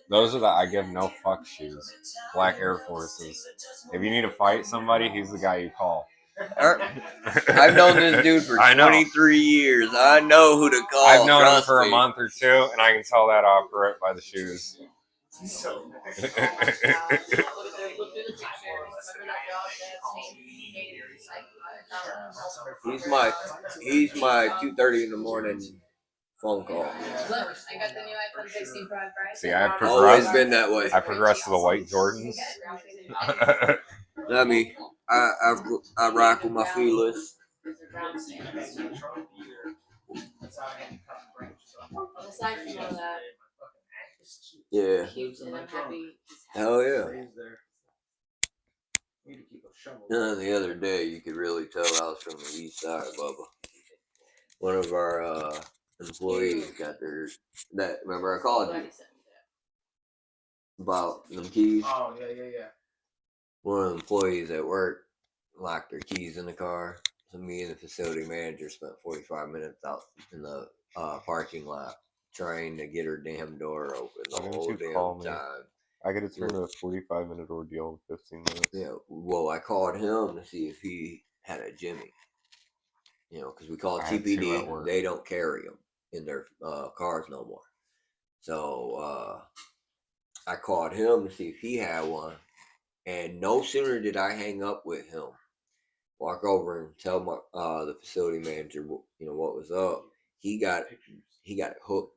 Those are the I give no fuck shoes. Black Air Forces. If you need to fight somebody, he's the guy you call. I've known this dude for 23 years. I know who to call. I've known him trust for me. a month or two, and I can tell that off right by the shoes. He's my 2:30 in the morning phone call. Look, I got the new iPhone 16 Pro on Friday. See, I've Always progressed. been that way. I progressed to the white Jordans. I mean, I rock with my feelers. Aside from all that, Yeah. cute and I'm happy. Hell yeah. The other day, you could really tell I was from the east side, Bubba. One of our employees got that. Remember I called you about them keys? Oh, yeah. One of the employees at work locked their keys in the car. So me and the facility manager spent 45 minutes out in the parking lot trying to get her damn door open the Why didn't whole you damn call me? time. I could have turned a 45-minute ordeal in 15 minutes. Yeah, well, I called him to see if he had a Jimmy. You know, because we call it I had two at TPD. work. They don't carry them in their cars no more. So I called him to see if he had one. And no sooner did I hang up with him, walk over and tell my the facility manager, what was up. He got it hooked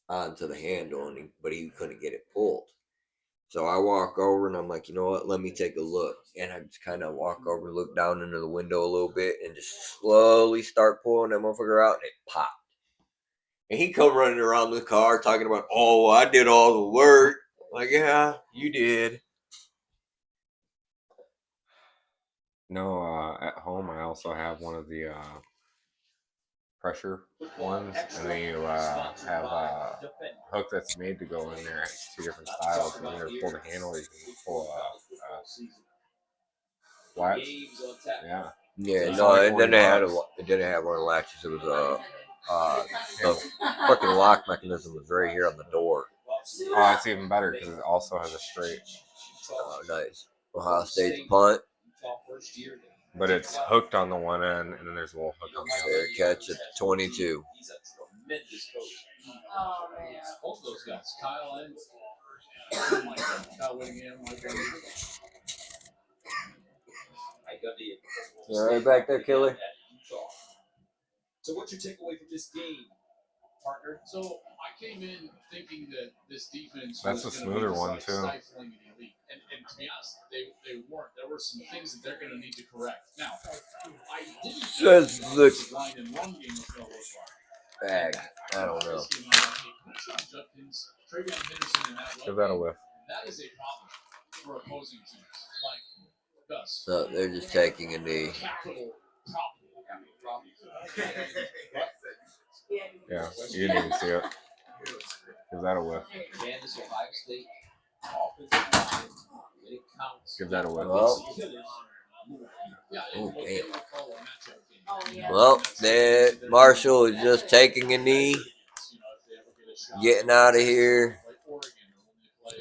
onto the handle, but he couldn't get it pulled. So I walk over and I'm like, you know what? Let me take a look. And I just kind of walk over, look down into the window a little bit, and just slowly start pulling that motherfucker out, and it popped. And he come running around the car talking about, oh, I did all the work. Like, yeah, you did. No, at home I also have one of the pressure ones, and then you have a hook that's made to go in there. It's two different styles. You can either pull the handle or you can pull flat. Yeah. Yeah, no, it didn't have one of the latches. It was the fucking lock mechanism was right here on the door. Oh, that's even better because it also has a straight. Oh, nice. Ohio State's punt. But it's hooked on the one end, and then there's a little hook on the other. Fair catch at 22. Oh man. Both of those guys, Kyle and Kyle Whittingham, You all right back there, Killer? So what's your takeaway from this game, partner? So I came in thinking that this defense That's was a gonna be smoother just, one, like, too. stifling and elite. And to be honest, they weren't. There were some things that they're going to need to correct. Now, I didn't Says the line and run game was no bag. I don't know. Give that a whiff. That is a problem for opposing teams. Like Gus. No, they're just taking a knee. Capital problem. Yeah, you didn't even see it. Give that a whiff. Kansas, Ohio State, offensive line, when it counts. Give that a whiff. Well, Oh yeah. well, that Marshall is just taking a knee, getting out of here,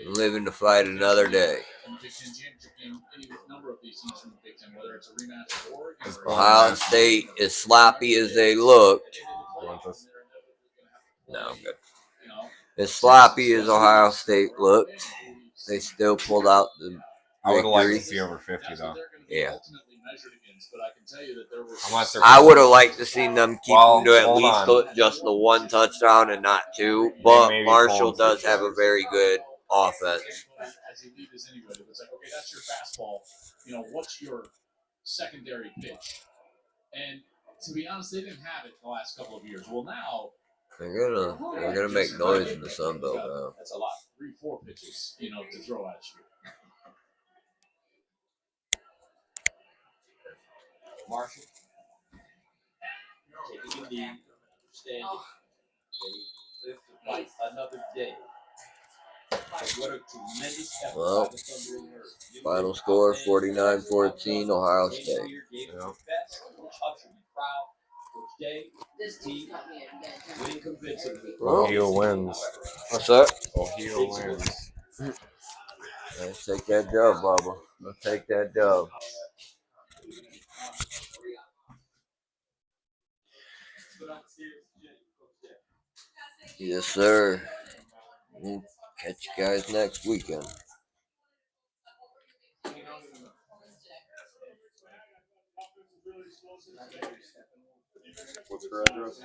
and living to fight another day. Ohio State, as sloppy as they looked, You want this? no, I'm good. As sloppy as Ohio State looked, they still pulled out the I would have liked to victory. see over 50, though. Yeah. Unless they're I would have liked to see them keep Well, them to at hold least on. just the one touchdown and not two. But maybe Marshall pull them does have a very good offense. As elite as anybody, it's like, okay, that's your fastball. What's your secondary pitch? And to be honest, they didn't have it the last couple of years. Well, now They're gonna make noise in the Sun Belt now. that's a lot. 3-4 pitches, to throw at you. Marshall, taking a knee, standing, they live to fight another day. What a tremendous effort Well, by the Thunder and Earth. final score 49-14 Ohio State. Gave their best. Coach Hutcher and proud. Coach Day, This team, team cut me in. winning convincingly. Ohio wins. What's that? Ohio wins. Let's take that dub, Bubba. Let's take that dub. Yes, sir. We'll catch you guys next weekend. What's her address?